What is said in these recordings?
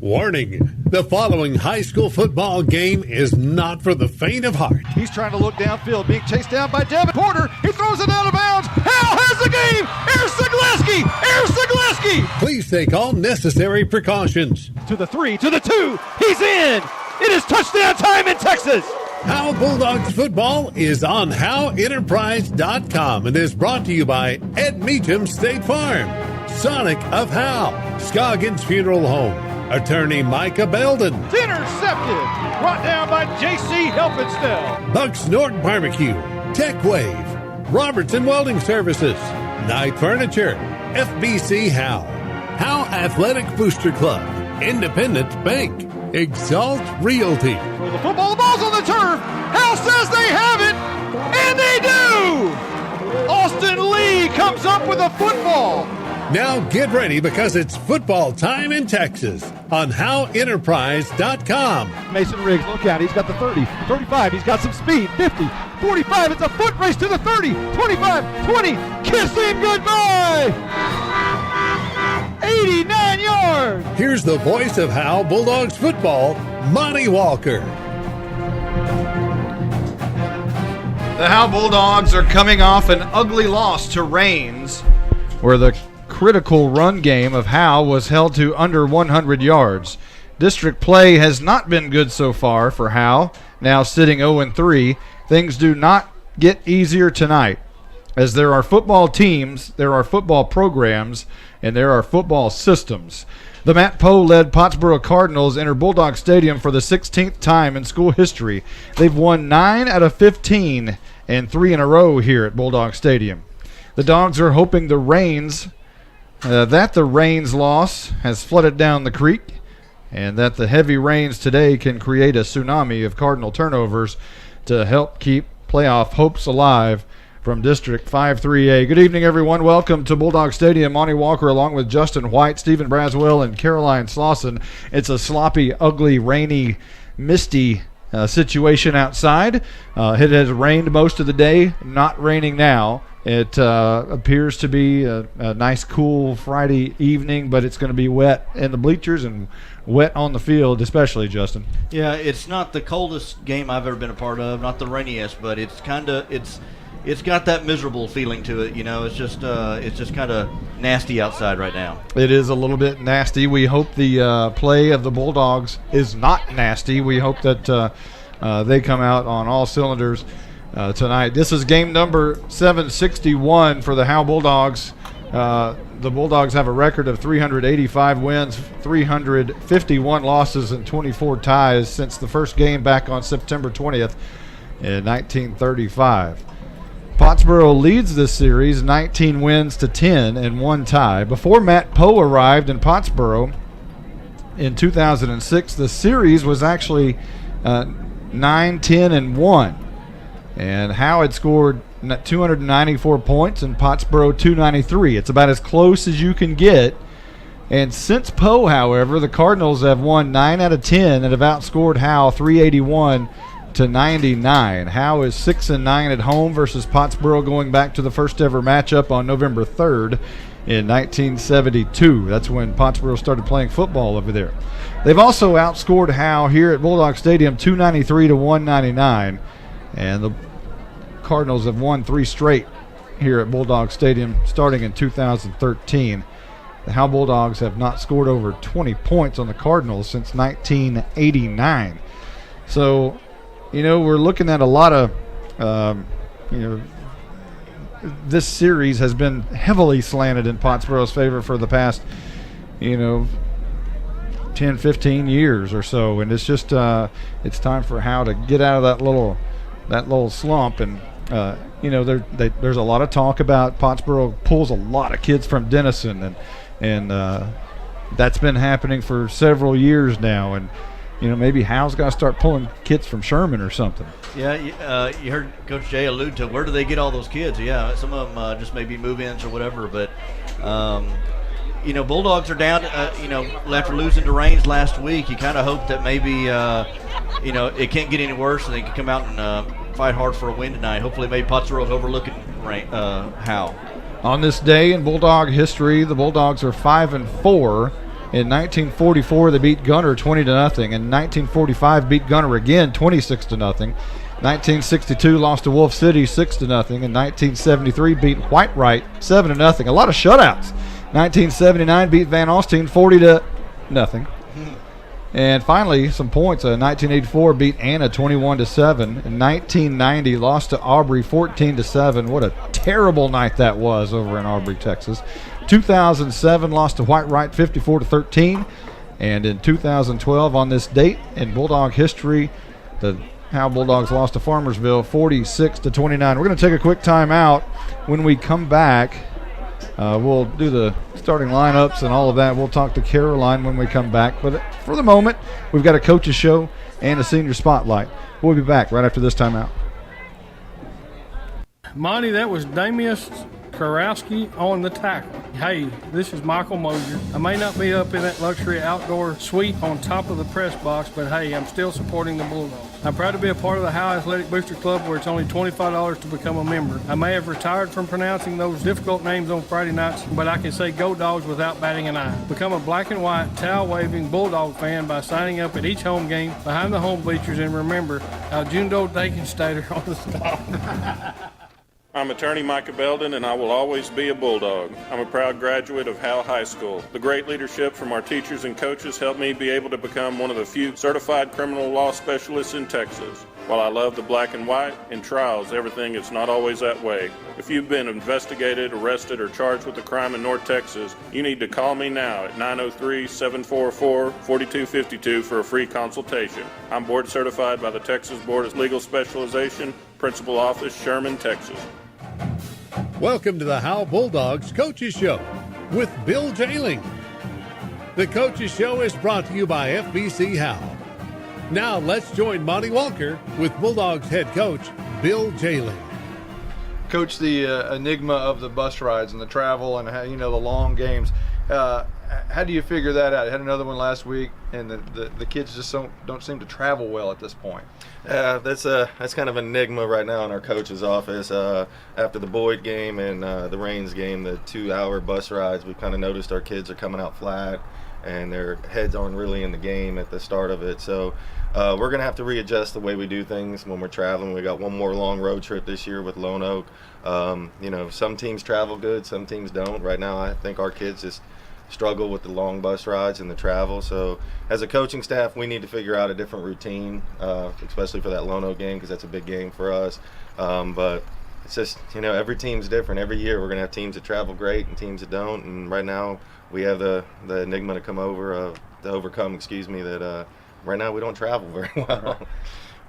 Warning, the following high school football game is not for the faint of heart. He's trying to look downfield, being chased down by Devin Porter. He throws it out of bounds. Howe has the game. Here's Zagleski. Please take all necessary precautions. To the 3, to the 2. He's in. It is touchdown time in Texas. Howe Bulldogs football is on HoweEnterprise.com and is brought to you by Ed Meacham State Farm, Sonic of Howe, Scoggins Funeral Home, Attorney Micah Belden. It's intercepted. Brought down by J.C. Helfenstell. Bucks Norton Barbecue, Tech Wave, Robertson Welding Services, Knight Furniture, FBC Howe, Howe Athletic Booster Club, Independent Bank, Exalt Realty. For the football, the ball's on the turf. Howe says they have it, and they do. Austin Lee comes up with a football. Now get ready because it's football time in Texas on HoweEnterprise.com. Mason Riggs, look out. He's got the 30, 35. He's got some speed. 50, 45. It's a foot race to the 30, 25, 20. Kiss him goodbye. 89 yards. Here's the voice of Howe Bulldogs football, Monty Walker. The Howe Bulldogs are coming off an ugly loss to Raines, where the critical run game of Howe was held to under 100 yards. District play has not been good so far for Howe, now sitting 0-3. Things do not get easier tonight, as there are football teams, there are football programs, and there are football systems. The Matt Poe-led Pottsboro Cardinals enter Bulldog Stadium for the 16th time in school history. They've won 9 out of 15 and 3 in a row here at Bulldog Stadium. The Dogs are hoping the Raines loss has flooded down the creek, and that the heavy rains today can create a tsunami of Cardinal turnovers to help keep playoff hopes alive from District 5-3A. Good evening, everyone. Welcome to Bulldog Stadium. Monty Walker along with Justin White, Stephen Braswell, and Caroline Slauson. It's a sloppy, ugly, rainy, misty situation outside. It has rained most of the day, not raining now. It appears to be a nice, cool Friday evening, but it's going to be wet in the bleachers and wet on the field, especially, Justin. Yeah, it's not the coldest game I've ever been a part of, not the rainiest, but it's got that miserable feeling to it. You know, it's just kind of nasty outside right now. It is a little bit nasty. We hope the play of the Bulldogs is not nasty. We hope that they come out on all cylinders tonight. This is game number 761 for the Howe Bulldogs. The Bulldogs have a record of 385 wins, 351 losses, and 24 ties since the first game back on September 20th in 1935. Pottsboro leads this series 19 wins to 10 and 1 tie. Before Matt Poe arrived in Pottsboro in 2006, the series was actually 9-10-1. And Howe had scored 294 points and Pottsboro 293. It's about as close as you can get. And since Poe, however, the Cardinals have won 9 out of 10 and have outscored Howe 381-99. Howe is 6-9 at home versus Pottsboro, going back to the first ever matchup on November 3rd in 1972. That's when Pottsboro started playing football over there. They've also outscored Howe here at Bulldog Stadium 293-199. And the Cardinals have won 3 straight here at Bulldog Stadium starting in 2013. The Howe Bulldogs have not scored over 20 points on the Cardinals since 1989. So, you know, we're looking at a lot of, this series has been heavily slanted in Pottsboro's favor for the past, 10, 15 years or so. And it's just, it's time for Howe to get out of that little slump. And there's a lot of talk about Pottsboro pulls a lot of kids from Denison, and that's been happening for several years now. And maybe Howe's got to start pulling kids from Sherman or something. Yeah, you heard Coach Jay allude to where do they get all those kids? Yeah, some of them just maybe move-ins or whatever, but Bulldogs are down. After losing to Raines last week, you kind of hope that maybe it can't get any worse, and they can come out and fight hard for a win tonight. Hopefully, maybe Pottsboro's overlooking Howe. On this day in Bulldog history, the Bulldogs are 5-4 In 1944, they beat Gunner 20-0. In 1945, beat Gunner again 26-0. 1962 lost to Wolf City 6-0. In 1973, beat Whitewright 7-0. A lot of shutouts. 1979 beat Van Alstyne 40-0. And finally, some points. 1984 beat Anna 21-7. In 1990, lost to Aubrey 14-7. What a terrible night that was over in Aubrey, Texas. 2007 lost to Whitewright 54-13. And in 2012, on this date in Bulldog history, the Howe Bulldogs lost to Farmersville 46-29. We're going to take a quick timeout. When we come back, we'll do the starting lineups and all of that. We'll talk to Caroline when we come back. But for the moment, we've got a coach's show and a senior spotlight. We'll be back right after this timeout. Monty, that was Damius Karowski on the tackle. Hey, this is Michael Mosier. I may not be up in that luxury outdoor suite on top of the press box, but hey, I'm still supporting the Bulldogs. I'm proud to be a part of the Howe Athletic Booster Club, where it's only $25 to become a member. I may have retired from pronouncing those difficult names on Friday nights, but I can say go Dogs without batting an eye. Become a black and white, towel-waving Bulldog fan by signing up at each home game behind the home bleachers, and remember, Aljundo Dakenstater on the stop. I'm attorney Micah Belden, and I will always be a Bulldog. I'm a proud graduate of Howe High School. The great leadership from our teachers and coaches helped me be able to become one of the few certified criminal law specialists in Texas. While I love the black and white, in trials everything is not always that way. If you've been investigated, arrested, or charged with a crime in North Texas, you need to call me now at 903-744-4252 for a free consultation. I'm board certified by the Texas Board of Legal Specialization, Principal Office, Sherman, Texas. Welcome to the Howe Bulldogs Coaches Show with Bill Jailing. The Coaches Show is brought to you by FBC Howe. Now let's join Monty Walker with Bulldogs head coach Bill Jailing. Coach, the enigma of the bus rides and the travel and how, the long games. How do you figure that out? I had another one last week, and the kids just don't seem to travel well at this point. That's kind of an enigma right now in our coach's office. After the Boyd game and the Rains game, the 2-hour bus rides, we've kind of noticed our kids are coming out flat, and their heads aren't really in the game at the start of it. So we're going to have to readjust the way we do things when we're traveling. We got one more long road trip this year with Lone Oak. Some teams travel good, some teams don't. Right now, I think our kids just struggle with the long bus rides and the travel. So as a coaching staff, we need to figure out a different routine, especially for that Lone Oak game, because that's a big game for us. But it's just, every team's different. Every year we're going to have teams that travel great and teams that don't. And right now we have the enigma to overcome, that right now we don't travel very well.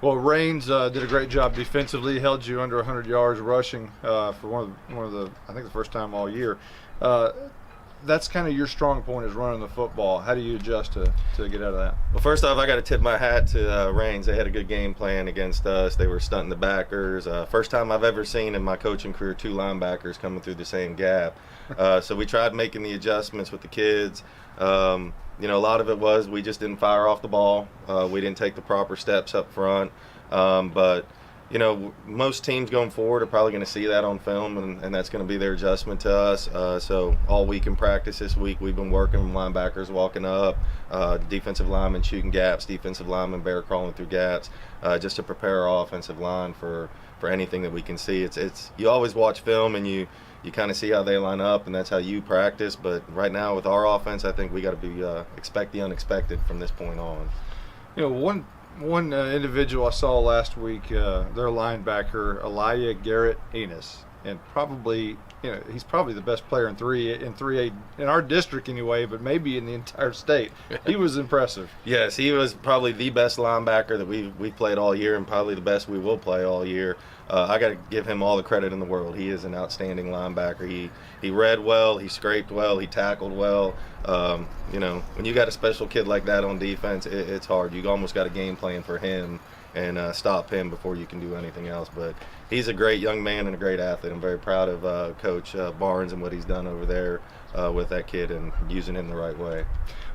Well, Rains did a great job defensively, held you under 100 yards rushing for one of the I think the first time all year. That's kind of your strong point, is running the football. How do you adjust to get out of that? Well, first off, I got to tip my hat to Rains. They had a good game plan against us. They were stunting the backers. First time I've ever seen in my coaching career 2 linebackers coming through the same gap. So we tried making the adjustments with the kids. A lot of it was we just didn't fire off the ball. We didn't take the proper steps up front. But most teams going forward are probably going to see that on film, and that's going to be their adjustment to us. So all week in practice this week, we've been working with linebackers walking up, defensive linemen shooting gaps, defensive linemen bear crawling through gaps, just to prepare our offensive line for anything that we can see. It's you always watch film and you kind of see how they line up, and that's how you practice. But right now with our offense, I think we got to be expect the unexpected from this point on. One individual I saw last week, their linebacker, Elia Garrett Enos, and probably, he's probably the best player in 3A in our district anyway, but maybe in the entire state. He was impressive. Yes, he was probably the best linebacker that we've played all year, and probably the best we will play all year. I got to give him all the credit in the world. He is an outstanding linebacker. He read well, he scraped well, he tackled well. When you got a special kid like that on defense, it's hard. You almost got a game plan for him and stop him before you can do anything else. But he's a great young man and a great athlete. I'm very proud of Coach Barnes and what he's done over there with that kid and using him the right way.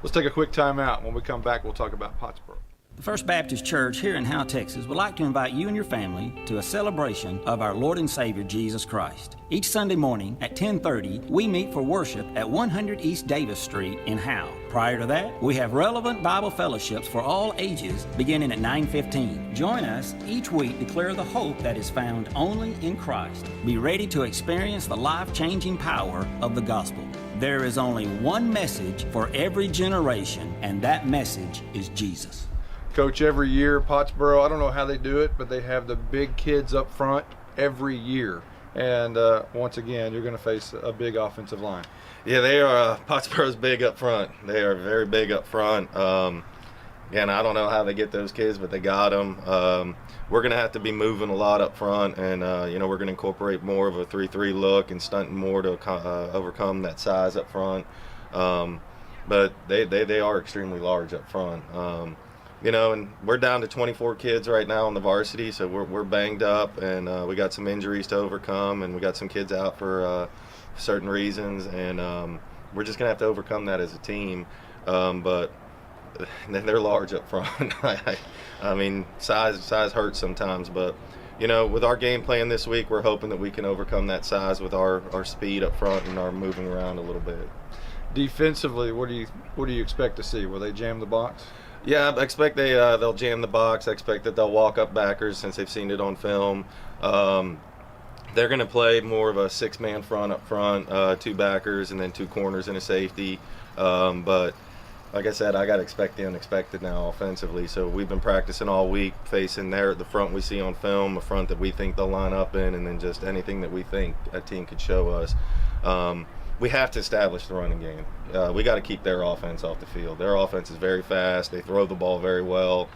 Let's take a quick timeout. When we come back, we'll talk about Pottsboro. The First Baptist Church here in Howe, Texas would like to invite you and your family to a celebration of our Lord and Savior Jesus Christ. Each Sunday morning at 10:30, we meet for worship at 100 East Davis Street in Howe. Prior to that, we have relevant Bible fellowships for all ages beginning at 9:15. Join us each week to declare the hope that is found only in Christ. Be ready to experience the life-changing power of the gospel. There is only one message for every generation, and that message is Jesus. Coach, every year, Pottsboro, I don't know how they do it, but they have the big kids up front every year. And once again, you're going to face a big offensive line. Yeah, they are. Pottsboro's big up front. They are very big up front. Again, I don't know how they get those kids, but they got them. We're going to have to be moving a lot up front, and we're going to incorporate more of a 3-3 look and stunting more to overcome that size up front. But they are extremely large up front. And we're down to 24 kids right now on the varsity, so we're banged up, and we got some injuries to overcome, and we got some kids out for certain reasons, and we're just gonna have to overcome that as a team. But they're large up front. I mean, size hurts sometimes, but with our game plan this week, we're hoping that we can overcome that size with our speed up front and our moving around a little bit. Defensively, what do you expect to see? Will they jam the box? Yeah, I expect they'll jam the box. I expect that they'll walk up backers since they've seen it on film. They're going to play more of a six-man front up front, two backers, and then two corners and a safety. But like I said, I got to expect the unexpected now offensively. So we've been practicing all week facing the front we see on film, a front that we think they'll line up in, and then just anything that we think a team could show us. We have to establish the running game. We got to keep their offense off the field. Their offense is very fast. They throw the ball very well.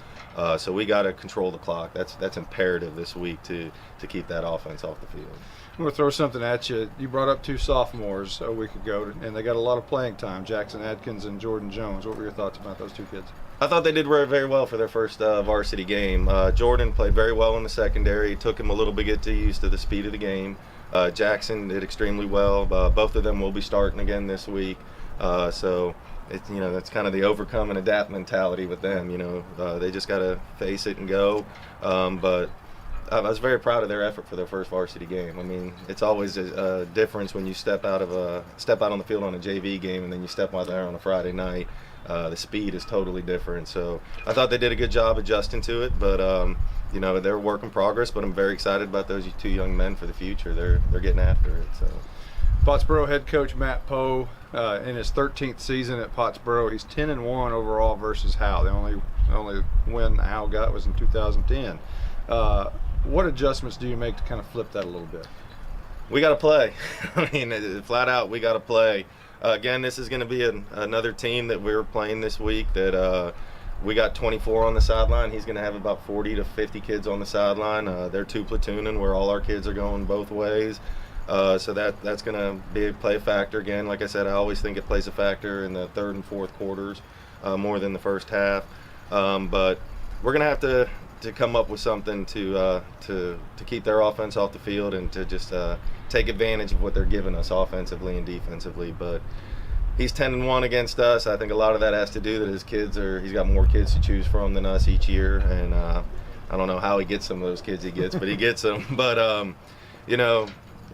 So we got to control the clock. That's imperative this week to keep that offense off the field. I'm going to throw something at you. You brought up two sophomores a week ago, and they got a lot of playing time, Jackson Adkins and Jordan Jones. What were your thoughts about those two kids? I thought they did very well for their first varsity game. Jordan played very well in the secondary. It took him a little bit to get used to the speed of the game. Jackson did extremely well. Both of them will be starting again this week. So it's that's kind of the overcome and adapt mentality with them. They just got to face it and go. But I was very proud of their effort for their first varsity game. I mean, it's always a difference when you step out on the field on a JV game and then you step out there on a Friday night. The speed is totally different. So I thought they did a good job adjusting to it, but they're a work in progress. But I'm very excited about those two young men for the future. They're getting after it. So Pottsboro head coach Matt Poe, in his 13th season at Pottsboro, he's 10-1 overall versus Howe. The only win Howe got was in 2010. What adjustments do you make to kind of flip that a little bit? We got to play. I mean, flat out, we got to play. Again, this is going to be another team that we're playing this week that we got 24 on the sideline. He's going to have about 40 to 50 kids on the sideline. They're two platooning where all our kids are going both ways. So that's going to play a factor. Again, like I said, I always think it plays a factor in the third and fourth quarters more than the first half. But we're going to have to come up with something to keep their offense off the field and to just take advantage of what they're giving us offensively and defensively. But he's 10-1 against us. I think a lot of that has to do that he's got more kids to choose from than us each year, and I don't know how he gets some of those kids he gets, but he gets them. But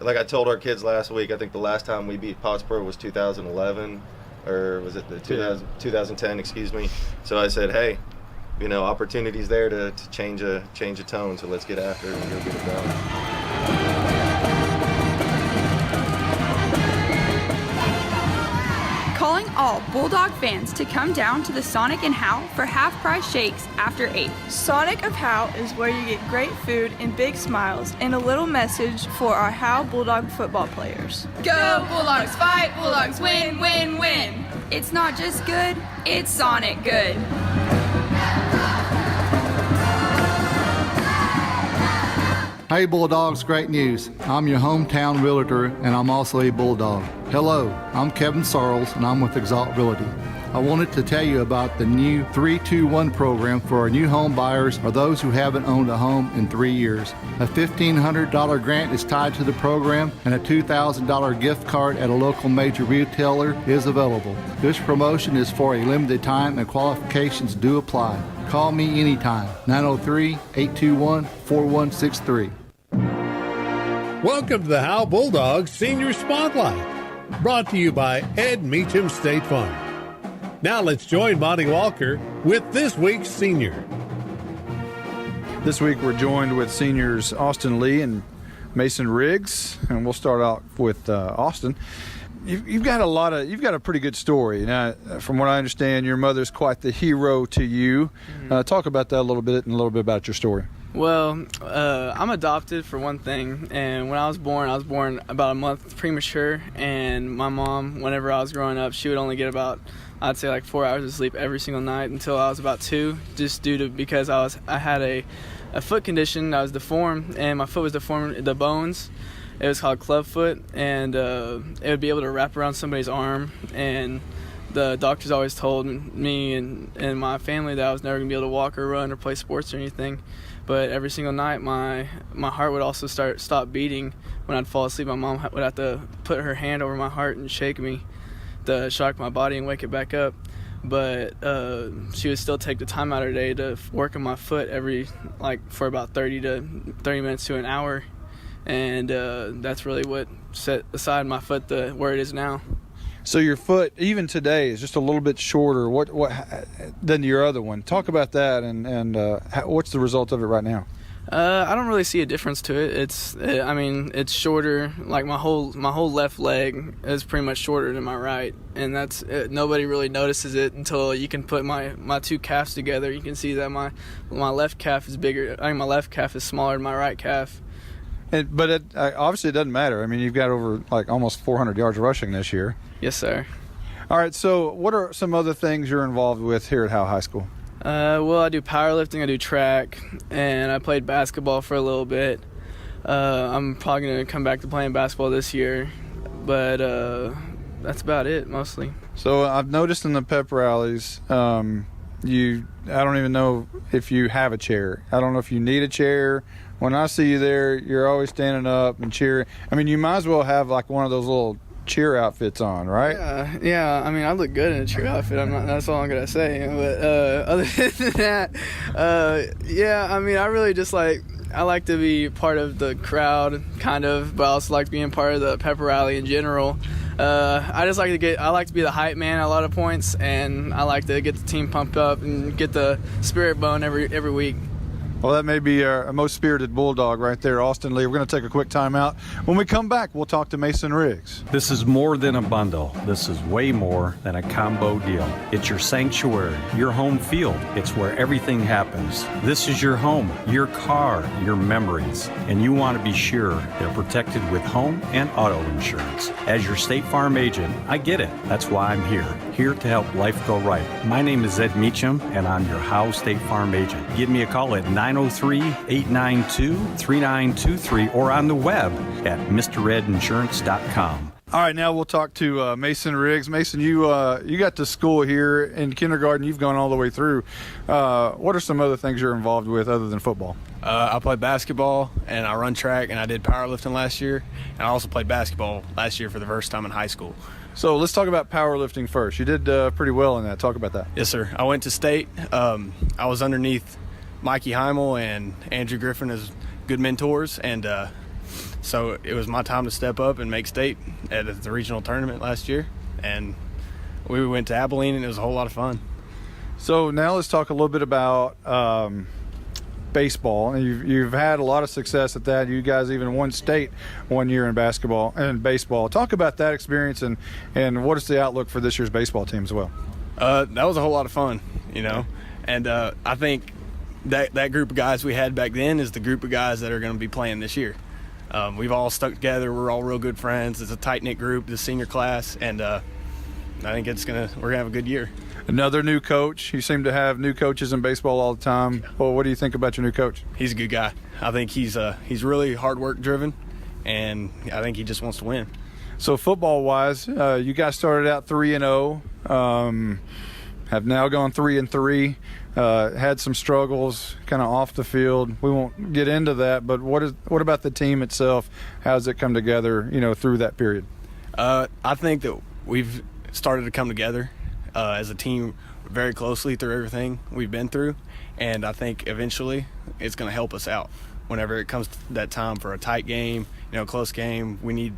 like I told our kids last week, I think the last time we beat Pottsboro was 2011, or was it 2010? Excuse me. So I said, hey, opportunities there to change a tone. So let's get after it and go get it done. Calling all Bulldog fans to come down to the Sonic in Howe for half-price shakes after 8. Sonic of Howe is where you get great food and big smiles and a little message for our Howe Bulldog football players. Go Bulldogs, fight Bulldogs, win, win, win. It's not just good, it's Sonic good. Hey Bulldogs, great news. I'm your hometown realtor and I'm also a Bulldog. Hello, I'm Kevin Sarles and I'm with Exalt Realty. I wanted to tell you about the new 321 program for our new home buyers or those who haven't owned a home in 3 years. A $1,500 grant is tied to the program, and a $2,000 gift card at a local major retailer is available. This promotion is for a limited time and qualifications do apply. Call me anytime, 903-821-4163. Welcome to the Howe Bulldogs Senior Spotlight, brought to you by Ed Meacham State Farm. Now let's join Monty Walker with this week's senior. This week we're joined with seniors Austin Lee and Mason Riggs, and we'll start out with Austin. You've got a pretty good story. Now, from what I understand, your mother's quite the hero to you. Talk about that a little bit and a little bit about your story. Well, I'm adopted for one thing, and when I was born about a month premature, and my mom, whenever I was growing up, she would only get about, I'd say like 4 hours of sleep every single night until I was about 2, just because I had a foot condition. I was deformed, and my foot was deformed, the bones. It was called clubfoot, and it would be able to wrap around somebody's arm, and the doctors always told me and my family that I was never going to be able to walk or run or play sports or anything. But every single night, my heart would also stop beating. When I'd fall asleep, my mom would have to put her hand over my heart and shake me to shock my body and wake it back up. But she would still take the time out of her day to work on my foot for about 30 minutes to an hour. And that's really what set aside my foot where it is now. So your foot, even today, is just a little bit shorter than your other one. Talk about that, and what's the result of it right now? I don't really see a difference to it. It's shorter. Like my whole left leg is pretty much shorter than my right, and that's nobody really notices it until you can put my two calves together. You can see that my left calf is bigger. My left calf is smaller than my right calf. But obviously it doesn't matter. I mean, you've got over almost 400 yards rushing this year. Yes, sir. All right, so what are some other things you're involved with here at Howe High School? Well, I do powerlifting, I do track, and I played basketball for a little bit. I'm probably going to come back to playing basketball this year, but that's about it, mostly. So I've noticed in the pep rallies, I don't even know if you have a chair. I don't know if you need a chair. When I see you there, you're always standing up and cheering. I mean, you might as well have one of those little cheer outfits on, right? Yeah. I mean, I look good in a cheer outfit. That's all I'm gonna say. But other than that, I mean, I really just I like to be part of the crowd, kind of, but I also like being part of the pep rally in general. I like to be the hype man at a lot of points, and I like to get the team pumped up and get the spirit bone every week. Well, that may be our most spirited Bulldog right there, Austin Lee. We're going to take a quick timeout. When we come back, we'll talk to Mason Riggs. This is more than a bundle. This is way more than a combo deal. It's your sanctuary, your home field. It's where everything happens. This is your home, your car, your memories. And you want to be sure they're protected with home and auto insurance. As your State Farm agent, I get it. That's why I'm here to help life go right. My name is Ed Meacham, and I'm your Howe State Farm agent. Give me a call at 903-892-3923 or on the web at mredinsurance.com. All right, now we'll talk to Mason Riggs. Mason, you got to school here in kindergarten. You've gone all the way through. What are some other things you're involved with other than football? I play basketball, and I run track, and I did powerlifting last year. And I also played basketball last year for the first time in high school. So let's talk about powerlifting first. You did pretty well in that. Talk about that. Yes, sir. I went to state. I was underneath Mikey Heimel and Andrew Griffin as good mentors, and so it was my time to step up and make state at the regional tournament last year, and we went to Abilene, and it was a whole lot of fun. So now let's talk a little bit about baseball. You've had a lot of success at that. You guys even won state one year in basketball and baseball. Talk about that experience and what is the outlook for this year's baseball team as well? That was a whole lot of fun, and I think that group of guys we had back then is the group of guys that are going to be playing this year. We've all stuck together. We're all real good friends. It's a tight-knit group, the senior class, and I think we're going to have a good year. Another new coach. You seem to have new coaches in baseball all the time. Well, what do you think about your new coach? He's a good guy. I think he's really hard work driven, and I think he just wants to win. So football-wise, you guys started out 3-0, have now gone 3-3. Had some struggles kind of off the field. We won't get into that, but what about the team itself? How does it come together, through that period? I think that we've started to come together as a team very closely through everything we've been through, and I think eventually it's going to help us out whenever it comes to that time for a tight game, close game. We need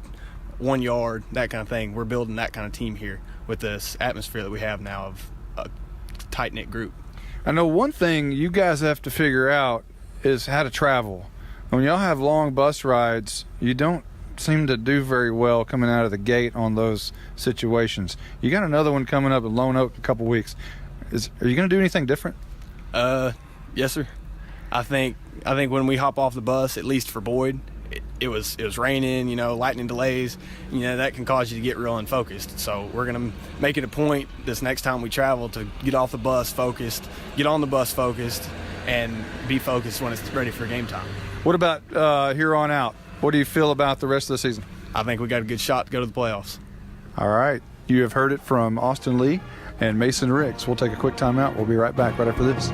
1 yard, that kind of thing. We're building that kind of team here with this atmosphere that we have now of a tight-knit group. I know one thing you guys have to figure out is how to travel. When y'all have long bus rides, you don't seem to do very well coming out of the gate on those situations. You got another one coming up at Lone Oak in a couple weeks. Are you going to do anything different? Yes, sir. I think when we hop off the bus, at least for Boyd, it was raining, lightning delays, that can cause you to get real unfocused. So we're going to make it a point this next time we travel to get off the bus focused, get on the bus focused, and be focused when it's ready for game time. What about here on out? What do you feel about the rest of the season? I think we got a good shot to go to the playoffs. All right. You have heard it from Austin Lee and Mason Riggs. We'll take a quick timeout. We'll be right back right after this.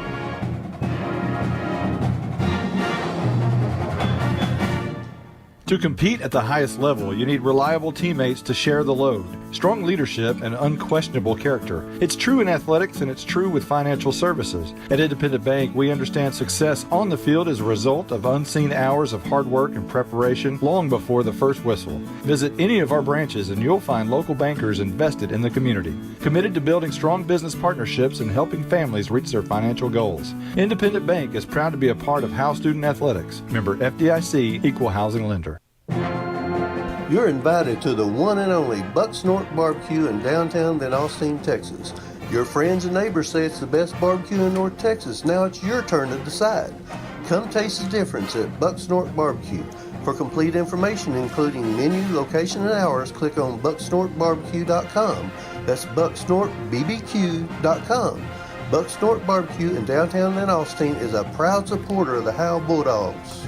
To compete at the highest level, you need reliable teammates to share the load, strong leadership, and unquestionable character. It's true in athletics, and it's true with financial services. At Independent Bank, we understand success on the field is a result of unseen hours of hard work and preparation long before the first whistle. Visit any of our branches, and you'll find local bankers invested in the community, committed to building strong business partnerships and helping families reach their financial goals. Independent Bank is proud to be a part of Howe Student Athletics. Member FDIC, Equal Housing Lender. You're invited to the one and only Buck Snort Barbecue in downtown Van Alstyne, Texas. Your friends and neighbors say it's the best barbecue in North Texas. Now it's your turn to decide. Come taste the difference at Buck Snort Barbecue. For complete information, including menu, location, and hours, click on bucksnortbarbecue.com. That's bucksnortbbq.com. Buck Snort Barbecue in downtown Van Alstyne is a proud supporter of the Howe Bulldogs.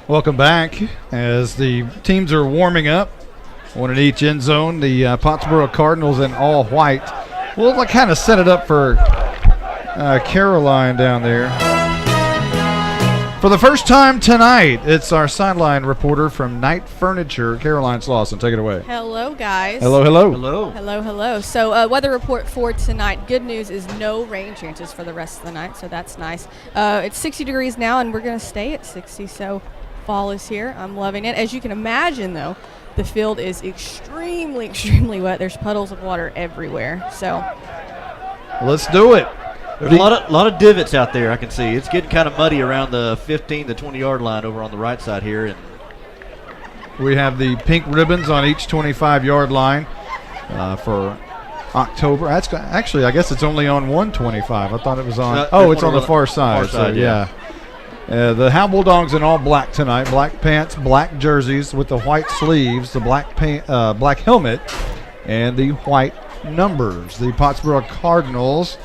Welcome back as the teams are warming up. One in each end zone. The Pottsboro Cardinals in all white. We'll kind of set it up for Caroline down there. For the first time tonight, it's our sideline reporter from Knight Furniture, Caroline Slauson. Take it away. Hello, guys. Hello, hello. Hello. Hello, hello. So weather report for tonight. Good news is no rain chances for the rest of the night, so that's nice. It's 60 degrees now, and we're going to stay at 60, so fall is here. I'm loving it. As you can imagine, though, the field is extremely, extremely wet. There's puddles of water everywhere. So let's do it. There's a lot of divots out there I can see. It's getting kind of muddy around the 15 to 20-yard line over on the right side here. And we have the pink ribbons on each 25-yard line for October. That's actually, I guess it's only on 125. I thought it was on. It's on the far side. So yeah. The Howe Bulldogs in all black tonight. Black pants, black jerseys with the white sleeves, the black helmet, and the white numbers. The Pottsboro Cardinals,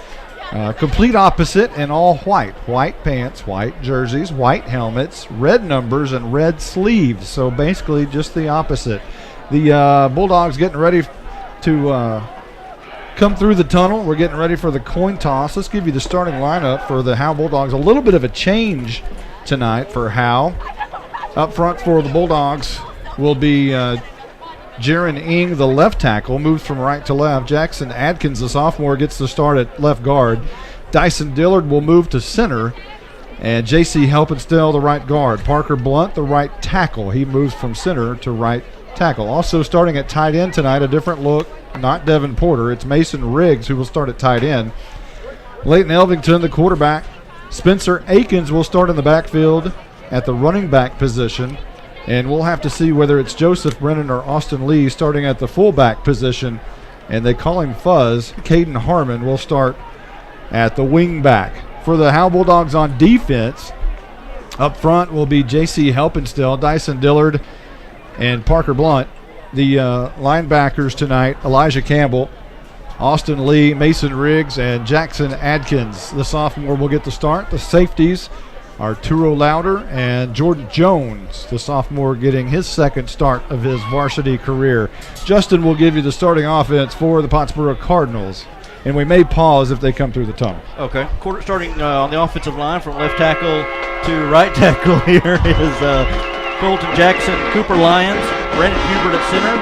complete opposite in all white. White pants, white jerseys, white helmets, red numbers, and red sleeves. So basically just the opposite. The Bulldogs getting ready to come through the tunnel. We're getting ready for the coin toss. Let's give you the starting lineup for the Howe Bulldogs. A little bit of a change tonight for Howe. Up front for the Bulldogs will be Jaron Ing, the left tackle, moves from right to left. Jackson Adkins, the sophomore, gets the start at left guard. Dyson Dillard will move to center. And J.C. Helpenstiel, the right guard. Parker Blunt, the right tackle. He moves from center to right tackle. Also starting at tight end tonight, a different look. Not Devin Porter. It's Mason Riggs who will start at tight end. Leighton Elvington, the quarterback. Spencer Akins will start in the backfield at the running back position. And we'll have to see whether it's Joseph Brennan or Austin Lee starting at the fullback position. And they call him Fuzz. Caden Harmon will start at the wing back. For the Howe Bulldogs on defense, up front will be J.C. Helpenstiel, Dyson Dillard, and Parker Blunt. The linebackers tonight, Elijah Campbell, Austin Lee, Mason Riggs, and Jackson Adkins. The sophomore will get the start. The safeties Arturo Lauder, and Jordan Jones, the sophomore, getting his second start of his varsity career. Justin will give you the starting offense for the Pottsboro Cardinals, and we may pause if they come through the tunnel. Okay. Starting on the offensive line from left tackle to right tackle here is Colton Jackson, Cooper Lyons, Brandon Hubert at center,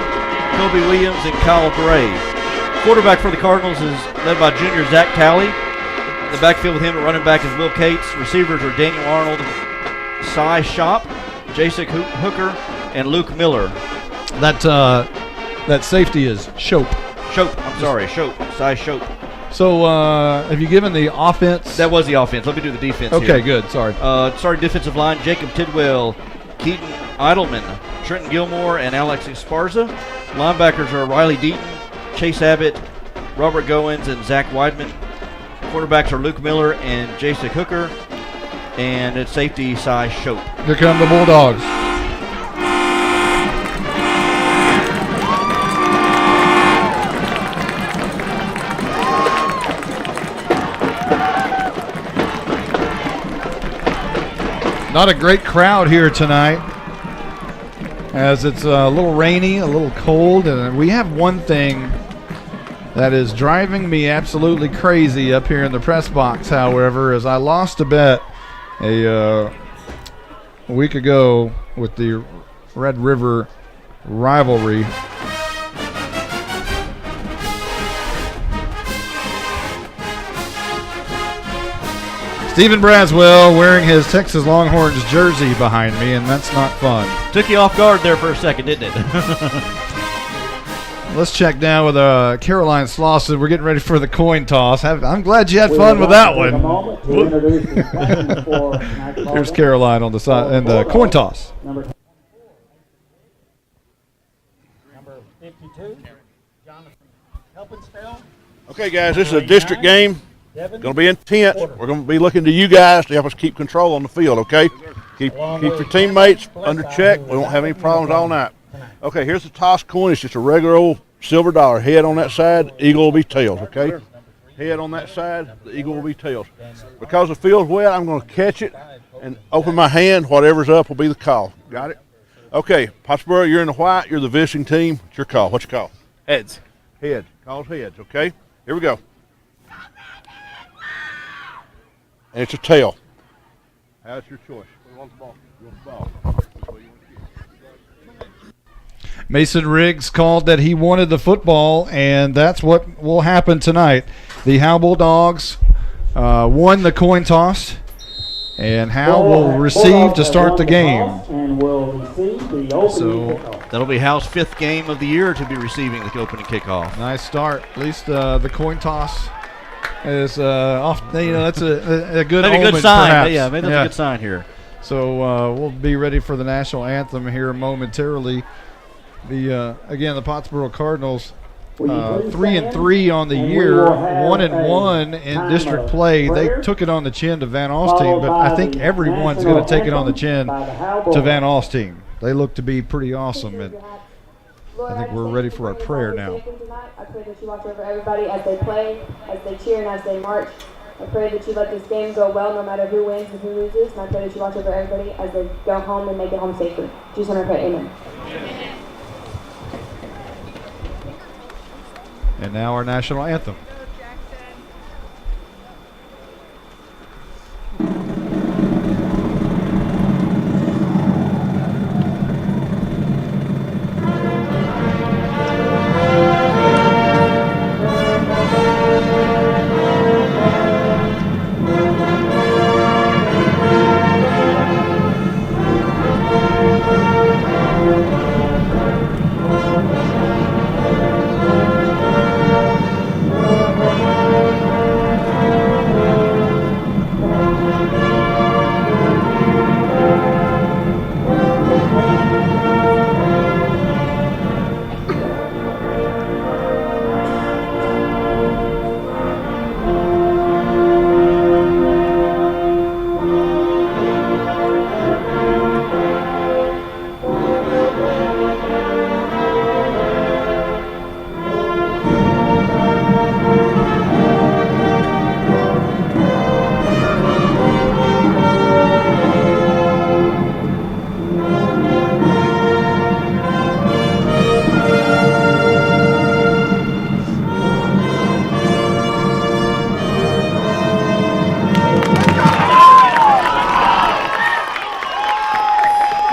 Kobe Williams, and Kyle Gray. Quarterback for the Cardinals is led by junior Zach Talley. The backfield with him at running back is Will Cates. Receivers are Daniel Arnold, Cy Shop, Jason Hooker, and Luke Miller. That safety is Shope. Shope. Cy Shope. So have you given the offense? That was the offense. Let me do the defense Okay, here. good. Sorry. Starting defensive line, Jacob Tidwell, Keaton Eidelman, Trenton Gilmore, and Alex Esparza. Linebackers are Riley Deaton, Chase Abbott, Robert Goins, and Zach Weidman. Quarterbacks are Luke Miller and Jason Hooker, and at safety, Cy Shope. Here come the Bulldogs. Not a great crowd here tonight, as it's a little rainy, a little cold, and we have one thing that is driving me absolutely crazy up here in the press box, however, is I lost a bet a week ago with the Red River rivalry. Stephen Braswell wearing his Texas Longhorns jersey behind me, and that's not fun. Took you off guard there for a second, didn't it? Let's check down with Caroline Slauson. We're getting ready for the coin toss. I'm glad you had fun with that one. Here's Caroline on the side and the coin toss. Number 52, Jonathan Helpenspell. Okay, guys, this is a district game. Going to be intense. We're going to be looking to you guys to help us keep control on the field, okay? Keep your teammates under check. We won't have any problems all night. Okay, here's the toss coin. It's just a regular old silver dollar. Head on that side, eagle will be tails, okay? Head on that side, the eagle will be tails. Because the field's wet, I'm going to catch it and open my hand. Whatever's up will be the call. Got it? Okay, Pottsboro, you're in the white. You're the visiting team. It's your call. What's your call? Heads. Heads. Calls heads, okay? Here we go. And it's a tail. How's your choice? You want the ball? You want the ball? Mason Riggs called that he wanted the football, and that's what will happen tonight. The Howe Bulldogs won the coin toss, and Howe will receive to start the game. So that'll be Howe's 5th game of the year to be receiving the opening kickoff. Nice start. At least the coin toss is off. That's a good maybe omen, good sign. perhaps. Yeah, maybe that's a good sign here. So we'll be ready for the national anthem here momentarily. Again, the Pottsboro Cardinals 3-3 on the year, 1-1 in district play. They took it on the chin to Van Alstyne, but I think everyone's going to take it on the chin to Van Alstyne. They look to be pretty awesome, and I think we're ready for our prayer now. I pray that you watch over everybody as they play, as they cheer, and as they march. I pray that you let this game go well no matter who wins and who loses, and I pray that you watch over everybody as they go home and make it home safely. In Jesus' name I pray, amen. And now our national anthem.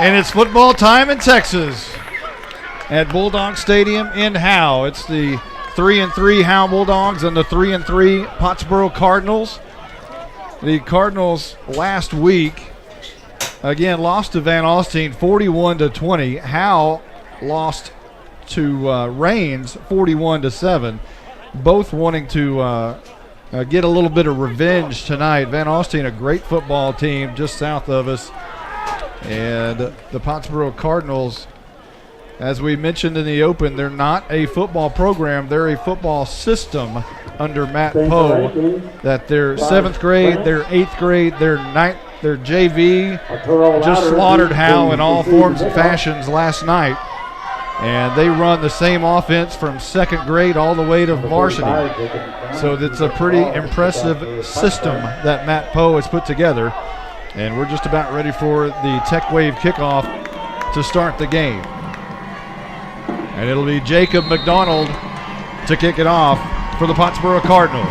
And it's football time in Texas at Bulldog Stadium in Howe. It's the 3-3 Howe Bulldogs and the 3-3 Pottsboro Cardinals. The Cardinals last week, again, lost to Van Alstyne 41-20. Howe lost to Rains 41-7. Both wanting to get a little bit of revenge tonight. Van Alstyne, a great football team just south of us. And the Pottsboro Cardinals, as we mentioned in the open, they're not a football program. They're a football system under Matt Poe. That their 7th grade, their 8th grade, their JV just slaughtered Howe in all forms and fashions last night. And they run the same offense from 2nd grade all the way to varsity. So it's a pretty impressive system that Matt Poe has put together. And we're just about ready for the Tech Wave kickoff to start the game. And it'll be Jacob McDonald to kick it off for the Pottsboro Cardinals.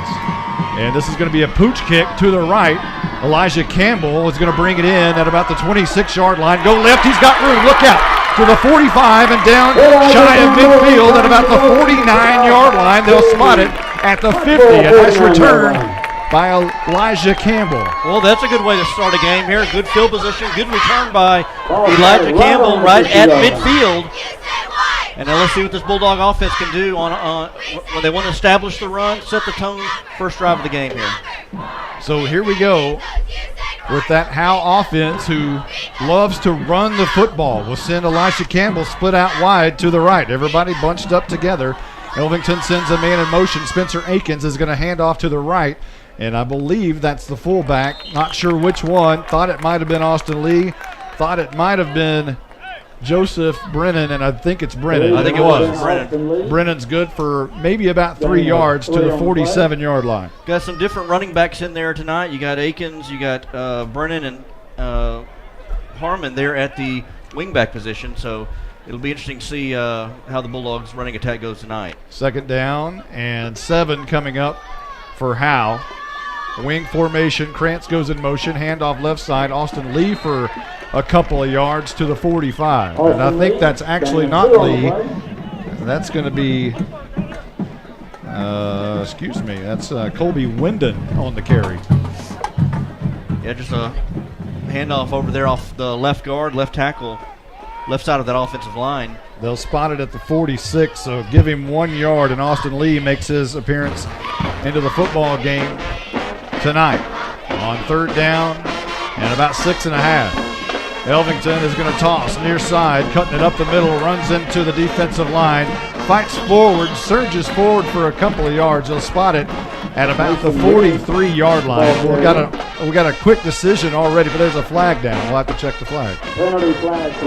And this is going to be a pooch kick to the right. Elijah Campbell is going to bring it in at about the 26-yard line. Go left, he's got room, look out. To the 45 and down shy of midfield at about the 49-yard line. They'll spot it at the 50. A nice return by Elijah Campbell. Well, that's a good way to start a game here. Good field position, good return by Elijah Campbell right at midfield. And now let's see what this Bulldog offense can do on when they want to establish the run, set the tone, first drive of the game here. So here we go with that Howe offense who loves to run the football. We'll send Elijah Campbell split out wide to the right. Everybody bunched up together. Elvington sends a man in motion. Spencer Akins is going to hand off to the right. And I believe that's the fullback. Not sure which one. Thought it might have been Austin Lee. Thought it might have been Joseph Brennan, and I think it's Brennan. I think it was Brennan. Brennan's good for maybe about 3 yards to the 47-yard line. Got some different running backs in there tonight. You got Akins, you got Brennan, and Harmon there at the wingback position. So it'll be interesting to see how the Bulldogs' running attack goes tonight. 2nd down and 7 coming up for Howe. Wing formation. Krantz goes in motion. Handoff left side. Austin Lee for a couple of yards to the 45. And I think that's actually not Lee. That's going to be, that's Colby Winden on the carry. Yeah, just a handoff over there off the left guard, left tackle, left side of that offensive line. They'll spot it at the 46, so give him 1 yard, and Austin Lee makes his appearance into the football game tonight on 3rd down and about 6.5. Elvington is going to toss near side, cutting it up the middle, runs into the defensive line, fights forward, surges forward for a couple of yards. They'll spot it at about the 43-yard line. We got a quick decision already, but there's a flag down. We'll have to check the flag.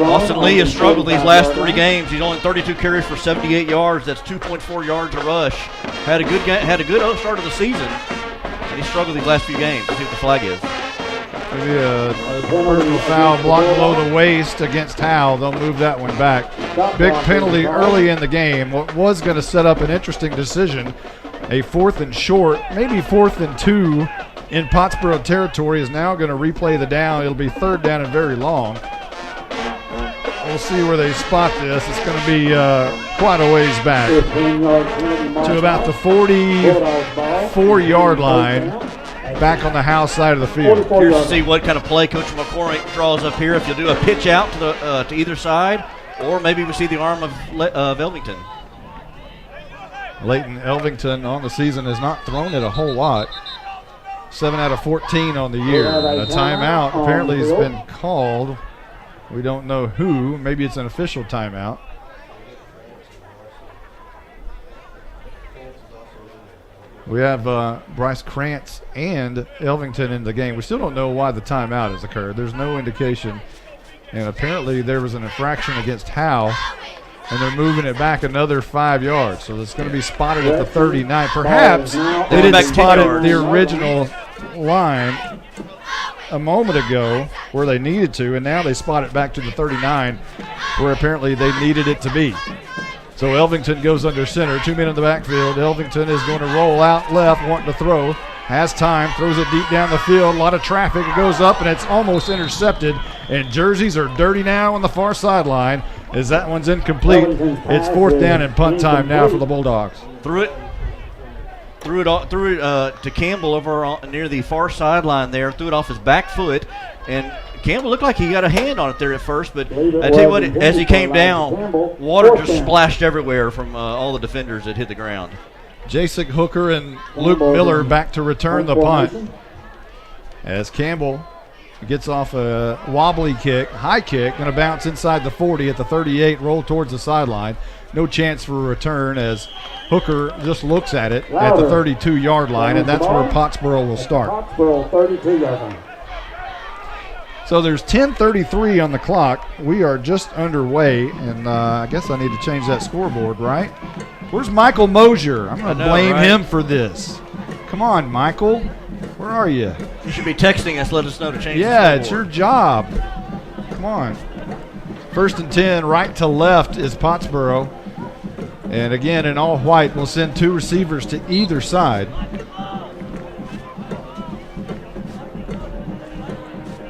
Austin Lee has struggled these last 3 games. He's only 32 carries for 78 yards. That's 2.4 yards a rush. Had a good start of the season, and he struggled these last few games. Let's see what the flag is. Maybe a personal foul block below the waist against Howe. They'll move that one back. Big penalty early in the game. What was going to set up an interesting decision, a 4th and short, maybe 4th and 2 in Pottsboro territory, is now going to replay the down. It'll be 3rd down and very long. We'll see where they spot this. It's going to be quite a ways back to about the 44-yard line. Back on the Howe side of the field. Here's to see what kind of play Coach McCormick draws up here. If you'll do a pitch out to either side, or maybe we see the arm of Elvington. Leighton Elvington on the season has not thrown it a whole lot. 7 out of 14 on the year. And a timeout apparently has been called. We don't know who. Maybe it's an official timeout. We have Bryce Krantz and Elvington in the game. We still don't know why the timeout has occurred. There's no indication. And apparently there was an infraction against Howe, and they're moving it back another 5 yards. So it's going to be spotted at the 39. Perhaps they didn't spot it the original line a moment ago where they needed to, and now they spot it back to the 39 where apparently they needed it to be. So Elvington goes under center. 2 men in the backfield. Elvington is going to roll out left, wanting to throw. has time, throws it deep down the field. A lot of traffic. It goes up, and it's almost intercepted. And jerseys are dirty now on the far sideline as that one's incomplete. It's 4th down and punt time now for the Bulldogs. Threw it to Campbell over near the far sideline there. Threw it off his back foot, and Campbell looked like he got a hand on it there at first, but I tell you what, as he came down, water just splashed everywhere from all the defenders that hit the ground. Jacek Hooker and Luke Miller back to return the punt as Campbell gets off a wobbly kick, high kick, going to bounce inside the 40 at the 38, roll towards the sideline. No chance for a return as Hooker just looks at it at the 32-yard line, and that's where Pottsboro will start. Pottsboro 32-yard line. So there's 10:33 on the clock. We are just underway, and I guess I need to change that scoreboard, right? Where's Michael Mosier? I'm going to blame him for this. Come on, Michael. Where are you? You should be texting us, let us know to change the Yeah, scoreboard. it's your job. Come on. 1st and 10, right to left is Pottsboro. And again, in all white, we'll send 2 receivers to either side.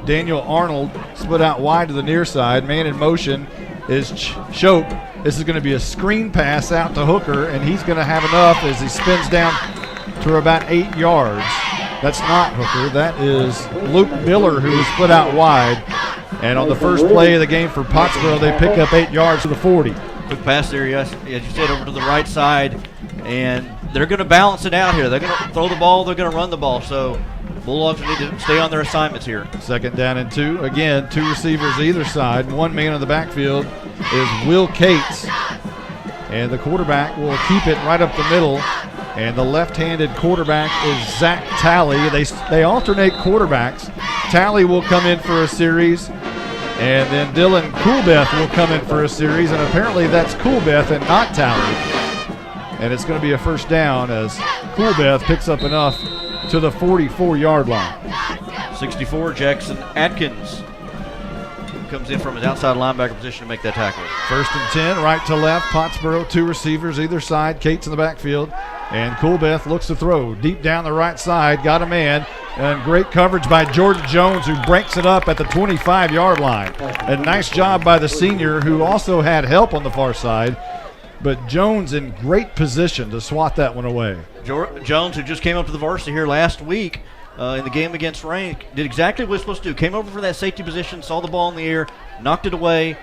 Daniel Arnold split out wide to the near side. Man in motion is Shope. This is going to be a screen pass out to Hooker, and he's going to have enough as he spins down to about 8 yards. That's not Hooker. That is Luke Miller, who was split out wide. And on the first play of the game for Pottsboro, they pick up 8 yards to the 40. Quick pass there, as you said, over to the right side, and they're going to balance it out here. They're going to throw the ball, they're going to run the ball, so Bulldogs need to stay on their assignments here. 2nd down and 2. Again, 2 receivers either side. 1 man in the backfield is Will Cates, and the quarterback will keep it right up the middle, and the left-handed quarterback is Zach Talley. They alternate quarterbacks. Talley will come in for a series, and then Dylan Coolbeth will come in for a series, and apparently that's Coolbeth and not Talley. And it's going to be a 1st down as Coolbeth picks up enough to the 44-yard line. 64, Jackson Atkins comes in from his outside linebacker position to make that tackle. 1st and 10, right to left. Pottsboro, 2 receivers either side. Cates in the backfield. And Coolbeth looks to throw deep down the right side. Got a man. And great coverage by Jordan Jones, who breaks it up at the 25-yard line. A nice job by the senior, who also had help on the far side. But Jones in great position to swat that one away. Jones, who just came up to the varsity here last week in the game against Rain, did exactly what he was supposed to do. Came over for that safety position, saw the ball in the air, knocked it away,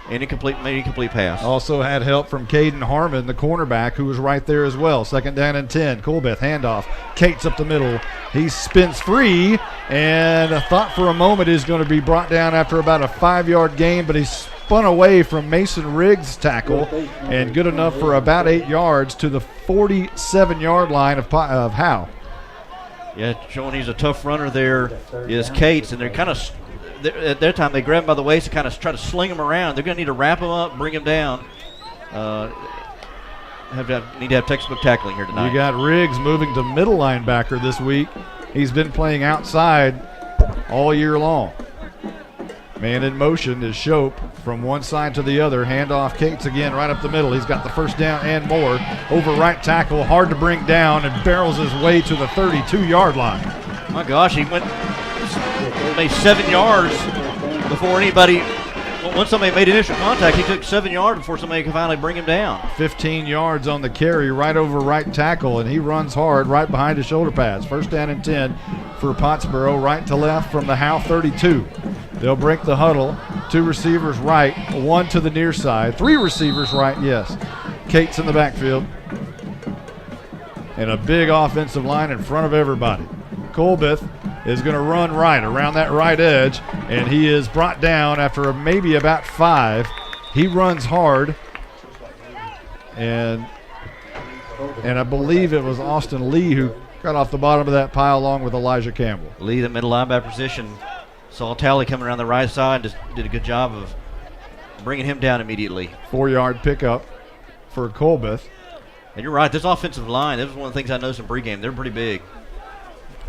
and made an incomplete pass. Also had help from Caden Harmon, the cornerback, who was right there as well. 2nd down and 10. Coolbeth, handoff. Cates up the middle. He spins free, and I thought for a moment he's going to be brought down after about a 5-yard gain, but he's spun away from Mason Riggs' tackle, and good enough for about 8 yards to the 47-yard line of Howe. Yeah, showing he's a tough runner there is Cates, and they're kind of at that time they grab him by the waist and kind of try to sling him around. They're going to need to wrap him up, bring him down. Need to have textbook tackling here tonight. You got Riggs moving to middle linebacker this week. He's been playing outside all year long. Man in motion is Shope from one side to the other. Handoff Cates again right up the middle. He's got the 1st down and more. Over right tackle, hard to bring down, and barrels his way to the 32-yard line. My gosh, he made 7 yards before anybody. Once somebody made initial contact, he took 7 yards before somebody could finally bring him down. 15 yards on the carry, right over right tackle, and he runs hard right behind his shoulder pads. 1st down and 10 for Pottsboro, right to left from the Howe 32. They'll break the huddle. 2 receivers right, 1 to the near side. 3 receivers right, yes. Cates in the backfield. And a big offensive line in front of everybody. Coolbeth is going to run right around that right edge, and he is brought down after maybe about 5. He runs hard, and I believe it was Austin Lee who got off the bottom of that pile along with Elijah Campbell. Lee, the middle linebacker position, saw Talley coming around the right side, just did a good job of bringing him down immediately. 4-yard pickup for Coolbeth. And you're right, this offensive line, this was one of the things I noticed in pregame. They're pretty big.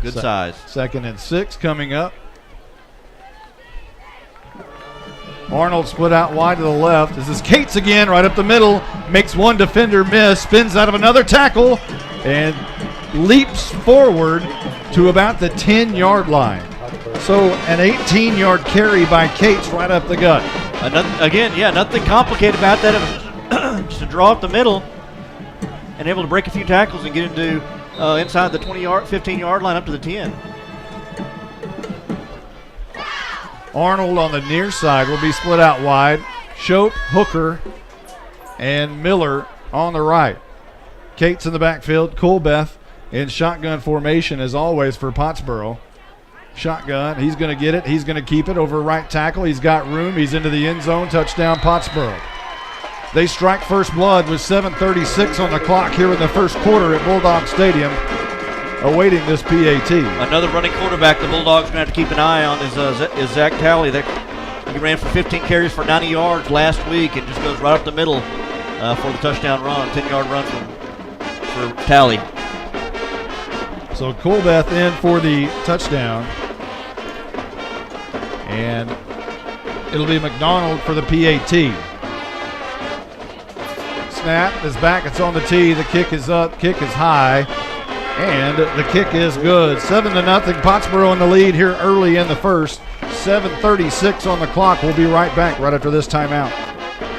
Good size. 2nd and 6 coming up. Arnold split out wide to the left. This is Cates again, right up the middle. Makes one defender miss. Spins out of another tackle. And leaps forward to about the 10-yard line. So an 18-yard carry by Cates right up the gut. Nothing complicated about that. Just to draw up the middle and able to break a few tackles and get into inside the 15-yard line up to the 10. Arnold on the near side will be split out wide. Shope, Hooker, and Miller on the right. Cates in the backfield. Colbeth in shotgun formation as always for Pottsboro. Shotgun. He's going to get it. He's going to keep it over right tackle. He's got room. He's into the end zone. Touchdown Pottsboro. They strike first blood with 7:36 on the clock here in the first quarter at Bulldog Stadium, awaiting this PAT. Another running quarterback the Bulldogs going to have to keep an eye on is Zach Talley. He ran for 15 carries for 90 yards last week and just goes right up the middle for the touchdown run, 10-yard run for Talley. So Colbeth in for the touchdown. And it'll be McDonald for the PAT. Snap is back. It's on the tee. The kick is up. Kick is high. And the kick is good. 7-0. Pottsboro in the lead here early in the first. 7:36 on the clock. We'll be right back right after this timeout.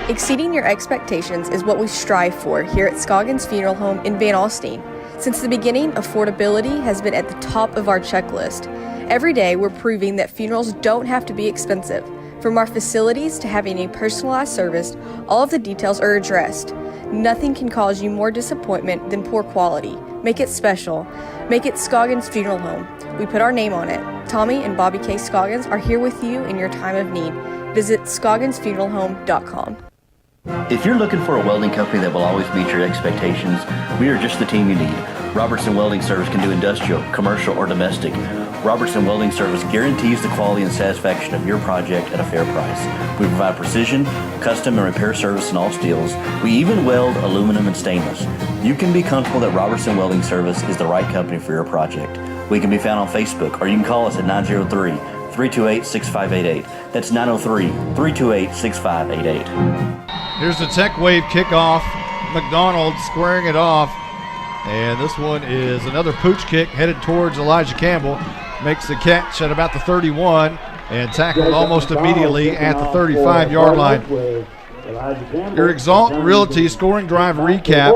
Exceeding your expectations is what we strive for here at Scoggins Funeral Home in Van Alstyne. Since the beginning, affordability has been at the top of our checklist. Every day, we're proving that funerals don't have to be expensive. From our facilities to having a personalized service, all of the details are addressed. Nothing can cause you more disappointment than poor quality. Make it special. Make it Scoggins Funeral Home. We put our name on it. Tommy and Bobby K. Scoggins are here with you in your time of need. Visit scogginsfuneralhome.com. If you're looking for a welding company that will always meet your expectations, we are just the team you need. Robertson Welding Service can do industrial, commercial, or domestic. Robertson Welding Service guarantees the quality and satisfaction of your project at a fair price. We provide precision, custom, and repair service in all steels. We even weld aluminum and stainless. You can be comfortable that Robertson Welding Service is the right company for your project. We can be found on Facebook, or you can call us at 903-328-6588. That's 903-328-6588. Here's the Tech Wave kickoff. McDonald squaring it off. And this one is another pooch kick headed towards Elijah Campbell. Makes the catch at about the 31 and tackled almost immediately at the 35-yard line. Your Exalt Realty scoring drive recap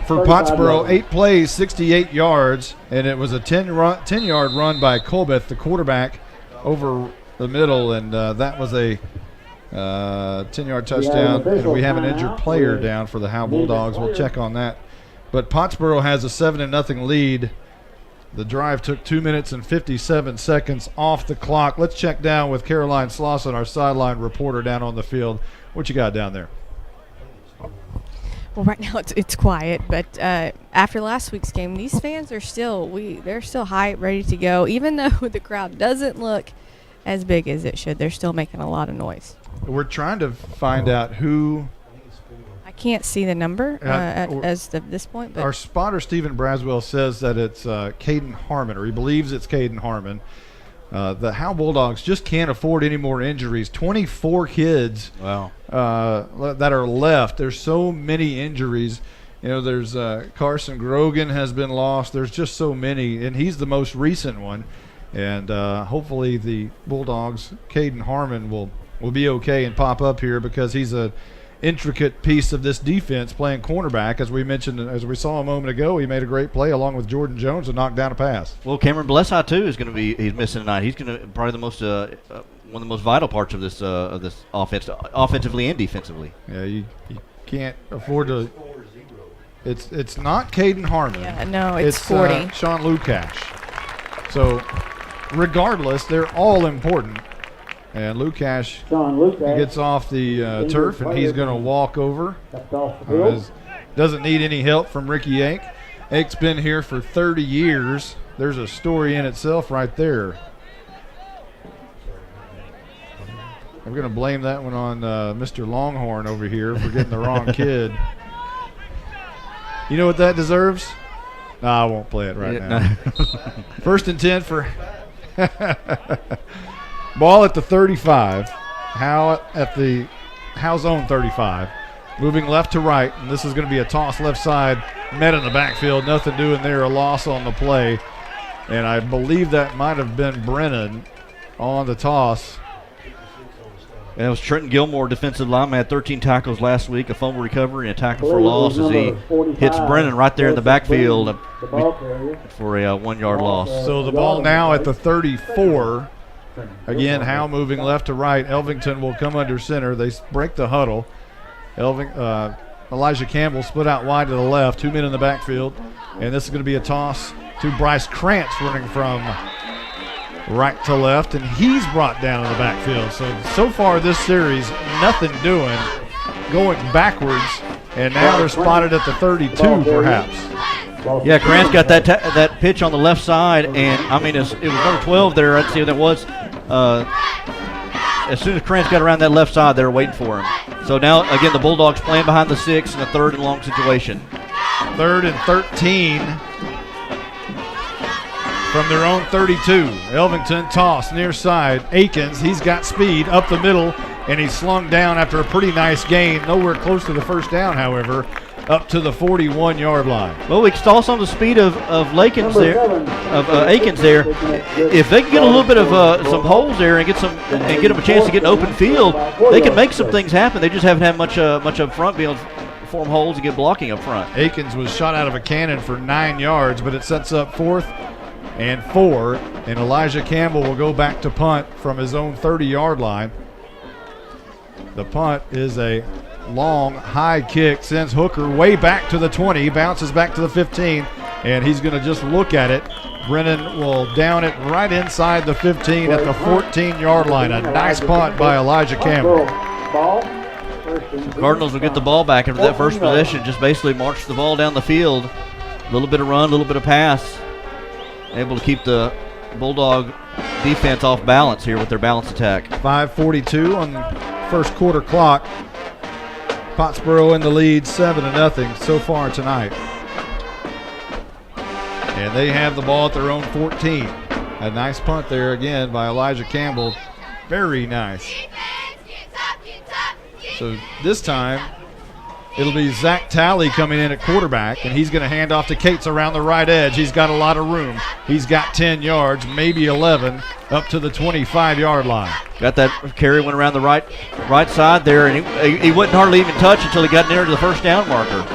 for Pottsboro. 8 plays, 68 yards, and it was a 10-yard run by Colbeth, the quarterback, over the middle, and that was a 10-yard touchdown. And we have an injured player down for the Howe Bulldogs. We'll check on that. But Pottsboro has a 7-0 lead. The drive took 2 minutes and 57 seconds off the clock. Let's check down with Caroline Slauson, our sideline reporter down on the field. What you got down there? Well, right now it's quiet, but after last week's game, these fans are they're still hyped, ready to go. Even though the crowd doesn't look as big as it should, they're still making a lot of noise. We're trying to find out who. I can't see the number as of this point. But our spotter, Stephen Braswell, says that it's Caden Harmon, or he believes it's Caden Harmon. The Howe Bulldogs just can't afford any more injuries. 24 kids that are left. There's so many injuries. You know, there's Carson Grogan has been lost. There's just so many, and he's the most recent one. And hopefully the Bulldogs, Caden Harmon, will be okay and pop up here, because he's a intricate piece of this defense playing cornerback. As we mentioned, as we saw a moment ago, he made a great play along with Jordan Jones to knock down a pass. Well, Cameron Blessi too is going to he's missing tonight. He's going to probably the most one of the most vital parts of this offense, offensively and defensively. Yeah, you can't afford to. It's not Caden Harmon. Yeah, no, it's 40. Sean Lukash. So regardless, they're all important. And Lukash gets off the turf, and he's going to walk over. Doesn't need any help from Ricky Ake. Ake's been here for 30 years. There's a story in itself right there. I'm going to blame that one on Mr. Longhorn over here for getting the wrong kid. You know what that deserves? No, I won't play it right now. First and 10 for ball at the 35. Howe at the Howe's own 35. moving left to right, and this is going to be a toss left side, met in the backfield, nothing doing there, a loss on the play. And I believe that might have been Brennan on the toss. And it was Trenton Gilmore, defensive lineman, had 13 tackles last week, a fumble recovery, and a tackle for loss as he hits Brennan right there in the backfield for a 1-yard loss. So the ball now at the 34. Again, Howe moving left to right. Elvington will come under center. They break the huddle. Elijah Campbell split out wide to the left, 2 men in the backfield. And this is going to be a toss to Bryce Krantz running from right to left, and he's brought down in the backfield. So far this series, nothing doing, going backwards, and now they're spotted at the 32 perhaps. Yeah, Krantz got that pitch on the left side, and I mean, it was number 12 there. Let's see what that was. As soon as Krantz got around that left side, they were waiting for him. So now, again, the Bulldogs playing behind the 6 in a 3rd and long situation. 3rd and 13 from their own 32. Elvington toss near side. Akins, he's got speed up the middle, and he's slung down after a pretty nice gain. Nowhere close to the first down, however, up to the 41-yard line. Well, we saw some of the speed of Akins there. If they can get a little bit of some holes there and get them a chance to get an open field, they can make some things happen. They just haven't had much up front, being able to form holes and get blocking up front. Akins was shot out of a cannon for 9 yards, but it sets up 4th and 4, and Elijah Campbell will go back to punt from his own 30-yard line. The punt is a long, high kick, sends Hooker way back to the 20, bounces back to the 15, and he's going to just look at it. Brennan will down it right inside the 15 at the 14-yard line. A nice punt by Elijah Campbell. Cardinals will get the ball back after that first possession, just basically march the ball down the field. A little bit of run, a little bit of pass. Able to keep the Bulldog defense off balance here with their balance attack. 5:42 on the first quarter clock. Pottsboro in the lead, 7-0 so far tonight. And they have the ball at their own 14. A nice punt there again by Elijah Campbell. Very nice. So this time, it'll be Zach Talley coming in at quarterback, and he's going to hand off to Cates around the right edge. He's got a lot of room. He's got 10 yards, maybe 11, up to the 25-yard line. Got that carry, went around the right side there, and he wouldn't hardly even touch until he got near to the first down marker.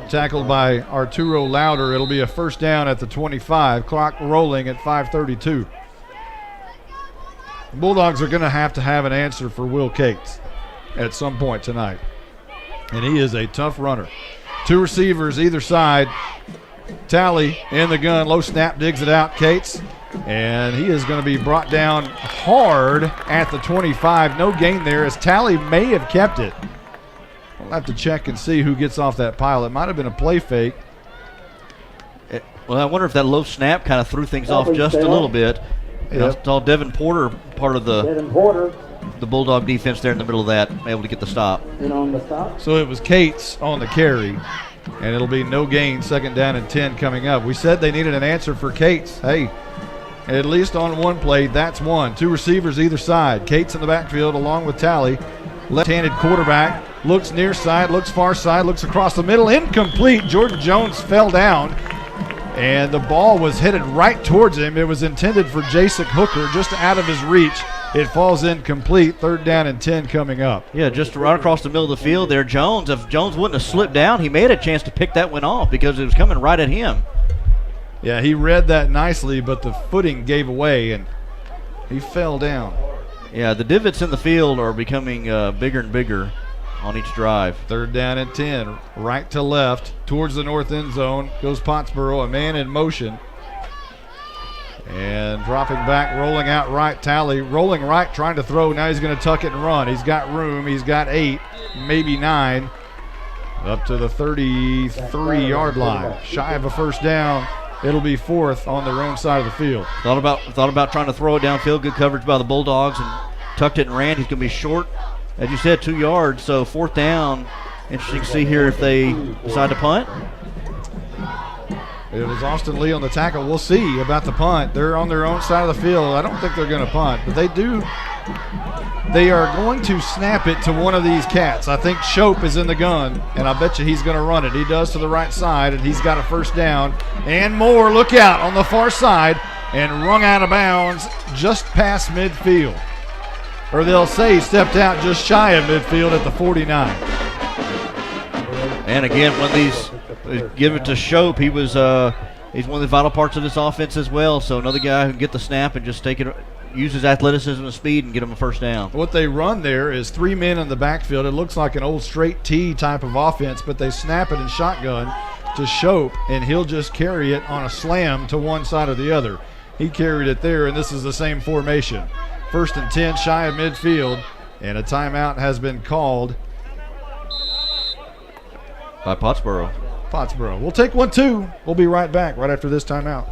Tackled by Arturo Lauder. It'll be a first down at the 25. Clock rolling at 5:32. Bulldogs are going to have an answer for Will Cates at some point tonight. And he is a tough runner. 2 receivers either side. Talley in the gun, low snap, digs it out, Cates. And he is going to be brought down hard at the 25. No gain there as Talley may have kept it. We'll have to check and see who gets off that pile. It might have been a play fake. Well, I wonder if that low snap kind of threw things off just a little bit. I saw Devin Porter, part of the Bulldog defense there in the middle of that, able to get the stop. So it was Cates on the carry, and it'll be no gain, 2nd down and 10 coming up. We said they needed an answer for Cates. Hey, at least on one play, that's one. 2 receivers either side. Cates in the backfield along with Talley. Left-handed quarterback, looks near side, looks far side, looks across the middle, incomplete. Jordan Jones fell down, and the ball was headed right towards him. It was intended for Jasek Hooker, just out of his reach. It falls incomplete. 3rd down and 10 coming up. Yeah, just right across the middle of the field there. Jones, if Jones wouldn't have slipped down, he may have had a chance to pick that one off because it was coming right at him. Yeah, he read that nicely, but the footing gave away, and he fell down. Yeah, the divots in the field are becoming bigger and bigger on each drive. 3rd down and 10, right to left, towards the north end zone. Goes Pottsboro, a man in motion. And dropping back, rolling out right, Talley. Rolling right, trying to throw. Now he's going to tuck it and run. He's got room. He's got 8, maybe 9. Up to the 33-yard line. Shy of a first down. It'll be 4th on their own side of the field. Thought about trying to throw it downfield. Good coverage by the Bulldogs and tucked it and ran. He's going to be short, as you said, 2 yards. So 4th down. Interesting to see here if they decide to punt. It was Austin Lee on the tackle. We'll see about the punt. They're on their own side of the field. I don't think they're going to punt, but they do They are going to snap it to one of these cats. I think Shope is in the gun, and I bet you he's going to run it. He does to the right side, and he's got a first down. And Moore, look out, on the far side, and rung out of bounds just past midfield. Or they'll say he stepped out just shy of midfield at the 49. And again, when these give it to Shope, he was he's one of the vital parts of this offense as well. So another guy who can get the snap and just take it, use his athleticism and speed and get him a first down. What they run there is 3 men in the backfield. It looks like an old straight T type of offense, but they snap it in shotgun to Shope, and he'll just carry it on a slam to one side or the other. He carried it there, and this is the same formation. 1st and 10, shy of midfield, and a timeout has been called by Pottsboro. We'll take 1-2. We'll be right back right after this timeout.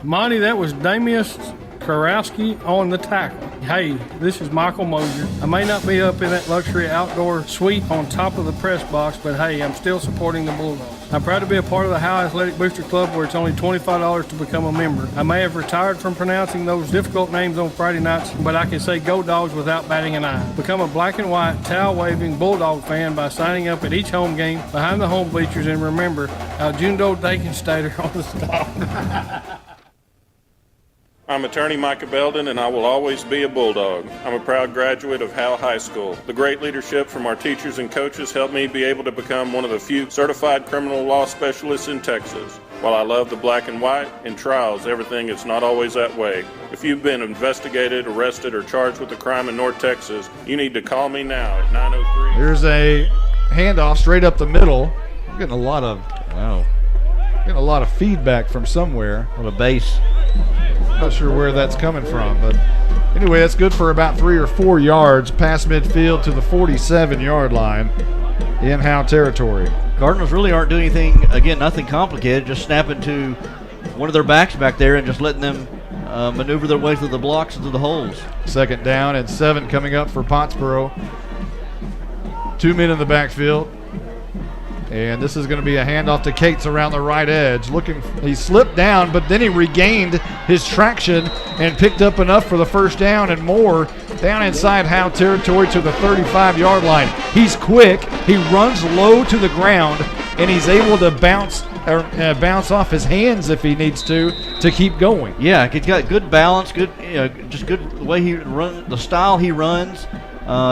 Monty, that was Damius Karowski on the tackle. Hey, this is Michael Mosier. I may not be up in that luxury outdoor suite on top of the press box, but hey, I'm still supporting the Bulldogs. I'm proud to be a part of the Howe Athletic Booster Club, where it's only $25 to become a member. I may have retired from pronouncing those difficult names on Friday nights, but I can say go Dogs without batting an eye. Become a black and white, towel-waving Bulldog fan by signing up at each home game behind the home bleachers, and remember, Aljundo Dakenstater on the stop. I'm attorney Micah Belden, and I will always be a Bulldog. I'm a proud graduate of Howe High School. The great leadership from our teachers and coaches helped me be able to become one of the few certified criminal law specialists in Texas. While I love the black and white, in trials, everything is not always that way. If you've been investigated, arrested, or charged with a crime in North Texas, you need to call me now at 903. Here's a handoff straight up the middle. I'm getting a lot of feedback from somewhere. On the base. Not sure where that's coming from, but anyway, that's good for about 3 or 4 yards past midfield to the 47-yard line in Howe territory. Cardinals really aren't doing anything, again, nothing complicated, just snapping to one of their backs back there and just letting them maneuver their way through the blocks and through the holes. 2nd down and 7 coming up for Pottsboro. 2 men in the backfield. And this is going to be a handoff to Cates around the right edge. He slipped down, but then he regained his traction and picked up enough for the first down, and more down inside Howe territory to the 35-yard line. He's quick. He runs low to the ground, and he's able to bounce off his hands if he needs to keep going. Yeah, he's got good balance, just good the way he runs, the style he runs.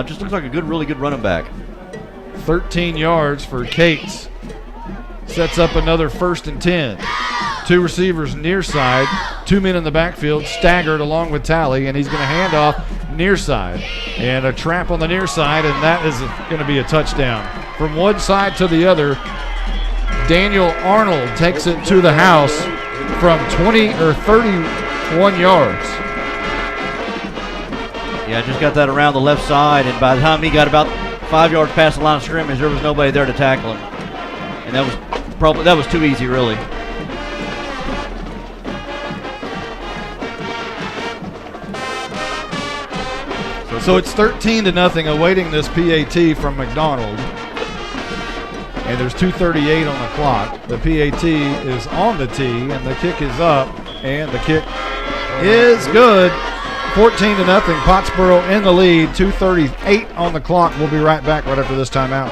Just looks like a really good running back. 13 yards for Cates. Sets up another 1st and 10. 2 receivers near side, 2 men in the backfield, staggered along with Talley, and he's going to hand off near side. And a trap on the near side, and that is going to be a touchdown. From one side to the other, Daniel Arnold takes it to the house from 20 or 31 yards. Yeah, just got that around the left side, and by the time he got about 5 yards past the line of scrimmage, there was nobody there to tackle him, and that was too easy, really. So it's 13-0, awaiting this PAT from McDonald, and there's 2:38 on the clock. The PAT is on the tee, and the kick is up, and the kick is good. 14-0, Pottsboro in the lead, 2:38 on the clock. We'll be right back right after this timeout.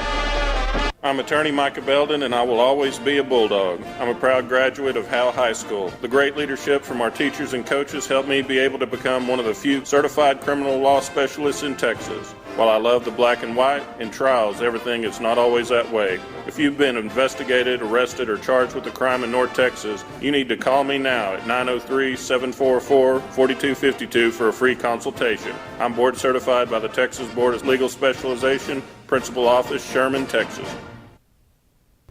I'm attorney Micah Belden, and I will always be a Bulldog. I'm a proud graduate of Howe High School. The great leadership from our teachers and coaches helped me be able to become one of the few certified criminal law specialists in Texas. While I love the black and white, in trials, everything is not always that way. If you've been investigated, arrested, or charged with a crime in North Texas, you need to call me now at 903-744-4252 for a free consultation. I'm board certified by the Texas Board of Legal Specialization, Principal Office, Sherman, Texas.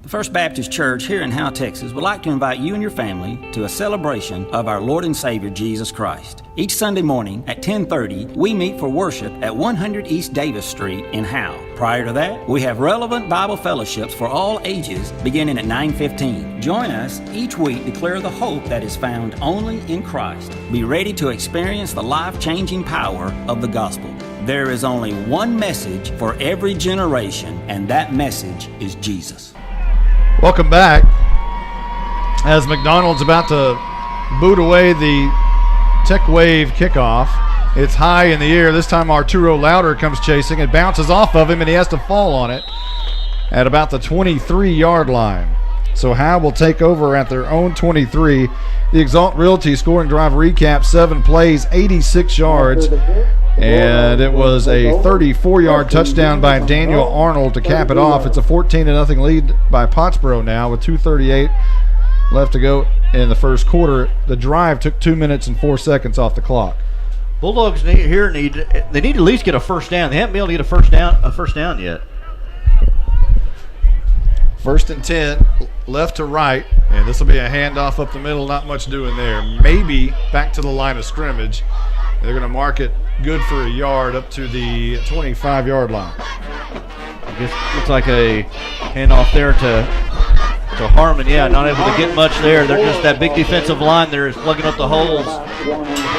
The First Baptist Church here in Howe, Texas would like to invite you and your family to a celebration of our Lord and Savior Jesus Christ. Each Sunday morning at 10:30, we meet for worship at 100 East Davis Street in Howe. Prior to that, we have relevant Bible fellowships for all ages beginning at 9:15. Join us each week to declare the hope that is found only in Christ. Be ready to experience the life-changing power of the gospel. There is only one message for every generation, and that message is Jesus. Welcome back. As McDonald's about to boot away the Tech Wave kickoff, It's high in the air. This time Arturo Louder comes chasing. It bounces off of him, and he has to fall on it at about the 23-yard line. So Howe will take over at their own 23. The Exalt Realty scoring drive recap, 7 plays, 86 yards. And it was a 34-yard touchdown by Daniel Arnold to cap it off. It's a 14-0 lead by Pottsboro now with 2:38 left to go in the first quarter. The drive took 2 minutes and 4 seconds off the clock. Bulldogs need to at least get a first down. They haven't been able to get a first down yet. 1st and 10, left to right, and this will be a handoff up the middle. Not much doing there. Maybe back to the line of scrimmage. They're going to mark it good for a yard up to the 25-yard line. I guess looks like a handoff there to Harmon. Yeah, not able to get much there. They're just that big defensive line there is plugging up the holes.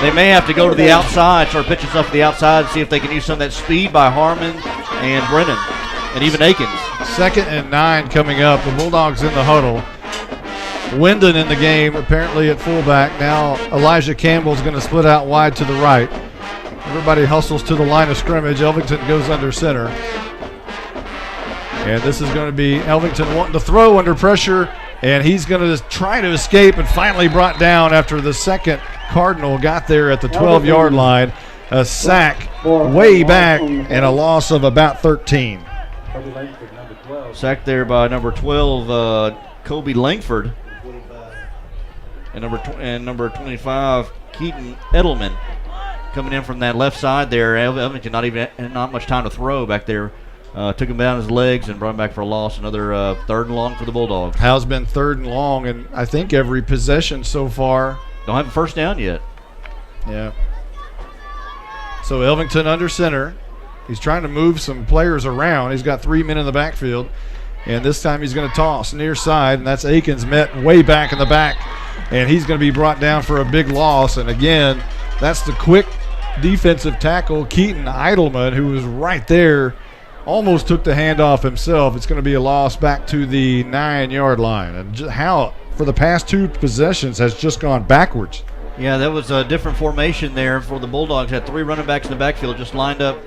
They may have to go to the outside, start pitching stuff to the outside, and see if they can use some of that speed by Harmon and Brennan and even Akins. 2nd and 9 coming up. The Bulldogs in the huddle. Wyndon in the game, apparently at fullback. Now Elijah Campbell's going to split out wide to the right. Everybody hustles to the line of scrimmage. Elvington goes under center. And this is going to be Elvington wanting to throw under pressure, and he's going to try to escape and finally brought down after the second Cardinal got there at the 12-yard line. A sack way back and a loss of about 13. Sacked there by number 12, Kobe Langford. And number 25, Keaton Edelman, coming in from that left side there. Elvington not much time to throw back there. Took him down his legs and brought him back for a loss. Another 3rd and long for the Bulldogs. Howe's been 3rd and long, and I think every possession so far. Don't have a first down yet. Yeah. So Elvington under center. He's trying to move some players around. He's got 3 men in the backfield. And this time he's going to toss near side, and that's Akins met way back in the back. And he's going to be brought down for a big loss. And again, that's the quick defensive tackle, Keaton Eidelman, who was right there, almost took the handoff himself. It's going to be a loss back to the 9-yard line. And Howe, for the past 2 possessions, has just gone backwards. Yeah, that was a different formation there for the Bulldogs. Had 3 running backs in the backfield just lined up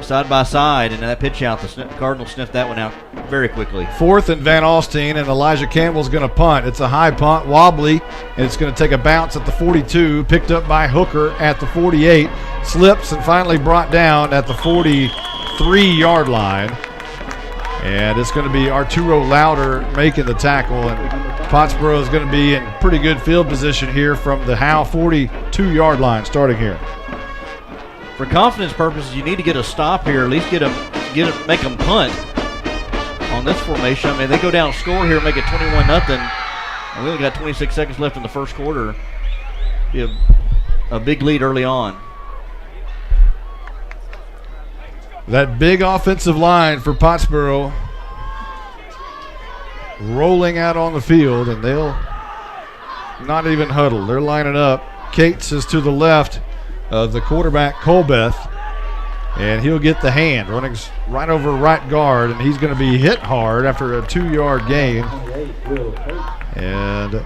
side by side, and that pitch out, the Cardinals sniffed that one out very quickly. 4th and Van Alstyne, and Elijah Campbell's going to punt. It's a high punt, wobbly, and it's going to take a bounce at the 42, picked up by Hooker at the 48, slips and finally brought down at the 43-yard line. And it's going to be Arturo Louder making the tackle, and Pottsboro is going to be in pretty good field position here from the Howe 42-yard line starting here. For confidence purposes, you need to get a stop here, at least make them punt on this formation. I mean, they go down score here, make it 21-0, and we only got 26 seconds left in the first quarter. Be a big lead early on. That big offensive line for Pottsboro rolling out on the field, and they'll not even huddle. They're lining up. Cates is to the left of the quarterback, Colbeth, and he'll get the hand. Running right over right guard, and he's going to be hit hard after a 2-yard gain. And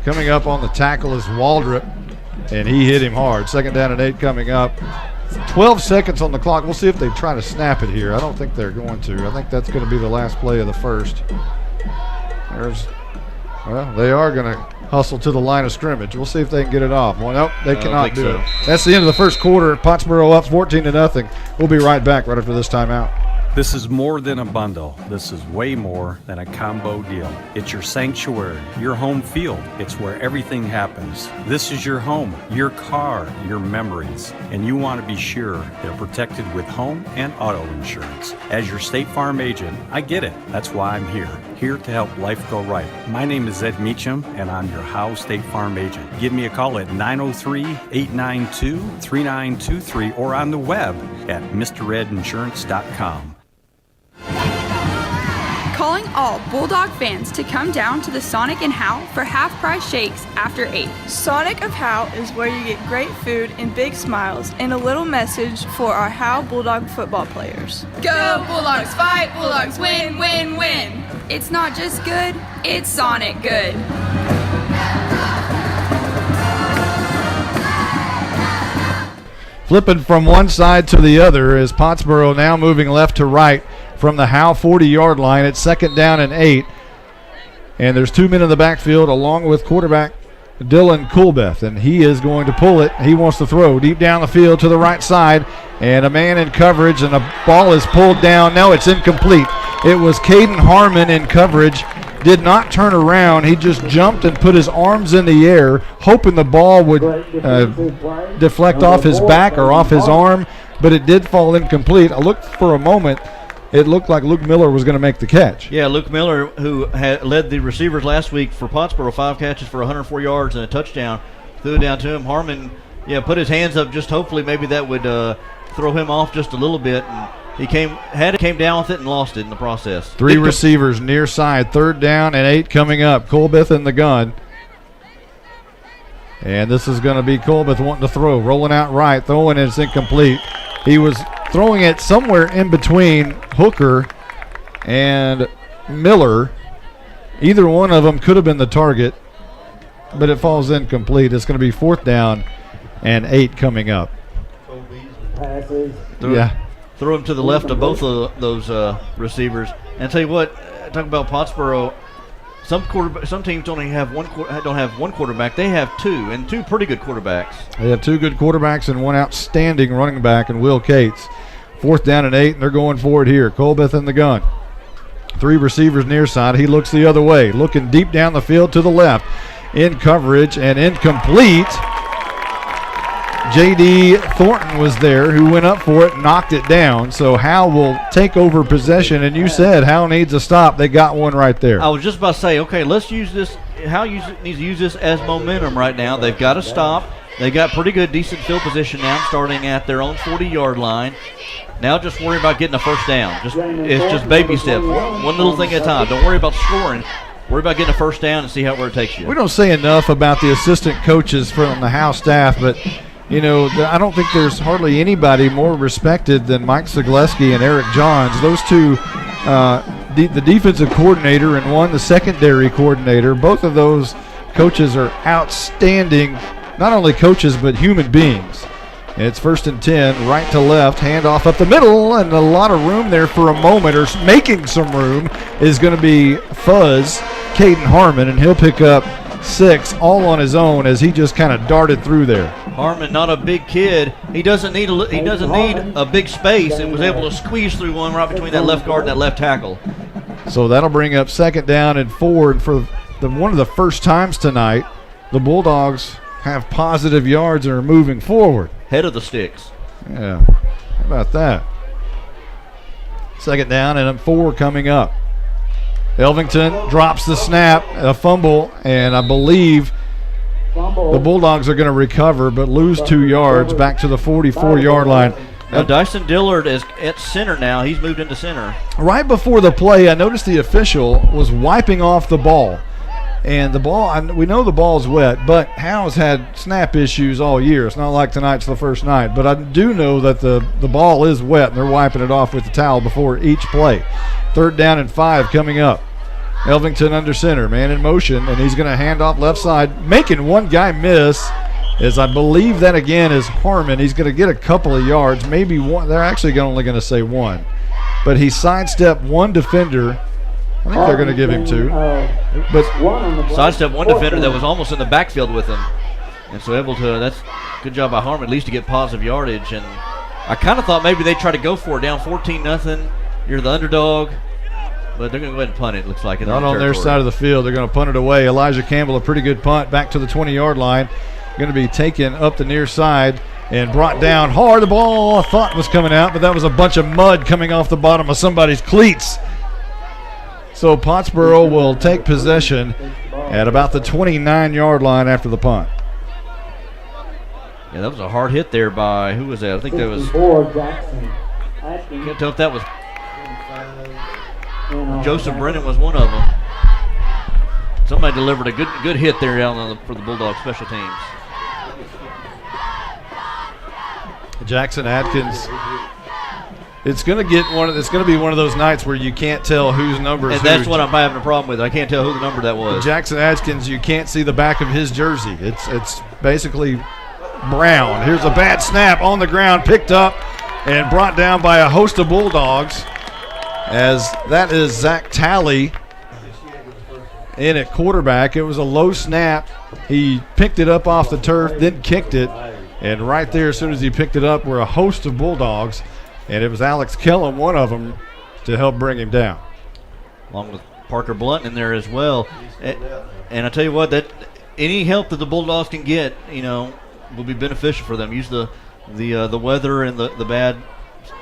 coming up on the tackle is Waldrop, and he hit him hard. 2nd down and 8 coming up. 12 seconds on the clock. We'll see if they try to snap it here. I don't think they're going to. I think that's going to be the last play of the first. They are going to hustle to the line of scrimmage. We'll see if they can get it off. Well, nope, they cannot do it. That's the end of the first quarter. Pottsboro up 14-0. We'll be right back right after this timeout. This is more than a bundle. This is way more than a combo deal. It's your sanctuary, your home field. It's where everything happens. This is your home, your car, your memories. And you want to be sure they're protected with home and auto insurance. As your State Farm agent, I get it. That's why I'm here to help life go right. My name is Ed Meacham, and I'm your Howe State Farm agent. Give me a call at 903-892-3923 or on the web at mredinsurance.com. Calling all Bulldog fans to come down to the Sonic in Howe for half-price shakes after 8. Sonic of Howe is where you get great food and big smiles and a little message for our Howe Bulldog football players. Go Bulldogs, fight Bulldogs, win, win, win. It's not just good, it's Sonic good. Flipping from one side to the other as Pottsboro now moving left to right from the Howe 40-yard line. It's 2nd down and 8. And there's 2 men in the backfield along with quarterback Dylan Coolbeth, and he is going to pull it. He wants to throw deep down the field to the right side, and a man in coverage, and the ball is pulled down. No, it's incomplete. It was Caden Harmon in coverage, did not turn around. He just jumped and put his arms in the air, hoping the ball would deflect off his back or off his arm, but it did fall incomplete. I looked for a moment. It looked like Luke Miller was going to make the catch. Yeah, Luke Miller, who had led the receivers last week for Pottsboro, 5 catches for 104 yards and a touchdown, threw it down to him. Harmon, put his hands up, just hopefully maybe that would throw him off just a little bit. And he came down with it and lost it in the process. 3 receivers near side, 3rd down and 8 coming up. Coolbeth in the gun. And this is going to be Coolbeth wanting to throw, rolling out right, throwing it, it's incomplete. He was throwing it somewhere in between Hooker and Miller. Either one of them could have been the target, but it falls incomplete. It's going to be 4th down and 8 coming up. Throw him to the left of both of those receivers. And tell you what, talking about Pottsboro, some teams don't have one quarterback. They have 2, and 2 pretty good quarterbacks. They have 2 good quarterbacks and 1 outstanding running back in Will Cates. 4th down and 8, and they're going for it here. Colbeth in the gun. 3 receivers near side. He looks the other way, looking deep down the field to the left. In coverage and incomplete. J.D. Thornton was there, who went up for it, knocked it down. So Howe will take over possession, and you said Howe needs a stop. They got one right there. I was just about to say, okay, let's use this. Howe needs to use this as momentum right now. They've got to stop. They got pretty good, decent field position now, starting at their own 40-yard line. Now just worry about getting a first down. It's just baby steps, one little thing at a time. Don't worry about scoring. Worry about getting a first down and see where it takes you. We don't say enough about the assistant coaches from the Howe staff, but I don't think there's hardly anybody more respected than Mike Zagleski and Eric Johns. Those two, the defensive coordinator and one, the secondary coordinator, both of those coaches are outstanding, not only coaches but human beings. And it's 1st and 10, right to left, handoff up the middle, and a lot of room there for a moment, or making some room, is going to be Fuzz, Caden Harmon, and he'll pick up 6 all on his own as he just kind of darted through there. Harmon, not a big kid. He doesn't need a big space, and was able to squeeze through one right between that left guard and that left tackle. So that'll bring up 2nd down and 4. And for one of the first times tonight, the Bulldogs have positive yards and are moving forward. Head of the sticks. Yeah. How about that? 2nd down and 4 coming up. Elvington drops the snap, a fumble, and I believe the Bulldogs are going to recover but lose 2 yards back to the 44-yard line. Dyson Dillard is at center now. He's moved into center. Right before the play, I noticed the official was wiping off the ball. And the ball, we know the ball's wet, but Howe's had snap issues all year. It's not like tonight's the first night. But I do know that the ball is wet, and they're wiping it off with the towel before each play. 3rd down and 5 coming up. Elvington under center, man in motion, and he's going to hand off left side, making one guy miss, as I believe that again is Harmon. He's going to get a couple of yards, maybe one. They're actually only going to say 1. But he sidestepped one defender. I think they're going to give him 2. But sidestepped one defender that was almost in the backfield with him. And so that's good job by Harmon, at least to get positive yardage. And I kind of thought maybe they'd try to go for it, down 14-0. You're the underdog. But they're going to go ahead and punt it, looks like. Not on their side of the field. They're going to punt it away. Elijah Campbell, a pretty good punt, back to the 20-yard line. Going to be taken up the near side and brought down hard. The ball I thought was coming out, but that was a bunch of mud coming off the bottom of somebody's cleats. So Pottsboro will take possession at about the 29-yard line after the punt. Yeah, that was a hard hit there by, who was that? I think that was, can't tell if that was, Joseph Brennan was one of them. Somebody delivered a good hit there down for the Bulldogs special teams. Jackson Atkins. It's going to be one of those nights where you can't tell whose number is and that's what I'm having a problem with. I can't tell who the number that was. Jackson Atkins, you can't see the back of his jersey. It's basically Brown. Here's a bad snap on the ground, picked up and brought down by a host of Bulldogs, as that is Zach Talley in at quarterback. It was a low snap. He picked it up off the turf, then kicked it, and right there as soon as he picked it up were a host of Bulldogs, and it was Alex Kellum, one of them, to help bring him down. Along with Parker Blunt in there as well. And I tell you what, that any help that the Bulldogs can get, will be beneficial for them. Use the weather and the bad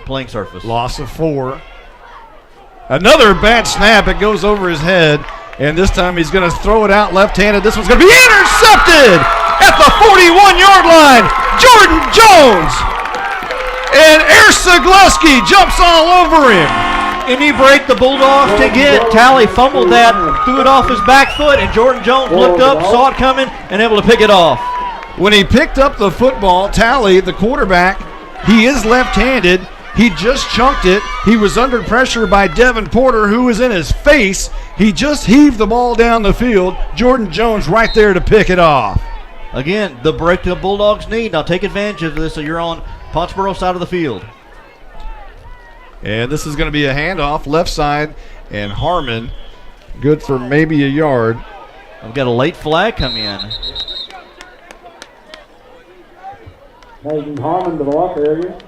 playing surface. Loss of 4. Another bad snap. It goes over his head, and this time he's going to throw it out left-handed. This one's going to be intercepted at the 41-yard line. Jordan Jones. And Ersa Glusky jumps all over him. Any break the Bulldogs can get. Talley fumbled that, threw it off his back foot, and Jordan Jones looked up, saw it coming, and able to pick it off. When he picked up the football, Talley, the quarterback, he is left-handed. He just chunked it. He was under pressure by Devin Porter, who was in his face. He just heaved the ball down the field. Jordan Jones right there to pick it off. Again, the break the Bulldogs need. Now take advantage of this so you're on Pottsboro side of the field. And this is going to be a handoff left side, and Harmon good for maybe a yard. I've got a late flag come in. Making Harmon to the locker area.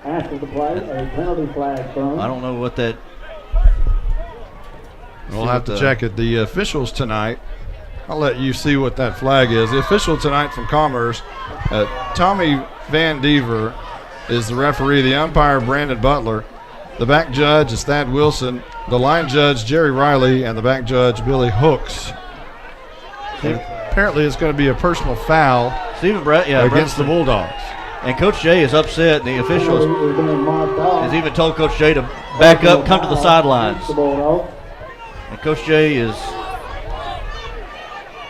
After the play, a penalty flag thrown. I don't know what that. We'll have to check it. The officials tonight, I'll let you see what that flag is. The official tonight from Commerce, Tommy Van Dever is the referee. The umpire, Brandon Butler. The back judge is Thad Wilson. The line judge, Jerry Riley. And the back judge, Billy Hooks. And apparently it's going to be a personal foul against the Bulldogs. And Coach Jay is upset. The officials has even told Coach Jay to back up, come to the sidelines. And Coach Jay is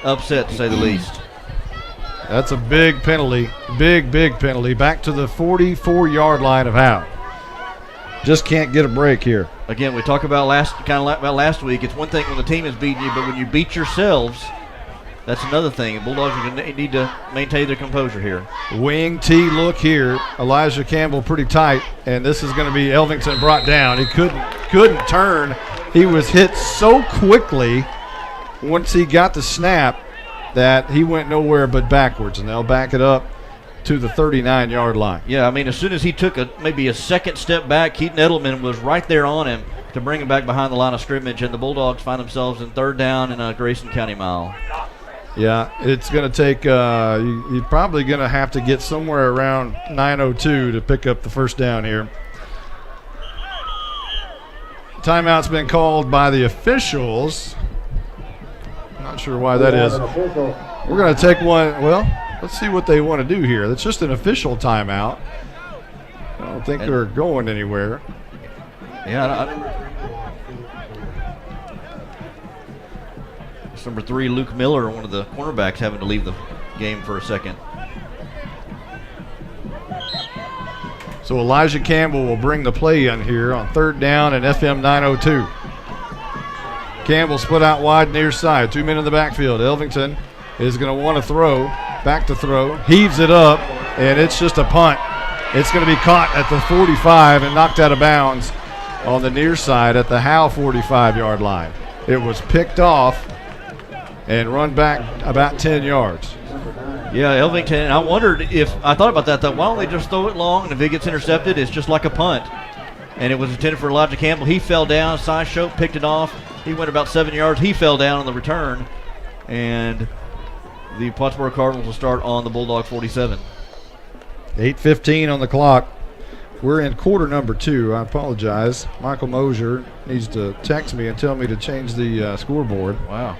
upset, to say the least. That's a big penalty. Big penalty. Back to the 44-yard line of Howe. Just can't get a break here. Again, we talk about last week. It's one thing when the team is beating you, but when you beat yourselves, that's another thing. The Bulldogs are going to need to maintain their composure here. Wing T look here. Elijah Campbell pretty tight, and this is going to be Elvington brought down. He couldn't turn. He was hit so quickly once he got the snap that he went nowhere but backwards, and they'll back it up to the 39-yard line. Yeah, I mean, as soon as he took maybe a second step back, Keaton Edelman was right there on him to bring him back behind the line of scrimmage, and the Bulldogs find themselves in third down in a Grayson County mile. Yeah, it's going to take you're probably going to have to get somewhere around 9:02 to pick up the first down here. Timeout's been called by the officials. I'm not sure why that is. We're going to take one. Well, let's see what they want to do here. It's just an official timeout. I don't think they're going anywhere. Yeah, number 3, Luke Miller, one of the cornerbacks, having to leave the game for a second. So Elijah Campbell will bring the play in here on third down and FM 902. Campbell split out wide near side. 2 men in the backfield. Elvington is going to want to throw. Back to throw. Heaves it up, and it's just a punt. It's going to be caught at the 45 and knocked out of bounds on the near side at the Howe 45-yard line. It was picked off and run back about 10 yards. Yeah, Elvington, and I thought about that, why don't they just throw it long, and if it gets intercepted, it's just like a punt. And it was intended for Elijah Campbell. He fell down, Cy Shope picked it off. He went about 7 yards. He fell down on the return, and the Pottsboro Cardinals will start on the Bulldog 47. 8:15 on the clock. We're in quarter number 2. I apologize. Michael Mosier needs to text me and tell me to change the scoreboard. Wow.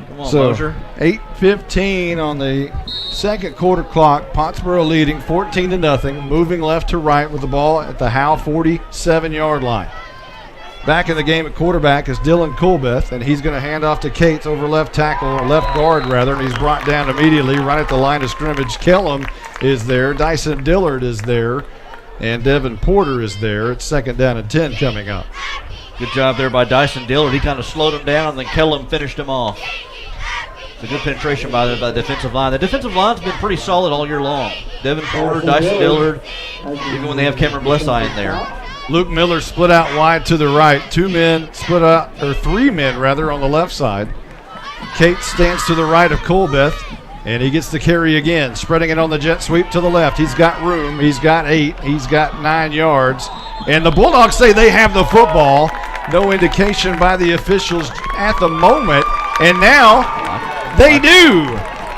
Come on, So Mosier. 8:15 on the second quarter clock. Pottsboro leading 14-0, moving left to right with the ball at the Howe 47-yard line. Back in the game at quarterback is Dylan Colbeth, and he's going to hand off to Cates over left tackle, or left guard rather, and he's brought down immediately right at the line of scrimmage. Kellum is there, Dyson Dillard is there, and Devin Porter is there. It's second down and 10 coming up. Good job there by Dyson Dillard. He kind of slowed him down, and then Kellum finished him off. It's a good penetration by the defensive line. The defensive line's been pretty solid all year long. Devin Porter, Dyson Dillard, even when they have Cameron Blessi in there. Luke Miller split out wide to the right. 2 men split out, or 3 men rather, on the left side. Kate stands to the right of Colbeth, and he gets the carry again, spreading it on the jet sweep to the left. He's got room. He's got 8. He's got 9 yards. And the Bulldogs say they have the football. No indication by the officials at the moment. And now they do.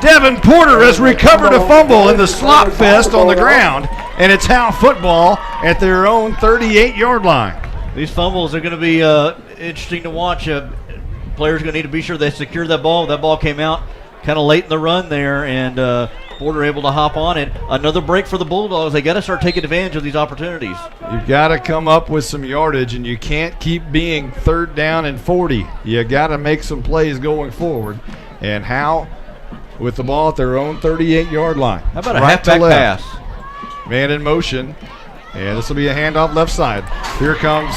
Devin Porter has recovered a fumble in the slop fest on the ground, and it's Howe football at their own 38-yard line. These fumbles are going to be interesting to watch. Players are going to need to be sure they secure that ball. That ball came out kind of late in the run there, and Porter able to hop on it. Another break for the Bulldogs. They got to start taking advantage of these opportunities. You've got to come up with some yardage, and you can't keep being 3rd down and 40. You got to make some plays going forward. And Howe with the ball at their own 38-yard line. How about a halfback pass? Man in motion, and this will be a handoff left side. Here comes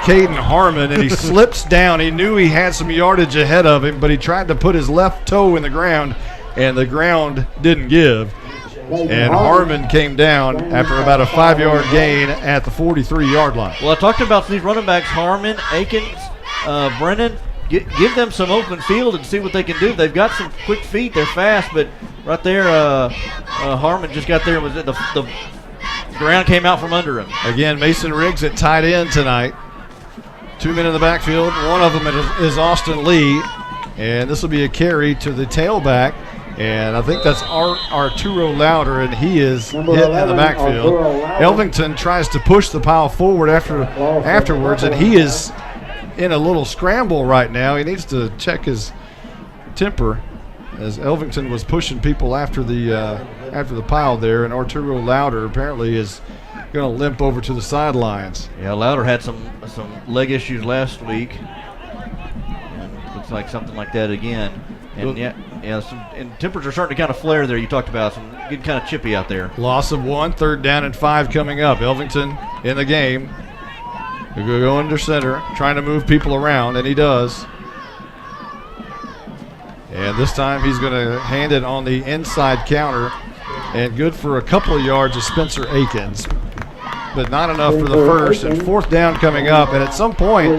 Caden Harmon, and he slips down. He knew he had some yardage ahead of him, but he tried to put his left toe in the ground, and the ground didn't give. And Harmon came down after about a 5-yard gain at the 43-yard line. Well, I talked about these running backs, Harmon, Akins, Brennan. Give them some open field and see what they can do. They've got some quick feet. They're fast, but right there, Harmon just got there. Was the ground came out from under him. Again, Mason Riggs at tight end tonight. 2 men in the backfield. One of them is Austin Lee, and this will be a carry to the tailback. And I think that's Arturo Louder, and he is hit in the backfield. Elvington tries to push the pile forward afterwards, and he is in a little scramble right now. He needs to check his temper, as Elvington was pushing people after the pile there, and Arturo Louder apparently is going to limp over to the sidelines. Yeah, Louder had some leg issues last week. And looks like something like that again. And and tempers are starting to kind of flare there. You talked about some getting kind of chippy out there. Loss of 1, 3rd down and 5 coming up. Elvington in the game. He'll go under center, trying to move people around, and he does. And this time he's going to hand it on the inside counter, and good for a couple of yards of Spencer Akins, but not enough for the first. And 4th down coming up, and at some point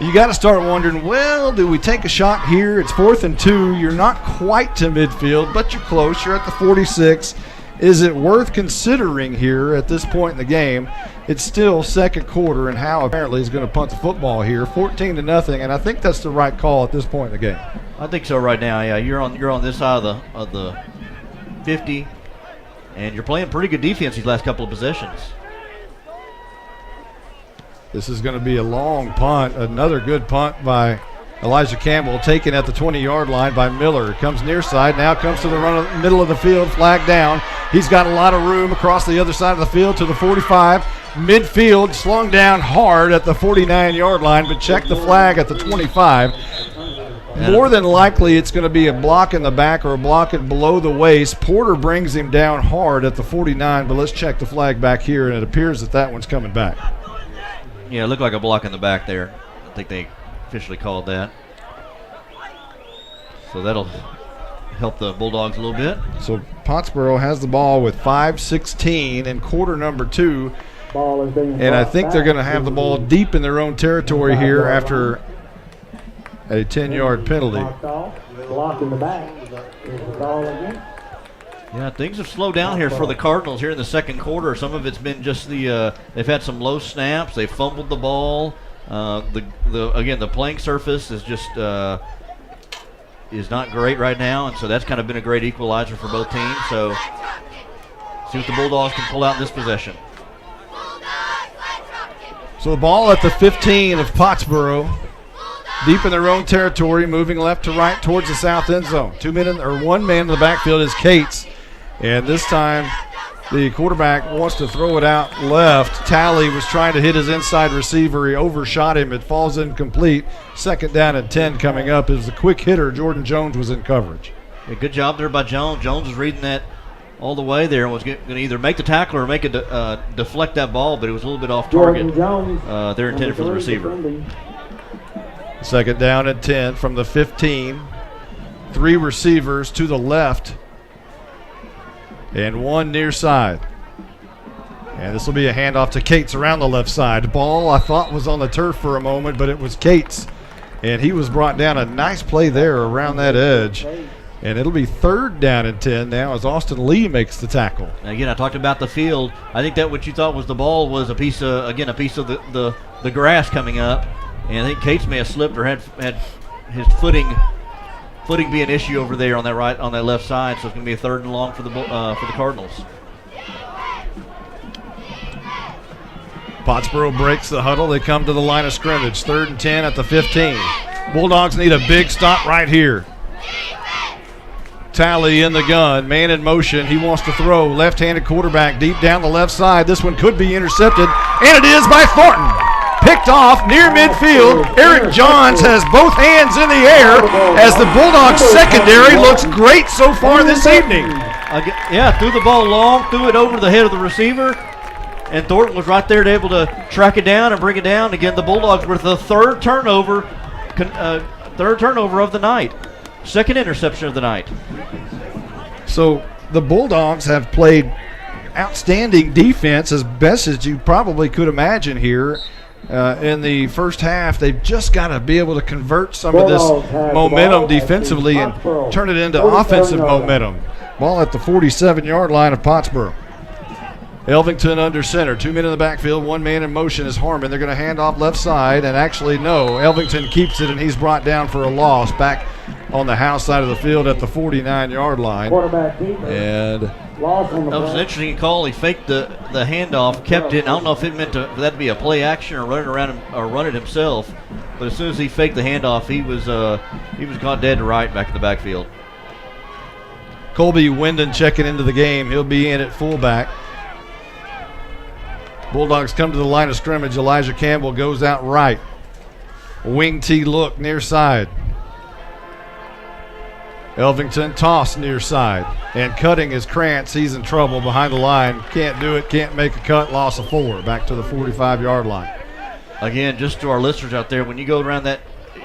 you got to start wondering, well, do we take a shot here? It's 4th and 2. You're not quite to midfield, but you're close. You're at the 46. Is it worth considering here at this point in the game? It's still second quarter, and Howe apparently is going to punt the football here, 14-0, and I think that's the right call at this point in the game. I think so right now. Yeah, you're on this side of the 50, and you're playing pretty good defense these last couple of possessions. This is going to be a long punt. Another good punt by Elijah Campbell, taken at the 20-yard line by Miller. Comes near side, now comes to the middle of the field, flag down. He's got a lot of room across the other side of the field to the 45. Midfield, slung down hard at the 49-yard line, but check the flag at the 25. More than likely, it's going to be a block in the back or a block below the waist. Porter brings him down hard at the 49, but let's check the flag back here, and it appears that one's coming back. Yeah, it looked like a block in the back there. I think they officially called that. So that'll help the Bulldogs a little bit. So Pottsboro has the ball with 5:16 in quarter number 2. And I think they're going to have the ball deep in their own territory here after a 10-yard penalty. Block in the back. Yeah, things have slowed down here for the Cardinals here in the second quarter. Some of it's been just they've had some low snaps. They fumbled the ball. The playing surface is just is not great right now, and so that's kind of been a great equalizer for both teams. So see what the Bulldogs can pull out in this possession. So the ball at the 15 of Pottsboro, deep in their own territory, moving left to right towards the south end zone. 1 man in the backfield is Cates, and this time the quarterback wants to throw it out left. Talley was trying to hit his inside receiver. He overshot him. It falls incomplete. 2nd down and 10 coming up. As the quick hitter, Jordan Jones, was in coverage. Yeah, good job there by Jones. Jones was reading that all the way there and was going to either make the tackle or make it deflect that ball, but it was a little bit off target. They're intended for the receiver. 2nd down and 10 from the 15. 3 receivers to the left and 1 near side. And this will be a handoff to Cates around the left side. The ball I thought was on the turf for a moment, but it was Cates. And he was brought down. A nice play there around that edge. And it'll be 3rd down and 10 now as Austin Lee makes the tackle. Again, I talked about the field. I think that what you thought was the ball was a piece of the grass coming up. And I think Cates may have slipped or had his footing be an issue over there on that left side. So it's going to be a 3rd and long for the Cardinals. Pottsboro breaks the huddle. They come to the line of scrimmage. 3rd and 10 at the 15. Bulldogs need a big stop right here. Talley in the gun, man in motion. He wants to throw. Left-handed quarterback deep down the left side. This one could be intercepted, and it is by Thornton. Picked off near midfield. Eric Johns has both hands in the air as the Bulldogs secondary looks great so far this evening. Threw the ball long, threw it over the head of the receiver. And Thornton was right there to able to track it down and bring it down. Again, the Bulldogs with the 3rd turnover of the night. 2nd interception of the night. So the Bulldogs have played outstanding defense, as best as you probably could imagine here in the first half. They've just got to be able to convert some of this momentum defensively and turn it into offensive momentum. Ball at the 47-yard line of Pottsboro. Elvington under center. 2 men in the backfield. 1 man in motion is Harmon. They're going to hand off left side. And actually, no. Elvington keeps it, and he's brought down for a loss back on the Howe side of the field at the 49-yard line. And that was an interesting call. He faked the handoff, kept it. I don't know if it meant for that to be a play action or running around or run it himself. But as soon as he faked the handoff, he was caught dead to right back in the backfield. Colby Wyndon checking into the game. He'll be in at fullback. Bulldogs come to the line of scrimmage. Elijah Campbell goes out right. Wing T look near side. Elvington toss near side. And cutting is Krantz. He's in trouble behind the line. Can't do it. Can't make a cut. Loss of 4. Back to the 45-yard line. Again, just to our listeners out there, when you go around that,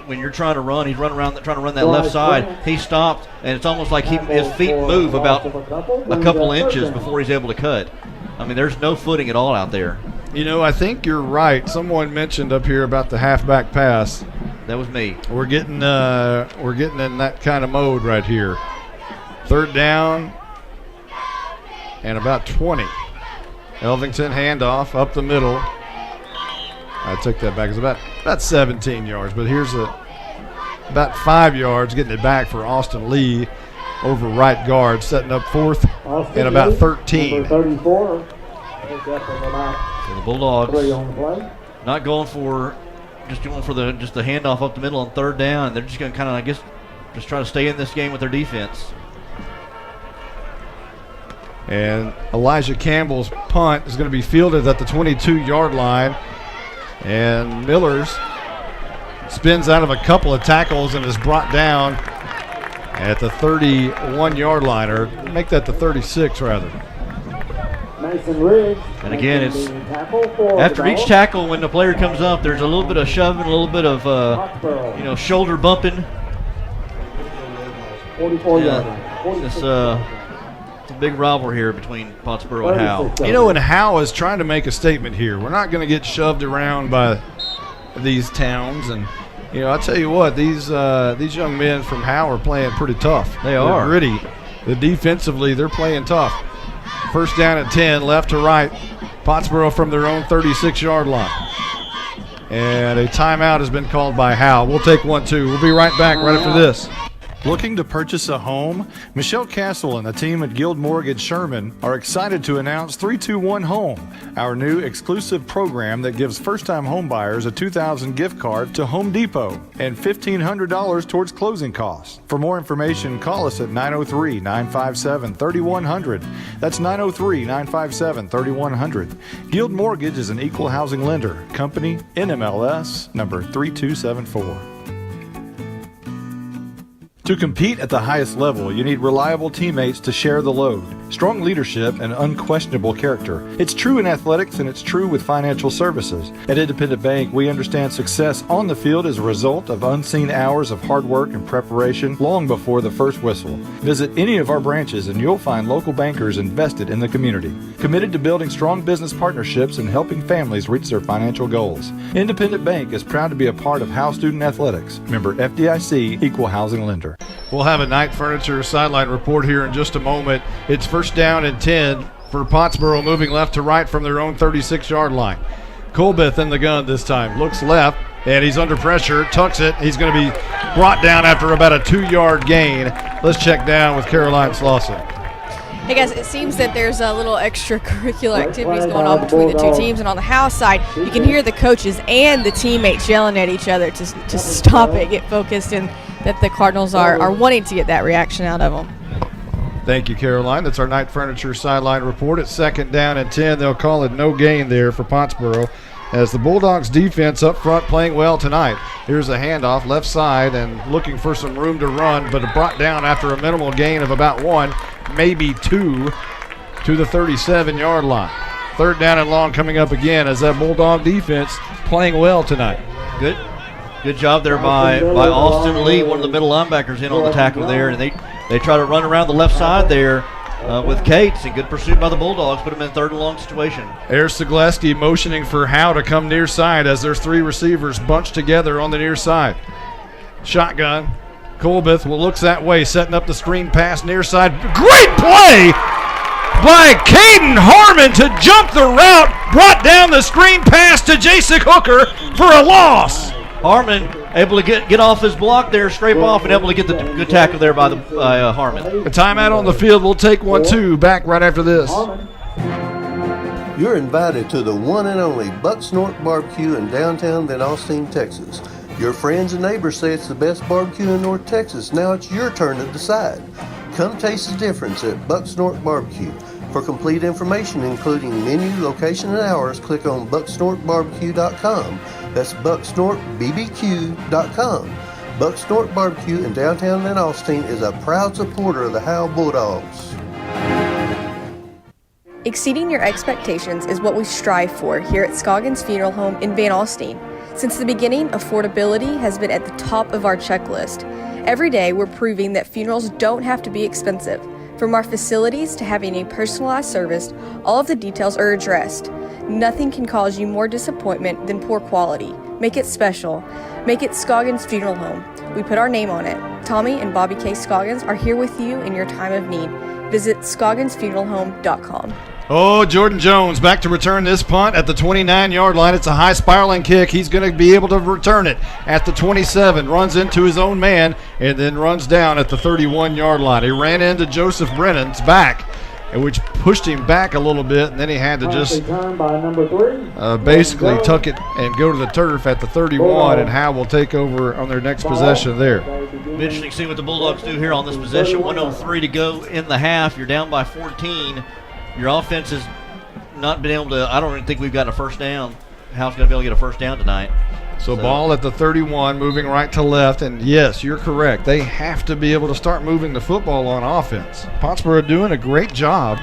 when you're trying to run, he's running around trying to run that left side. He stopped, and it's almost like his feet move about a couple inches before he's able to cut. I mean, there's no footing at all out there. You know, I think you're right. Someone mentioned up here about the halfback pass. That was me. We're getting in that kind of mode right here. 3rd down and about 20. Elvington handoff up the middle. I took that back. It's about 17 yards, but here's about 5 yards getting it back for Austin Lee over right guard, setting up 4th and about 13. Number 34. So the Bulldogs not going for the handoff up the middle on 3rd down. They're just going to kind of, I guess, just try to stay in this game with their defense. And Elijah Campbell's punt is going to be fielded at the 22-yard line. And Millers spins out of a couple of tackles and is brought down at the 31-yard line, or make that the 36 rather. And again, it's after each tackle, when the player comes up, there's a little bit of shoving, a little bit of shoulder bumping. 44 yards. It's a big rivalry here between Pottsboro and Howe. You know, and Howe is trying to make a statement here. We're not going to get shoved around by these towns, and you know, I tell you what, these young men from Howe are playing pretty tough. They're gritty. Defensively, they're playing tough. 1st down at 10, left to right. Pottsboro from their own 36-yard line. And a timeout has been called by Howe. We'll take 1-2. We'll be right back right after this. Looking to purchase a home? Michelle Castle and the team at Guild Mortgage Sherman are excited to announce 321 Home, our new exclusive program that gives first-time home buyers a $2,000 gift card to Home Depot and $1,500 towards closing costs. For more information, call us at 903-957-3100. That's 903-957-3100. Guild Mortgage is an equal housing lender. Company NMLS number 3274. To compete at the highest level, you need reliable teammates to share the load. strong leadership, and unquestionable character. It's true in athletics and it's true with financial services. At Independent Bank, we understand success on the field is a result of unseen hours of hard work and preparation long before the first whistle. Visit any of our branches and you'll find local bankers invested in the community, committed to building strong business partnerships and helping families reach their financial goals. Independent Bank is proud to be a part of Howe Student Athletics. Member FDIC, Equal Housing Lender. We'll have a Knight Furniture sideline report here in just a moment. It's first down and 10 for Pottsboro, moving left to right from their own 36-yard line. Colbeth in the gun this time. Looks left, and he's under pressure. Tucks it. He's going to be brought down after about a 2-yard gain. Let's check down with Caroline Slauson. Hey guys, it seems that there's a little extracurricular activities going on between the two teams, and on the Howe side, you can hear the coaches and the teammates yelling at each other to stop it, get focused, and that the Cardinals are wanting to get that reaction out of them. Thank you, Caroline. That's our Knight Furniture sideline report. It's second down and 10. They'll call it no gain there for Pottsboro as the Bulldogs defense up front playing well tonight. Here's a handoff left side and looking for some room to run, but brought down after a minimal gain of about 1, maybe 2, to the 37-yard line. Third down and long coming up again as that Bulldog defense playing well tonight. Good job there by Austin Lee, one of the middle linebackers in on the tackle there, and they try to run around the left side there with Cates, and good pursuit by the Bulldogs, put them in third and long situation. Ayers Zagleski motioning for Howe to come near side as there's 3 receivers bunched together on the near side. Shotgun. Colbeth looks that way, setting up the screen pass near side. Great play by Caden Harmon to jump the route, brought down the screen pass to Jason Hooker for a loss. Harmon able to get off his block there, scrape off, and able to get the good tackle there by Harmon. A timeout on the field. We'll take 1-2. Back right after this. You're invited to the one and only Buck Snort Barbecue in downtown Van Alstyne, Texas. Your friends and neighbors say it's the best barbecue in North Texas. Now it's your turn to decide. Come taste the difference at Buck Snort Barbecue. For complete information, including menu, location, and hours, click on bucksnortbarbecue.com. That's bucksnortbbq.com. Buck Snort Barbecue in downtown Van Alstyne is a proud supporter of the Howe Bulldogs. Exceeding your expectations is what we strive for here at Scoggins Funeral Home in Van Alstyne. Since the beginning, affordability has been at the top of our checklist. Every day, we're proving that funerals don't have to be expensive. From our facilities to having a personalized service, all of the details are addressed. Nothing can cause you more disappointment than poor quality. Make it special. Make it Scoggins Funeral Home. We put our name on it. Tommy and Bobby K. Scoggins are here with you in your time of need. Visit scogginsfuneralhome.com. Oh, Jordan Jones back to return this punt at the 29-yard line. It's a high spiraling kick. He's going to be able to return it at the 27, runs into his own man, and then runs down at the 31-yard line. He ran into Joseph Brennan's back, which pushed him back a little bit, and then he had to just basically tuck it and go to the turf at the 31, and Howe will take over on their next possession there. Interesting to see what the Bulldogs do here on this possession. 1:03 to go in the half. You're down by 14. Your offense has not been able to – I don't even think we've got a first down. Howe's going to be able to get a first down tonight. So ball at the 31, moving right to left. And, yes, you're correct. They have to be able to start moving the football on offense. Pottsboro doing a great job,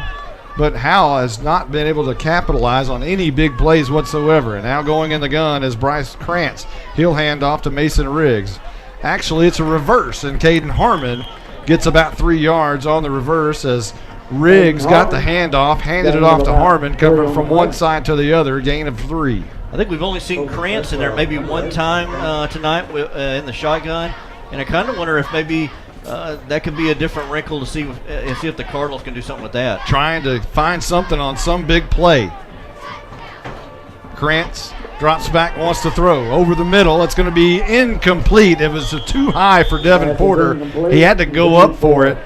but Howe has not been able to capitalize on any big plays whatsoever. And now going in the gun is Bryce Krantz. He'll hand off to Mason Riggs. Actually, it's a reverse, and Caden Harmon gets about 3 yards on the reverse as Riggs got the handoff, handed it off to Harmon, coming from one side to the other, gain of 3. I think we've only seen Krantz in there maybe one time tonight in the shotgun, and I kind of wonder if maybe that could be a different wrinkle to see if the Cardinals can do something with that. Trying to find something on some big play. Krantz drops back, wants to throw over the middle. It's going to be incomplete. It was too high for Devin Porter. He had to go up for it,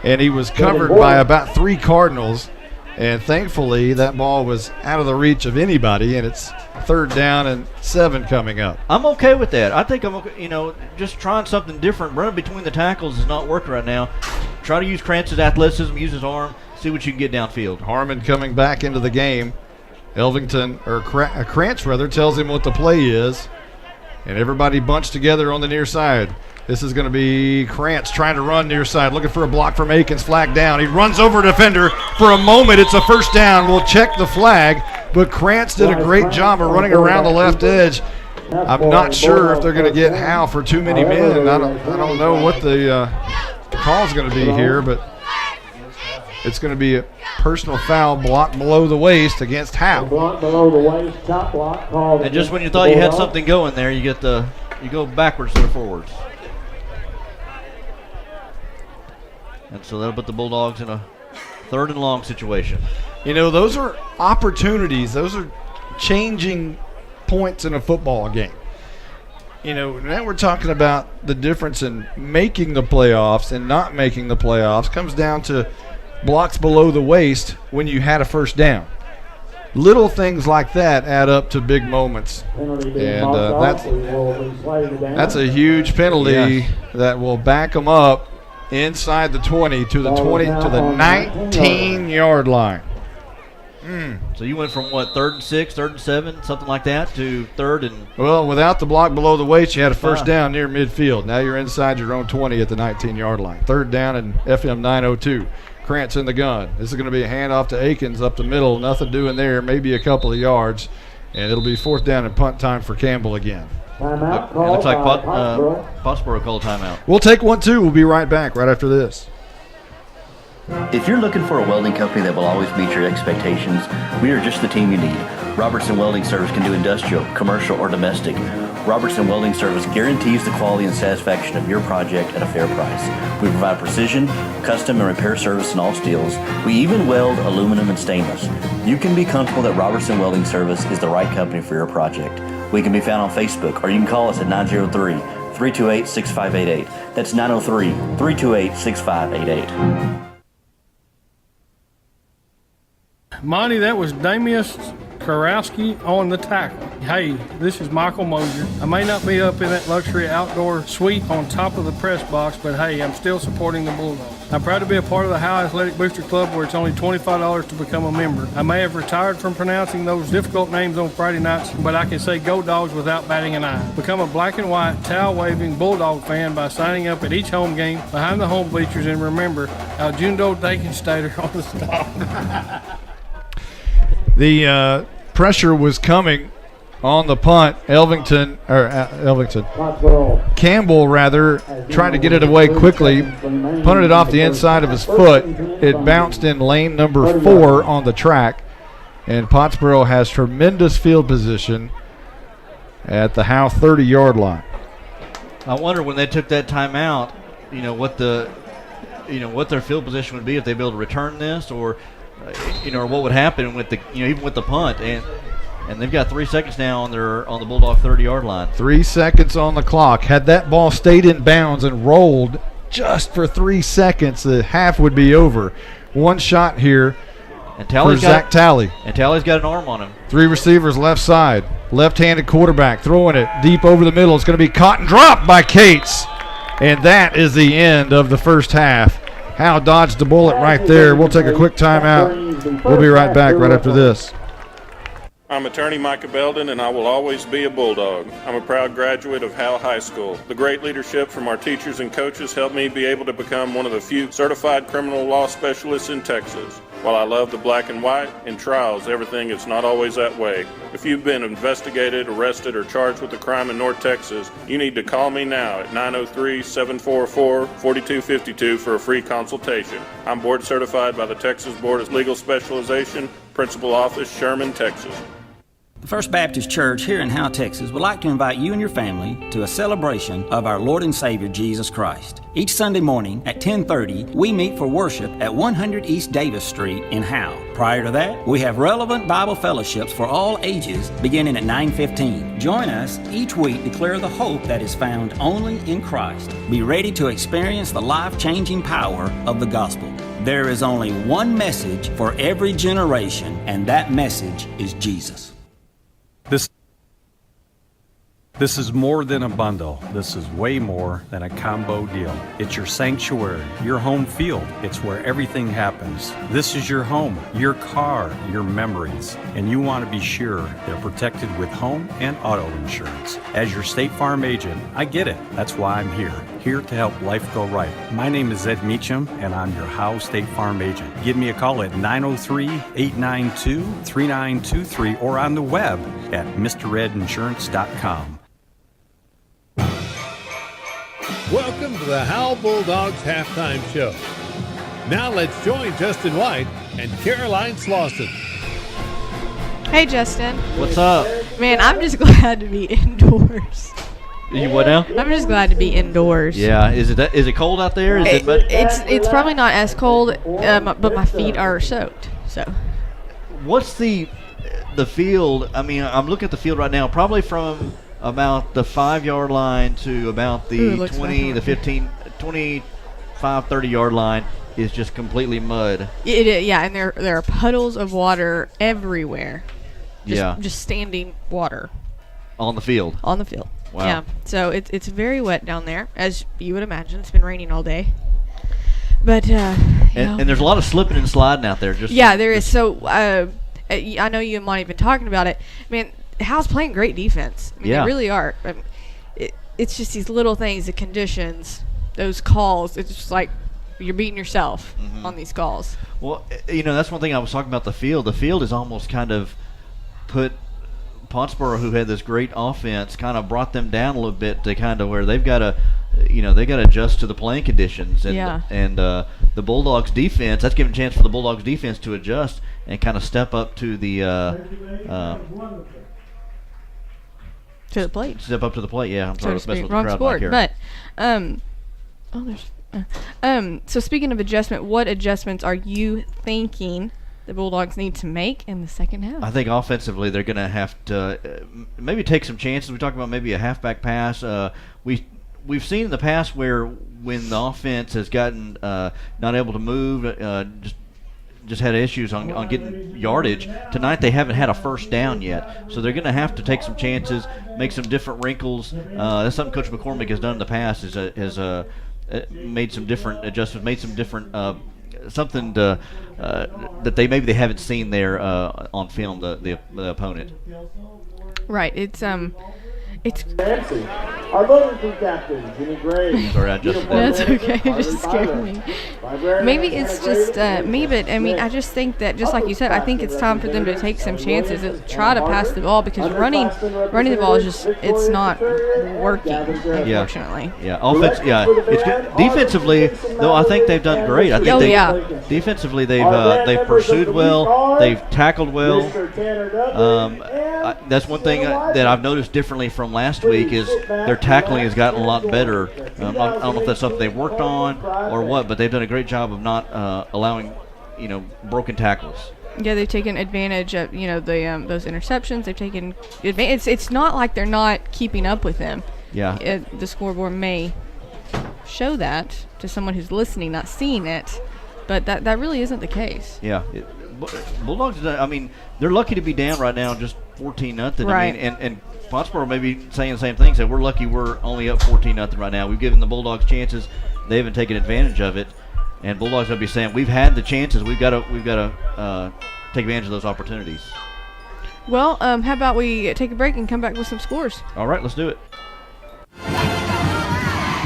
and he was covered by about 3 Cardinals. And thankfully, that ball was out of the reach of anybody, and it's 3rd down and 7 coming up. I'm okay with that. I think I'm okay, just trying something different. Running between the tackles is not working right now. Try to use Krantz's athleticism, use his arm, see what you can get downfield. Harmon coming back into the game. Krantz tells him what the play is. And everybody bunched together on the near side. This is going to be Krantz trying to run near side, looking for a block from Akins, flag down. He runs over a defender. For a moment, it's a first down. We'll check the flag, but Krantz did a great job of running around the left edge. I'm not sure if they're going to get Howe for too many men. I don't know what the call's going to be here, but it's going to be a personal foul, block below the waist against Howe. Block below the waist, top block called. And just when you thought you had something going there, you go backwards instead of forwards. And so that'll put the Bulldogs in a 3rd and long situation. You know, those are opportunities. Those are changing points in a football game. You know, now we're talking about the difference in making the playoffs and not making the playoffs. Comes down to blocks below the waist when you had a first down. Little things like that add up to big moments. And that's a huge penalty that will back them up inside the 20 to the 19-yard line. So you went from what, 3rd and 6, 3rd and 7, something like that, to 3rd and... Well, without the block below the waist, you had a first down near midfield. Now you're inside your own 20 at the 19-yard line. 3rd down and FM 902. Krantz in the gun. This is going to be a handoff to Akins up the middle. Nothing doing there, maybe a couple of yards. And it'll be 4th down and punt time for Campbell again. Timeout. It looks like Pottsboro called timeout. We'll take one, too. We'll be right back right after this. If you're looking for a welding company that will always meet your expectations, we are just the team you need. Robertson Welding Service can do industrial, commercial, or domestic. Robertson Welding Service guarantees the quality and satisfaction of your project at a fair price. We provide precision, custom, and repair service in all steels. We even weld aluminum and stainless. You can be comfortable that Robertson Welding Service is the right company for your project. We can be found on Facebook, or you can call us at 903-328-6588. That's 903-328-6588. Monty, that was Damius Karowski on the tackle. Hey, this is Michael Mosier. I may not be up in that luxury outdoor suite on top of the press box, but hey, I'm still supporting the Bulldogs. I'm proud to be a part of the Howe Athletic Booster Club, where it's only $25 to become a member. I may have retired from pronouncing those difficult names on Friday nights, but I can say go Dogs without batting an eye. Become a black and white, towel-waving Bulldog fan by signing up at each home game, behind the home bleachers, and remember, Aljundo Dakenstater on the stop. The pressure was coming on the punt. Campbell, rather, tried to get it away quickly, punted it off the inside of his foot. It bounced in lane number 4 on the track, and Pottsboro has tremendous field position at the Howe 30-yard line. I wonder when they took that timeout, what their field position would be if they be able to return this, or or what would happen with the, even with the punt, and they've got 3 seconds now on the Bulldog 30-yard line. 3 seconds on the clock. Had that ball stayed in bounds and rolled just for 3 seconds, the half would be over. One shot here for Zach Talley. And Talley's got an arm on him. 3 receivers left side. Left-handed quarterback throwing it deep over the middle. It's going to be caught and dropped by Cates. And that is the end of the first half. Howe dodged the bullet right there. We'll take a quick timeout. We'll be right back right after this. I'm attorney Micah Belden, and I will always be a Bulldog. I'm a proud graduate of Howe High School. The great leadership from our teachers and coaches helped me be able to become one of the few certified criminal law specialists in Texas. While I love the black and white, in trials, everything is not always that way. If you've been investigated, arrested, or charged with a crime in North Texas, you need to call me now at 903-744-4252 for a free consultation. I'm board certified by the Texas Board of Legal Specialization, Principal Office, Sherman, Texas. The First Baptist Church here in Howe, Texas would like to invite you and your family to a celebration of our Lord and Savior Jesus Christ. Each Sunday morning at 10:30, we meet for worship at 100 East Davis Street in Howe. Prior to that, we have relevant Bible fellowships for all ages beginning at 9:15. Join us each week to declare the hope that is found only in Christ. Be ready to experience the life-changing power of the gospel. There is only one message for every generation, and that message is Jesus. This is more than a bundle. This is way more than a combo deal. It's your sanctuary, your home field. It's where everything happens. This is your home, your car, your memories. And you want to be sure they're protected with home and auto insurance. As your State Farm agent, I get it. That's why I'm here to help life go right. My name is Ed Meacham, and I'm your Howe State Farm agent. Give me a call at 903-892-3923 or on the web at mredinsurance.com. Welcome to the Howe Bulldogs halftime show. Now let's join Justin White and Caroline Slauson. Hey, Justin. What's up? Man, I'm just glad to be indoors. You what now? I'm just glad to be indoors. Yeah. Is it cold out there? It's probably not as cold, but my feet are soaked. So. What's the field? I mean, I'm looking at the field right now. Probably from about the 5-yard line to about the 20, the 15, 25, 30-yard line is just completely mud. Yeah, and there are puddles of water everywhere. Just standing water. On the field. On the field. Wow. Yeah. So it's very wet down there, as you would imagine. It's been raining all day. But and there's a lot of slipping and sliding out there. There is. So I know you and Monty have been talking about it. Man, Howe's playing great defense. I mean, they really are. It's just these little things, the conditions, those calls. It's just like you're beating yourself on these calls. Well, that's one thing I was talking about the field. The field is almost kind of put Pottsboro, who had this great offense, kind of brought them down a little bit to kind of where they've got to, they got to adjust to the playing conditions. And the Bulldogs defense, that's giving a chance for the Bulldogs defense to adjust and kind of step up to the plate. Step up to the plate. Yeah, I'm sorry, so wrong sport. But so speaking of adjustment, what adjustments are you thinking the Bulldogs need to make in the second half? I think offensively they're going to have to maybe take some chances. We talked about maybe a halfback pass. We've seen in the past where when the offense has gotten not able to move, just had issues on getting yardage. Tonight they haven't had a first down yet, so they're going to have to take some chances, make some different wrinkles. That's something Coach McCormick has done in the past. Has made some different adjustments, made some different something that they haven't seen there on film, the opponent. Right. It's Nancy, our Livingston captain, Jimmy Gray. Sorry, I just. That's okay. It just scared me. Maybe it's just me, but I mean, I just think that, just like you said, I think it's time for them to take some chances and try to pass the ball, because running the ball is just, it's not working, unfortunately. Yeah. Offense. Yeah. It's good. Defensively, though, I think they've done great. I think defensively they've pursued well, they've tackled well. That's one thing that I've noticed differently from last week is their tackling has gotten a lot better. I don't know if that's something they've worked on or what, but they've done a great job of not allowing, broken tackles. Yeah, they've taken advantage of those interceptions. They've taken advantage. It's not like they're not keeping up with them. Yeah. The scoreboard may show that to someone who's listening, not seeing it, but that really isn't the case. Yeah. Bulldogs, I mean, they're lucky to be down right now, just 14-0. Right. I mean, and Pottsboro may be saying the same thing. Say we're lucky we're only up 14-0 right now. We've given the Bulldogs chances, they haven't taken advantage of it, and Bulldogs will be saying we've had the chances. We've got to take advantage of those opportunities. Well, how about we take a break and come back with some scores? All right, let's do it.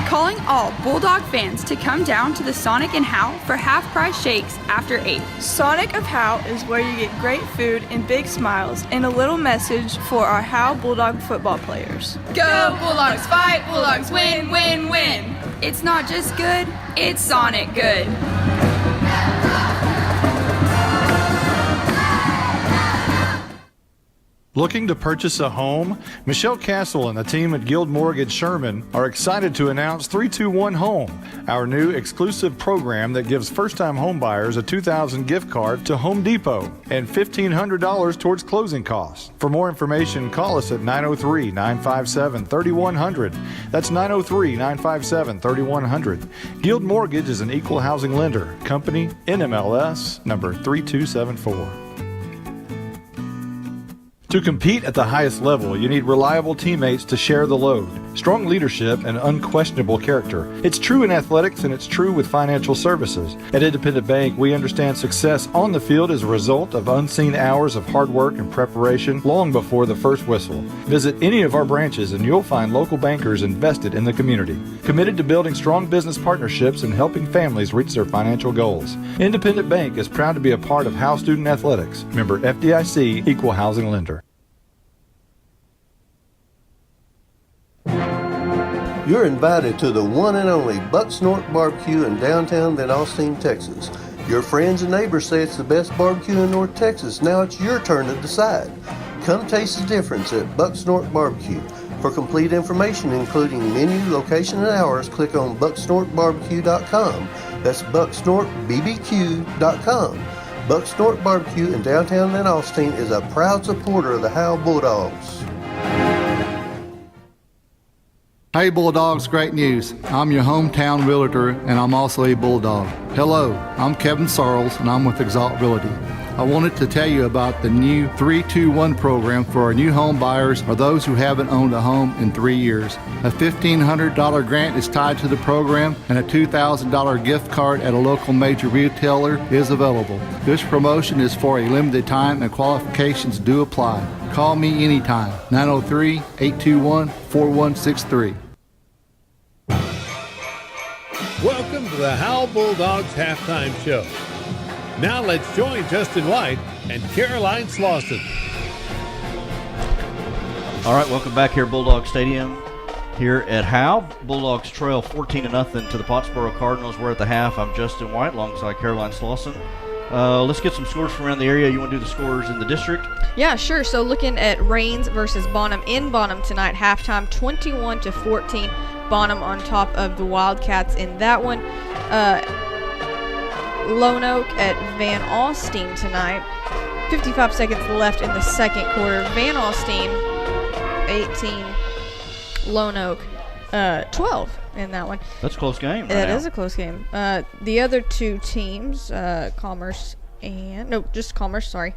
Calling all Bulldog fans to come down to the Sonic in Howe for half-price shakes after 8. Sonic of Howe is where you get great food and big smiles and a little message for our Howe Bulldog football players. Go Bulldogs, fight Bulldogs, win, win, win. It's not just good, it's Sonic good. Looking to purchase a home? Michelle Castle and the team at Guild Mortgage Sherman are excited to announce 321 Home, our new exclusive program that gives first-time home buyers a $2,000 gift card to Home Depot and $1,500 towards closing costs. For more information, call us at 903-957-3100. That's 903-957-3100. Guild Mortgage is an equal housing lender. Company NMLS number 3274. To compete at the highest level, you need reliable teammates to share the load, strong leadership, and unquestionable character. It's true in athletics, and it's true with financial services. At Independent Bank, we understand success on the field is a result of unseen hours of hard work and preparation long before the first whistle. Visit any of our branches, and you'll find local bankers invested in the community, committed to building strong business partnerships and helping families reach their financial goals. Independent Bank is proud to be a part of Howe Student Athletics. Member FDIC, Equal Housing Lender. You're invited to the one and only Buck Snort Barbecue in downtown Van Alstyne, Texas. Your friends and neighbors say it's the best barbecue in North Texas. Now it's your turn to decide. Come taste the difference at Buck Snort Barbecue. For complete information, including menu, location, and hours, click on bucksnortbarbecue.com. That's bucksnortbbq.com. Buck Snort Barbecue in downtown Van Alstyne is a proud supporter of the Howe Bulldogs. Hey Bulldogs, great news. I'm your hometown realtor and I'm also a Bulldog. Hello, I'm Kevin Sarles and I'm with Exalt Realty. I wanted to tell you about the new 321 program for our new home buyers or those who haven't owned a home in 3 years. A $1,500 grant is tied to the program and a $2,000 gift card at a local major retailer is available. This promotion is for a limited time and qualifications do apply. Call me anytime, 903-821-4163. Welcome to the Howe Bulldogs halftime show. Now let's join Justin White and Caroline Slauson. All right, welcome back here at Bulldog Stadium here at Howe. Bulldogs trail 14-0 to the Pottsboro Cardinals. We're at the half. I'm Justin White alongside Caroline Slauson. Let's get some scores from around the area. You want to do the scores in the district? Yeah, sure. So looking at Rains versus Bonham in Bonham tonight, halftime 21-14. Bonham on top of the Wildcats in that one. Lone Oak at Van Alstyne tonight. 55 seconds left in the second quarter. Van Alstyne 18, Lone Oak 12 in that one. That's a close game. That is a close game. The other two teams, Commerce, sorry,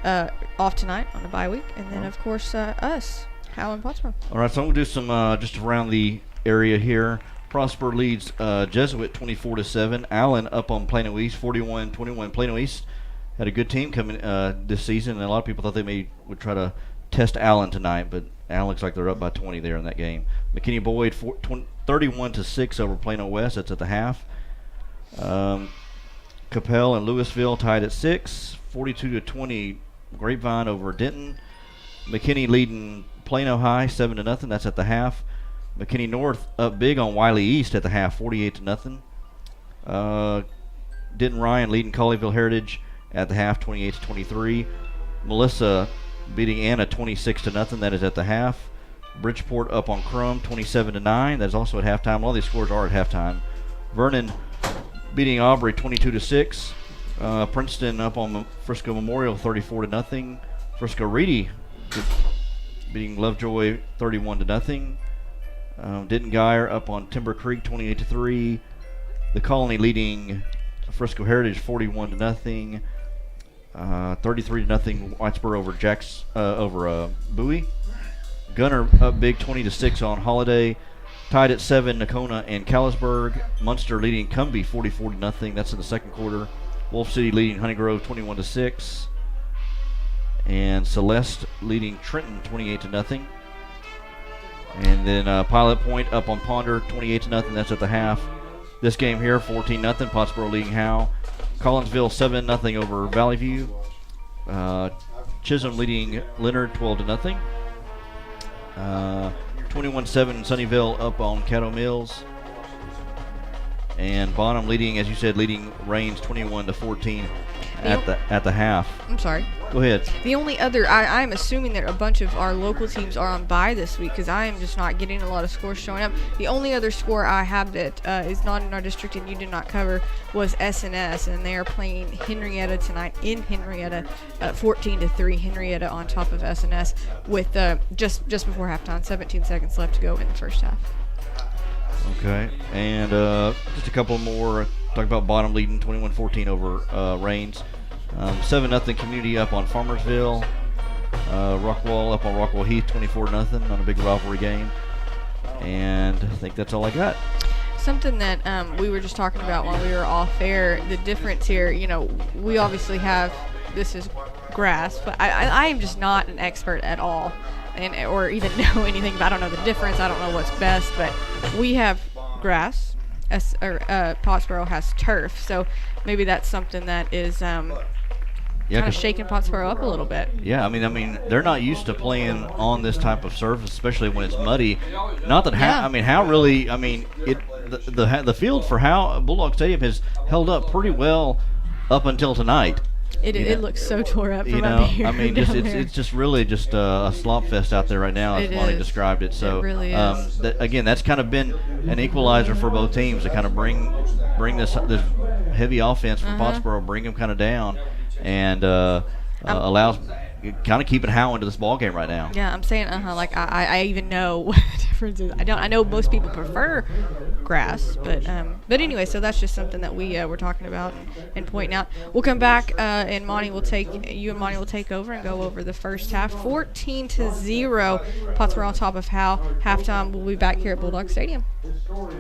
off tonight on a bye week. And then, of course, us, Howe and Pottsboro. All right, so I'm going to do some just around the area here. Prosper leads Jesuit 24-7. Allen up on Plano East 41-21. Plano East had a good team coming this season, and a lot of people thought they would try to test Allen tonight, but Allen looks like they're up by 20 there in that game. McKinney Boyd 31-6 over Plano West. That's at the half. Capel and Louisville tied at 6. 42-20 Grapevine over Denton. McKinney leading Plano High 7-0. That's at the half. McKinney North up big on Wiley East at the half, 48-0. Denton Ryan leading Colleyville Heritage at the half, 28-23. Melissa beating Anna 26-0. That is at the half. Bridgeport up on Crum 27-9. That is also at halftime. All these scores are at halftime. Vernon beating Aubrey 22-6. Princeton up on Frisco Memorial 34-0. Frisco Reedy beating Lovejoy 31-0. Denton Geyer up on Timber Creek 28-3. The Colony leading Frisco Heritage 41-0. 33-0 Whitesboro over Bowie. Gunner up big 20-6 on Holiday. Tied at 7 Nacona and Callisburg. Munster leading Cumbie 40-0. That's in the second quarter. Wolf City leading Honeygrove 21-6. And Celeste leading Trenton 28-0. And then Pilot Point up on Ponder 28-0. That's at the half. This game here 14-0. Pottsboro leading Howe. Collinsville 7-0 over Valley View. Chisholm leading Leonard 12-0. 21-7 Sunnyvale up on Caddo Mills. And Bonham leading, as you said, leading Rains 21-14 at the half. I'm sorry. Go ahead. The only other, I'm assuming that a bunch of our local teams are on bye this week because I am just not getting a lot of scores showing up. The only other score I have that is not in our district and you did not cover was S&S, and they are playing Henrietta tonight in Henrietta, 14-3. Henrietta on top of S&S with just before halftime, 17 seconds left to go in the first half. Okay, and just a couple more. Talk about Bottom leading 21-14 over Rains. 7-0 Community up on Farmersville. Rockwall up on Rockwall Heath 24-0 on a big rivalry game. And I think that's all I got. Something that we were just talking about when we were off air, the difference here, we obviously have, this is grass, but I am just not an expert at all, or even know anything about, I don't know the difference, I don't know what's best, but we have grass, Pottsboro has turf, so maybe that's something that is kind of shaking Pottsboro up a little bit. Yeah, I mean, they're not used to playing on this type of surface, especially when it's muddy. Not that Howe really, the field for Howe Bulldog Stadium has held up pretty well up until tonight. It looks so tore up from up here. It's just really just a slop fest out there right now, as Monty described it. So, it really is. Again, that's kind of been an equalizer for both teams to kind of bring this heavy offense from Pottsboro, bring them kind of down, and allows kind of keeping Howe into this ball game right now. Yeah, I'm saying like I even know what the difference is. I know most people prefer grass, but anyway, so that's just something that we were talking about and pointing out. We'll come back and Monty will take over and go over the first half. 14-0, Pottsboro on top of Howe. Halftime, we'll be back here at Bulldog Stadium.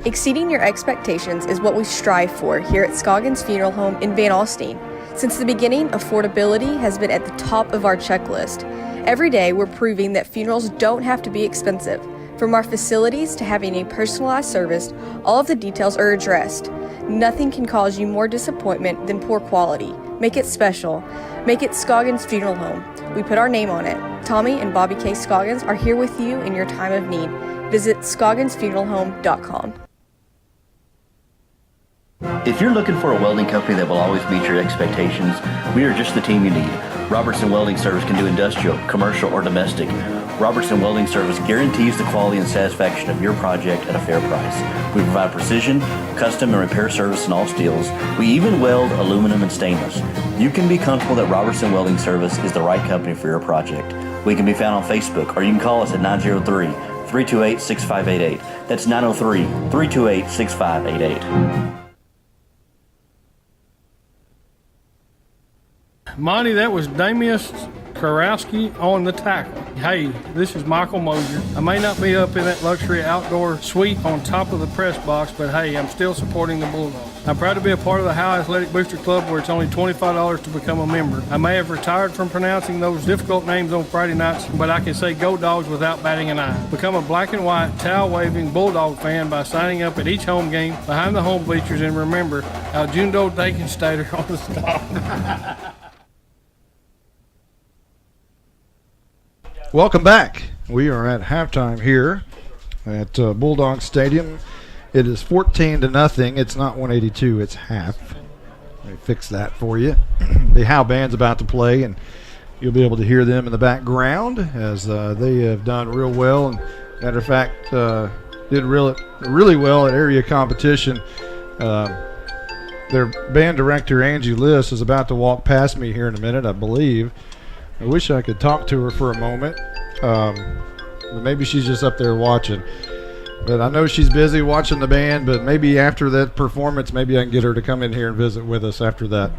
Exceeding your expectations is what we strive for here at Scoggins Funeral Home in Van Alstyne. Since the beginning, affordability has been at the top of our checklist. Every day, we're proving that funerals don't have to be expensive. From our facilities to having a personalized service, all of the details are addressed. Nothing can cause you more disappointment than poor quality. Make it special. Make it Scoggins Funeral Home. We put our name on it. Tommy and Bobby K. Scoggins are here with you in your time of need. Visit scogginsfuneralhome.com. If you're looking for a welding company that will always meet your expectations, we are just the team you need. Robertson Welding Service can do industrial, commercial, or domestic. Robertson Welding Service guarantees the quality and satisfaction of your project at a fair price. We provide precision, custom, and repair service in all steels. We even weld aluminum and stainless. You can be comfortable that Robertson Welding Service is the right company for your project. We can be found on Facebook, or you can call us at 903-328-6588. That's 903-328-6588. Monty, that was Damius Karowski on the tackle. Hey, this is Michael Mosier. I may not be up in that luxury outdoor suite on top of the press box, but hey, I'm still supporting the Bulldogs. I'm proud to be a part of the Howe Athletic Booster Club, where it's only $25 to become a member. I may have retired from pronouncing those difficult names on Friday nights, but I can say go Dogs without batting an eye. Become a black and white, towel-waving Bulldog fan by signing up at each home game behind the home bleachers, and remember, Aljundo Dakenstater on the stop. Welcome back. We are at halftime here at Bulldog Stadium. It is 14-0. It's not 182. It's half. Let me fix that for you. The Howe band's about to play, and you'll be able to hear them in the background as they have done real well. And matter of fact, did really well at area competition. Their band director, Angie Liss, is about to walk past me here in a minute, I believe. I wish I could talk to her for a moment. Maybe she's just up there watching. But I know she's busy watching the band, but maybe after that performance, maybe I can get her to come in here and visit with us after that.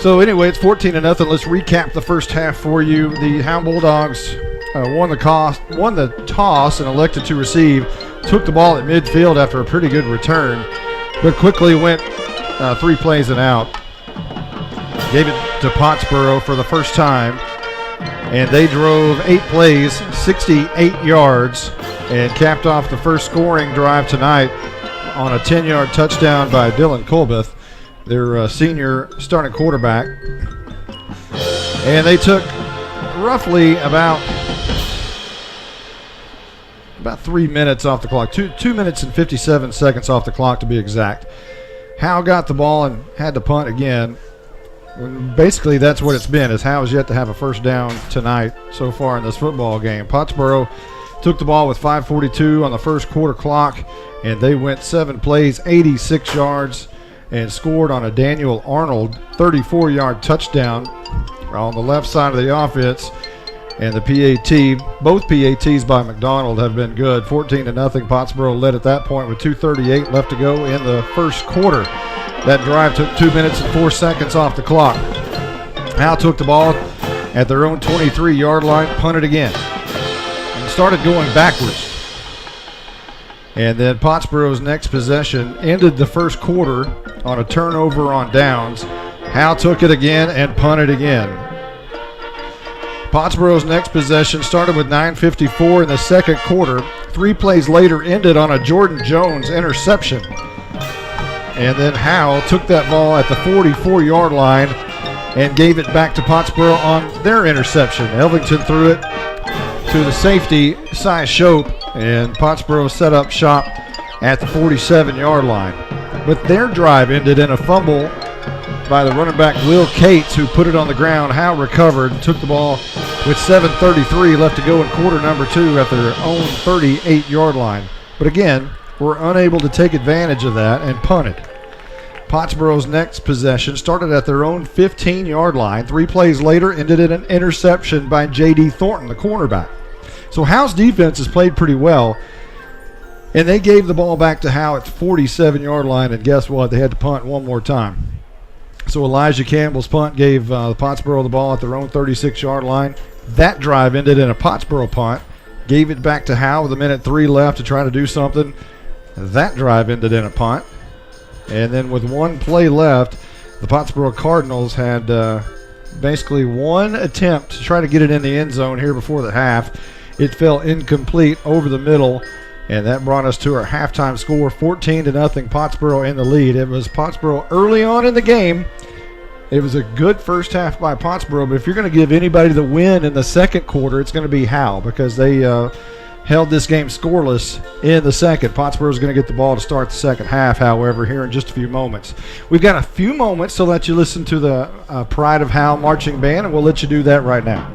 So anyway, it's 14-0. Let's recap the first half for you. The Howe Bulldogs won the toss and elected to receive. Took the ball at midfield after a pretty good return, but quickly went 3 plays and out. Gave it to Pottsboro for the first time. And they drove 8 plays, 68 yards, and capped off the first scoring drive tonight on a 10-yard touchdown by Dylan Colbeth, their senior starting quarterback. And they took roughly about 3 minutes off the clock, 2 minutes and 57 seconds off the clock to be exact. Howe got the ball and had to punt again. Basically, that's what it's been, is Howe has yet to have a first down tonight so far in this football game. Pottsboro took the ball with 5:42 on the first quarter clock, and they went 7 plays, 86 yards, and scored on a Daniel Arnold 34-yard touchdown on the left side of the offense. And the PAT, both PATs by McDonald have been good. 14-0. Pottsboro led at that point with 2:38 left to go in the first quarter. That drive took 2 minutes and 4 seconds off the clock. Howe took the ball at their own 23-yard line, punted again, and started going backwards. And then Pottsboro's next possession ended the first quarter on a turnover on downs. Howe took it again and punted again. Pottsboro's next possession started with 9:54 in the second quarter. 3 plays later ended on a Jordan Jones interception. And then Howe took that ball at the 44-yard line and gave it back to Pottsboro on their interception. Elvington threw it to the safety, Cy Shope, and Pottsboro set up shop at the 47-yard line. But their drive ended in a fumble by the running back Will Cates, who put it on the ground. Howe recovered and took the ball with 7:33 left to go in quarter number 2 at their own 38-yard line. But again, were unable to take advantage of that and punted. Pottsboro's next possession started at their own 15-yard line. 3 plays later ended in an interception by J.D. Thornton, the cornerback. So Howe's defense has played pretty well, and they gave the ball back to Howe at the 47-yard line, and guess what? They had to punt one more time. So Elijah Campbell's punt gave Pottsboro the ball at their own 36-yard line. That drive ended in a Pottsboro punt, gave it back to Howe with 1:03 left to try to do something. That drive ended in a punt. And then with 1 play left, the Pottsboro Cardinals had basically 1 attempt to try to get it in the end zone here before the half. It fell incomplete over the middle, and that brought us to our halftime score, 14-0, Pottsboro in the lead. It was Pottsboro early on in the game. It was a good first half by Pottsboro, but if you're going to give anybody the win in the second quarter, it's going to be Howe, because they held this game scoreless in the second. Pottsboro's going to get the ball to start the second half, however, here in just a few moments. We've got a few moments to let you listen to the Pride of Howe marching band, and we'll let you do that right now.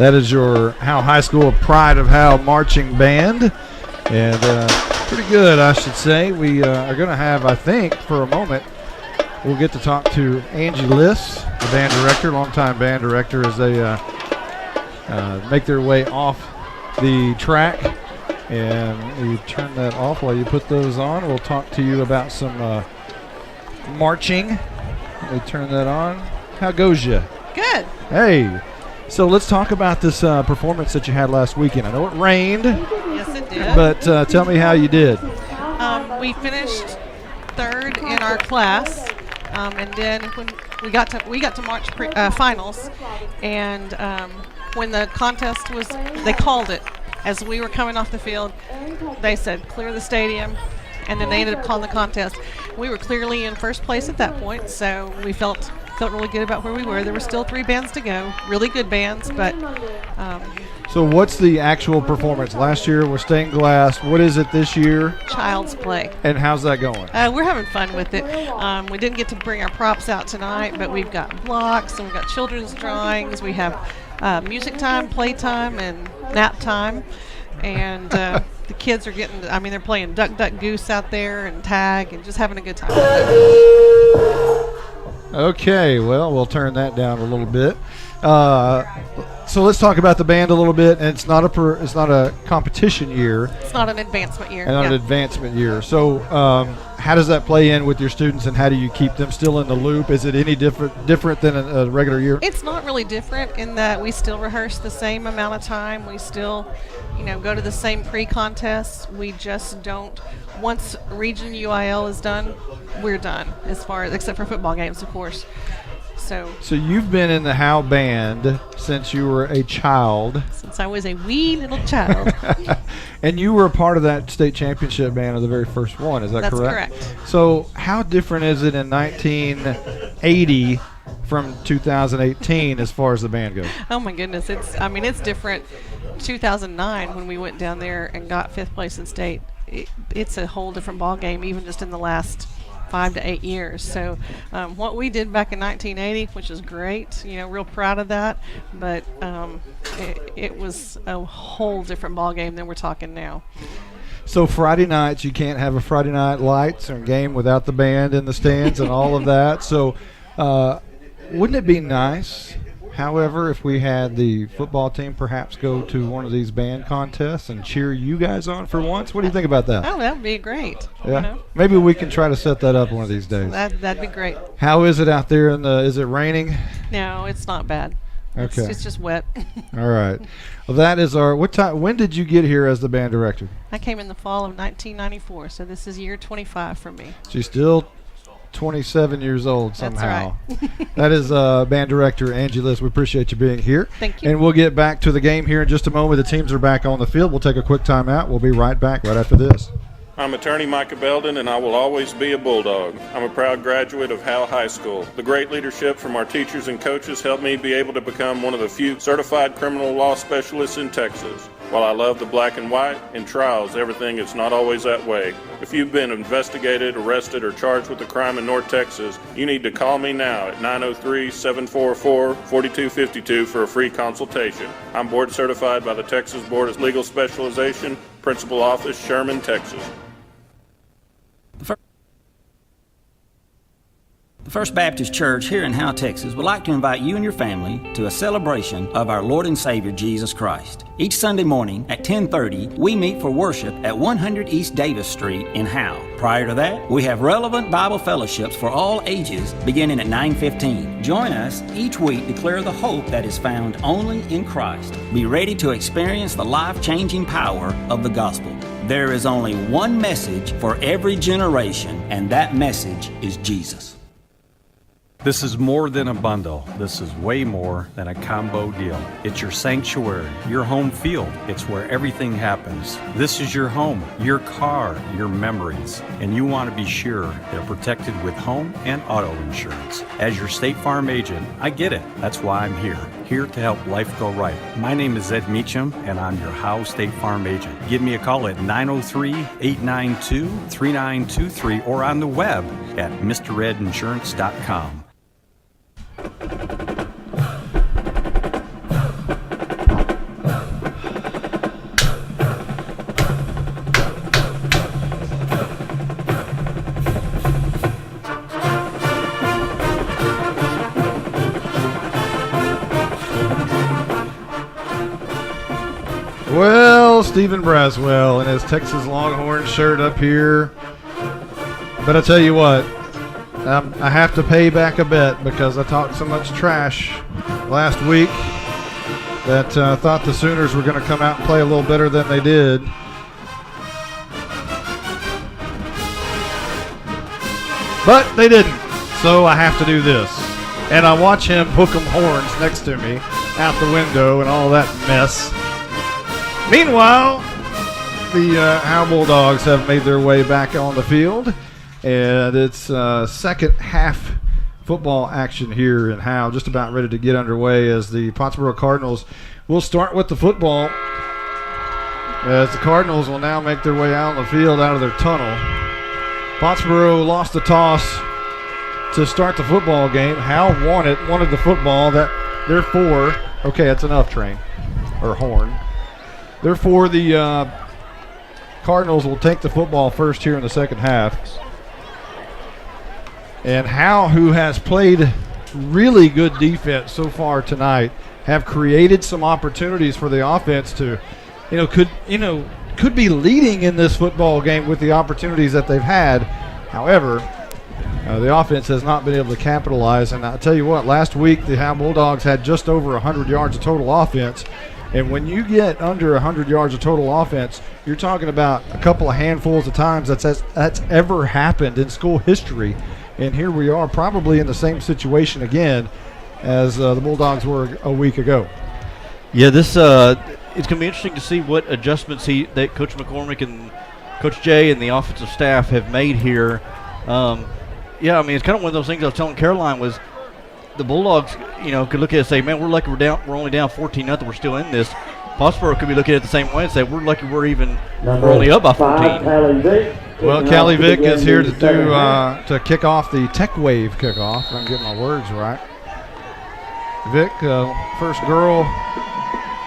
That is your Howe High School Pride of Howe marching band. And pretty good, I should say. We are going to have, I think, for a moment, we'll get to talk to Angie Liss, the band director, longtime band director, as they make their way off the track. And you turn that off while you put those on. We'll talk to you about some marching. We turn that on. How goes you? Good. Hey. So let's talk about this performance that you had last weekend. I know it rained. Yes, it did. But tell me how you did. We finished third in our class, and then when we got to March finals, and when the contest was, they called it as we were coming off the field. They said clear the stadium, and then they ended up calling the contest. We were clearly in first place at that point, so we felt really good about where we were. There were still 3 bands to go, really good bands, but so what's the actual performance? Last year was stained glass. What is it this year? Child's Play. And how's that going? We're having fun with it. We didn't get to bring our props out tonight, but we've got blocks and we've got children's drawings. We have music time, play time, and nap time. And the kids are getting, they're playing Duck, Duck, Goose out there and tag and just having a good time. Okay, well, we'll turn that down a little bit. So let's talk about the band a little bit. And it's not a competition year. It's not an advancement year. And not an advancement year. So how does that play in with your students, and how do you keep them still in the loop? Is it any different than a regular year? It's not really different in that we still rehearse the same amount of time. We still, go to the same pre-contests. We just don't. Once Region UIL is done, we're done except for football games, of course. So you've been in the Howe band since you were a child. Since I was a wee little child. And you were a part of that state championship band of the very first one, is that correct? That's correct. So how different is it in 1980 from 2018 as far as the band goes? Oh my goodness, it's different. 2009 when we went down there and got 5th place in state, it's a whole different ball game even just in the last 5 to 8 years. So what we did back in 1980, which is great, real proud of that, but it was a whole different ball game than we're talking now. So Friday nights, you can't have a Friday night lights or game without the band in the stands and all of that. So wouldn't it be nice, however, if we had the football team perhaps go to one of these band contests and cheer you guys on for once? What do you think about that? Oh, that would be great. Yeah, maybe we can try to set that up one of these days. That'd be great. How is it out there? Is it raining? No, it's not bad. Okay. It's just wet. All right. Well, that is what time? When did you get here as the band director? I came in the fall of 1994, so this is year 25 for me. She's still 27 years old somehow. That's right. That is band director Angie Liss. We appreciate you being here. Thank you. And we'll get back to the game here in just a moment. The teams are back on the field. We'll take a quick timeout. We'll be right back right after this. I'm attorney Micah Belden, and I will always be a Bulldog. I'm a proud graduate of Howe High School. The great leadership from our teachers and coaches helped me be able to become one of the few certified criminal law specialists in Texas. While I love the black and white, in trials, everything is not always that way. If you've been investigated, arrested, or charged with a crime in North Texas, you need to call me now at 903-744-4252 for a free consultation. I'm board certified by the Texas Board of Legal Specialization, Principal Office, Sherman, Texas. The First Baptist Church here in Howe, Texas would like to invite you and your family to a celebration of our Lord and Savior Jesus Christ. Each Sunday morning at 10:30, we meet for worship at 100 East Davis Street in Howe. Prior to that, we have relevant Bible fellowships for all ages beginning at 9:15. Join us each week to declare the hope that is found only in Christ. Be ready to experience the life-changing power of the gospel. There is only one message for every generation, and that message is Jesus. This is more than a bundle. This is way more than a combo deal. It's your sanctuary, your home field. It's where everything happens. This is your home, your car, your memories. And you want to be sure they're protected with home and auto insurance. As your State Farm agent, I get it. That's why I'm here to help life go right. My name is Ed Meacham, and I'm your Howe State Farm agent. Give me a call at 903-892-3923 or on the web at mredinsurance.com. Well, Stephen Braswell in his Texas Longhorn shirt up here. But I tell you what, I have to pay back a bet because I talked so much trash last week that I thought the Sooners were going to come out and play a little better than they did. But they didn't, so I have to do this. And I watch him hook 'em horns next to me out the window and all that mess. Meanwhile, the Howe Bulldogs have made their way back on the field, and it's second half football action here in Howe, just about ready to get underway as the Pottsboro Cardinals will start with the football, as the Cardinals will now make their way out on the field out of their tunnel. Pottsboro lost the toss to start the football game. Howe wanted the football. Therefore, okay, that's enough, train or horn. Therefore, the Cardinals will take the football first here in the second half. And Howe, who has played really good defense so far tonight, have created some opportunities for the offense to, could be leading in this football game with the opportunities that they've had. However, the offense has not been able to capitalize. And I'll tell you what, last week the Howe Bulldogs had just over 100 yards of total offense. And when you get under 100 yards of total offense, you're talking about a couple of handfuls of times that's ever happened in school history. And here we are probably in the same situation again as the Bulldogs were a week ago. Yeah, this it's going to be interesting to see what adjustments that Coach McCormick and Coach Jay and the offensive staff have made here. Yeah, I mean, it's kind of one of those things I was telling Caroline was the Bulldogs, could look at it and say, man, we're lucky we're only down 14-0, we're still in this. Pottsboro could be looking at it the same way and say, we're lucky we're only up by 14. Well, Callie Vick is here to kick off the Tech Wave kickoff. If I can get my words right. Vick, first girl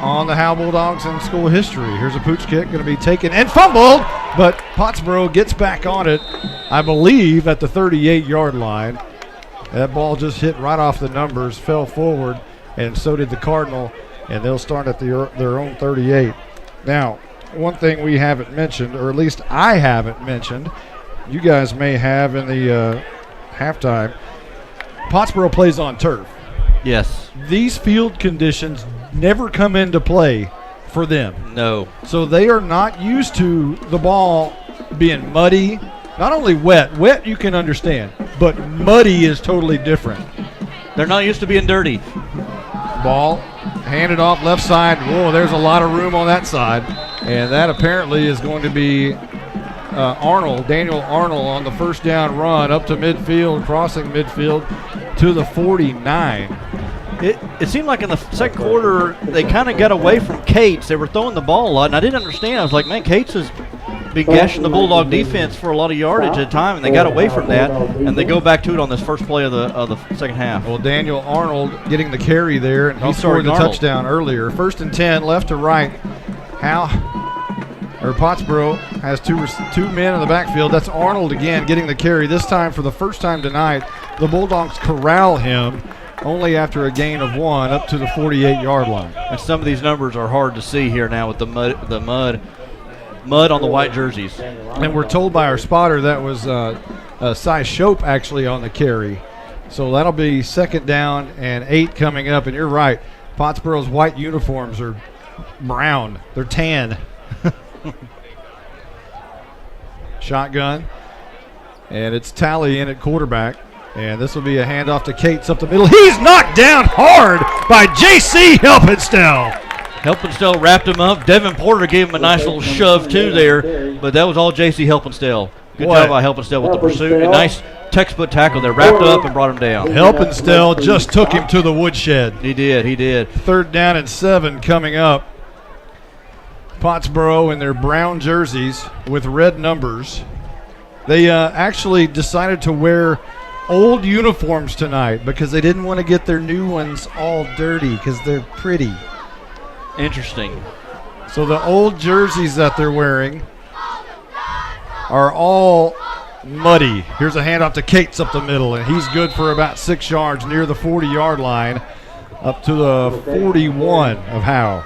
on the Howe Bulldogs in school history. Here's a pooch kick, going to be taken and fumbled, but Pottsboro gets back on it, I believe, at the 38-yard line. That ball just hit right off the numbers, fell forward, and so did the Cardinal, and they'll start at their own 38. Now, one thing we haven't mentioned, or at least I haven't mentioned, you guys may have in the halftime, Pottsboro plays on turf. Yes. These field conditions never come into play for them. No. So they are not used to the ball being muddy. Not only wet you can understand, but muddy is totally different. They're not used to being dirty. Ball handed off left side. Whoa, there's a lot of room on that side. And that apparently is going to be Daniel Arnold on the first down run up to midfield, crossing midfield to the 49. It seemed like in the second quarter they kind of got away from Cates. They were throwing the ball a lot, and I didn't understand. I was like, man, Cates has been gashing the Bulldog defense for a lot of yardage at a time, and they got away from that, and they go back to it on this first play of the second half. Well, Daniel Arnold getting the carry there, and he scored the touchdown earlier. 1st and 10, left to right. Pottsboro has two men in the backfield. That's Arnold again getting the carry. This time, for the first time tonight, the Bulldogs corral him only after a gain of 1 up to the 48-yard line. And some of these numbers are hard to see here now with the mud on the white jerseys. And we're told by our spotter that was Cy Shope actually on the carry. So that'll be 2nd down and 8 coming up. And you're right, Pottsboro's white uniforms are brown. They're tan. Shotgun. And it's Talley in at quarterback. And this will be a handoff to Cates up the middle. He's knocked down hard by J.C. Helpenstell. Helpenstell wrapped him up. Devin Porter gave him a nice little shove too there, but that was all J.C. Helpenstell. Good job by Helpenstell with the pursuit. A nice textbook tackle there. Wrapped up and brought him down. Helpenstell just took him to the woodshed. He did. 3rd down and 7 coming up. Pottsboro in their brown jerseys with red numbers. They actually decided to wear old uniforms tonight because they didn't want to get their new ones all dirty because they're pretty. Interesting. So the old jerseys that they're wearing are all muddy. Here's a handoff to Cates up the middle, and he's good for about 6 yards near the 40-yard line up to the 41 of Howe.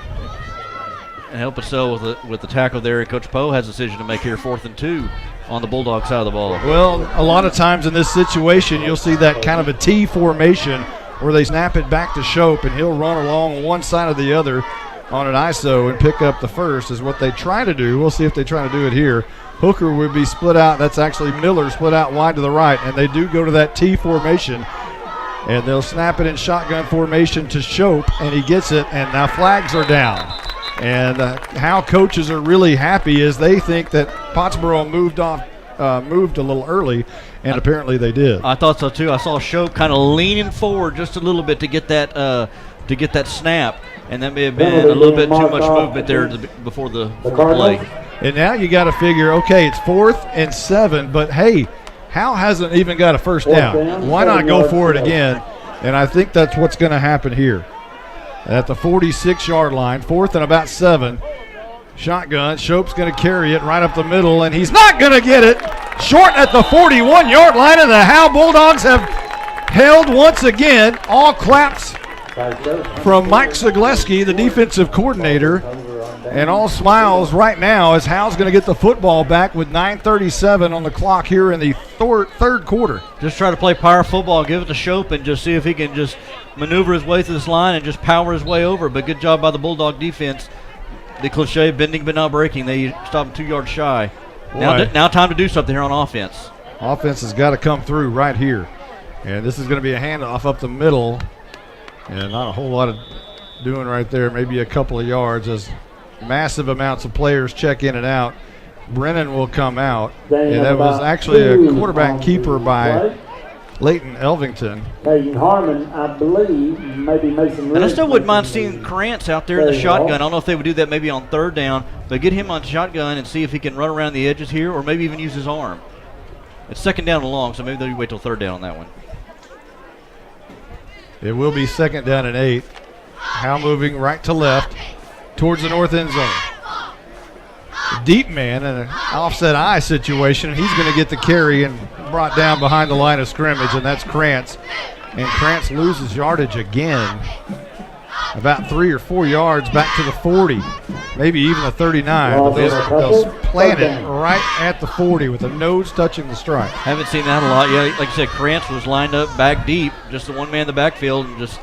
And help us so with the tackle there. Coach Poe has a decision to make here, 4th and 2 on the Bulldog side of the ball. Well, a lot of times in this situation, you'll see that kind of a T formation where they snap it back to Shope, and he'll run along one side or the other on an ISO and pick up the first is what they try to do. We'll see if they try to do it here. Hooker would be split out. That's actually Miller split out wide to the right, and they do go to that T formation. And they'll snap it in shotgun formation to Shope, and he gets it, and now flags are down. And how coaches are really happy is they think that Pottsboro moved a little early, and apparently they did. I thought so too. I saw Shope kind of leaning forward just a little bit to get that snap, and that may have been a little bit too much movement there before the play. And now you got to figure, okay, it's 4th and 7, but hey, Howe hasn't even got a first down. Why not go for it again? And I think that's what's going to happen here. At the 46-yard line, 4th and about 7. Shotgun, Shope's going to carry it right up the middle, and he's not going to get it. Short at the 41-yard line, and the Howe Bulldogs have held once again. All claps from Mike Zagleski, the defensive coordinator, and all smiles right now as Howe's going to get the football back with 9:37 on the clock here in the third quarter. Just try to play power football, give it to Shope, and just see if he can just maneuver his way through this line and just power his way over. But good job by the Bulldog defense. The cliche, bending but not breaking. They stopped him 2 yards shy. Now time to do something here on offense. Offense has got to come through right here. And this is going to be a handoff up the middle. And not a whole lot of doing right there, maybe a couple of yards as massive amounts of players check in and out. Brennan will come out. And that was actually a quarterback keeper by Leighton Elvington. Peyton Harmon, I believe, maybe Mason. And I still wouldn't mind seeing Krantz out there in the shotgun. I don't know if they would do that maybe on 3rd down, but get him on shotgun and see if he can run around the edges here or maybe even use his arm. It's 2nd down and long, so maybe they'll wait till 3rd down on that one. It will be 2nd down and 8. Howe moving right to left towards the north end zone. Deep man in an offset eye situation. He's going to get the carry and brought down behind the line of scrimmage, and that's Krantz. And Krantz loses yardage again. About 3 or 4 yards back to the 40, maybe even the 39. But they'll plant it right at the 40 with the nose touching the stripe. Haven't seen that a lot yet. Like I said, Krantz was lined up back deep, just the one man in the backfield, and just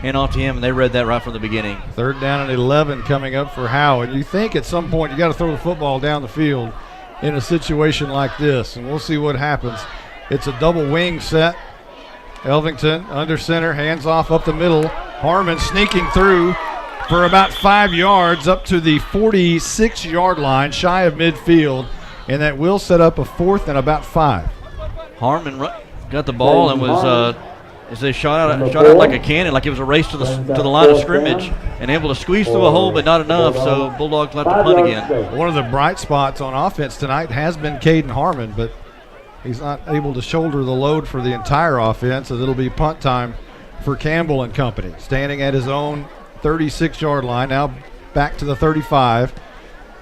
hand off to him, and they read that right from the beginning. 3rd down and 11 coming up for Howe. And you think at some point you got to throw the football down the field in a situation like this, and we'll see what happens. It's a double wing set. Elvington under center, hands off up the middle. Harmon sneaking through for about 5 yards up to the 46-yard line, shy of midfield, and that will set up a 4th and about 5. Harmon got the ball and was as they shot out like a cannon, like it was a race to the line of scrimmage, and able to squeeze through a hole, but not enough, so Bulldogs left to punt again. One of the bright spots on offense tonight has been Caden Harmon, but he's not able to shoulder the load for the entire offense, as it'll be punt time for Campbell and company. Standing at his own 36-yard line, now back to the 35.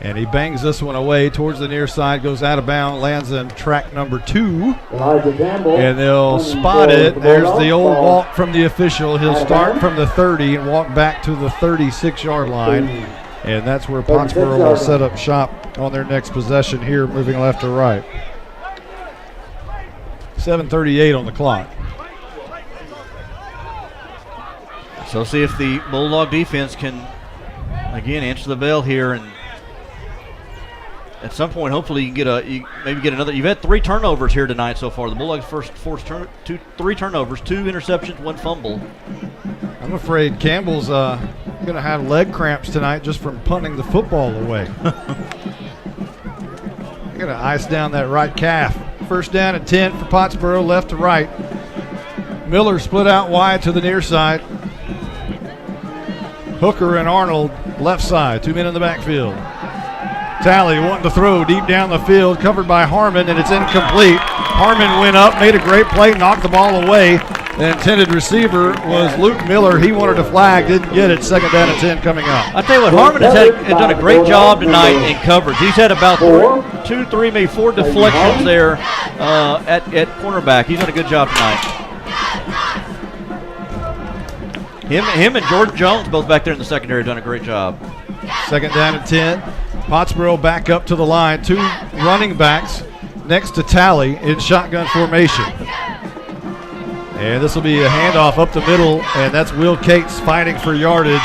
And he bangs this one away towards the near side, goes out of bounds, lands in track number 2. And they'll spot it. There's the old walk from the official. He'll start from the 30 and walk back to the 36-yard line. And that's where Pottsboro will set up shop on their next possession here, moving left to right. 7:38 on the clock. So see if the Bulldog defense can, again, answer the bell here, and at some point, hopefully, you maybe get another. You've had 3 turnovers here tonight so far. The Bulldogs forced 3 turnovers, 2 interceptions, 1 fumble. I'm afraid Campbell's going to have leg cramps tonight just from punting the football away. Going to ice down that right calf. 1st down and 10 for Pottsboro, left to right. Miller split out wide to the near side. Hooker and Arnold left side, 2 men in the backfield. Talley wanting to throw deep down the field, covered by Harmon, and it's incomplete. Harmon went up, made a great play, knocked the ball away. The intended receiver was Luke Miller. He wanted a flag, didn't get it. 2nd down and 10 coming up. I tell you what, Harmon has done a great job tonight in coverage. He's had about 2, 3, maybe 4 deflections there at cornerback. He's done a good job tonight. Him and Jordan Jones, both back there in the secondary, have done a great job. Second down and 10. Pottsboro back up to the line. 2 running backs next to Tally in shotgun formation. And this will be a handoff up the middle, and that's Will Cates fighting for yardage.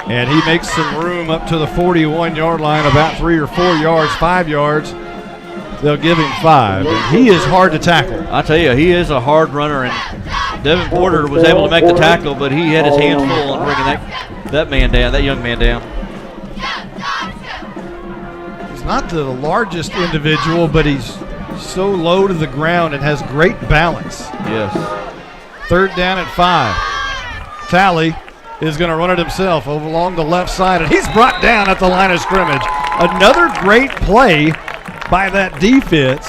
And he makes some room up to the 41-yard line, about 3 or 4 yards, 5 yards. They'll give him 5. And he is hard to tackle. I tell you, he is a hard runner, and Devin Porter was able to make the tackle, but he had his hands full on bringing that man down, that young man down. He's not the largest individual, but he's so low to the ground and has great balance. Yes. Third down and 5. Tally is going to run it himself over along the left side, and he's brought down at the line of scrimmage. Another great play by that defense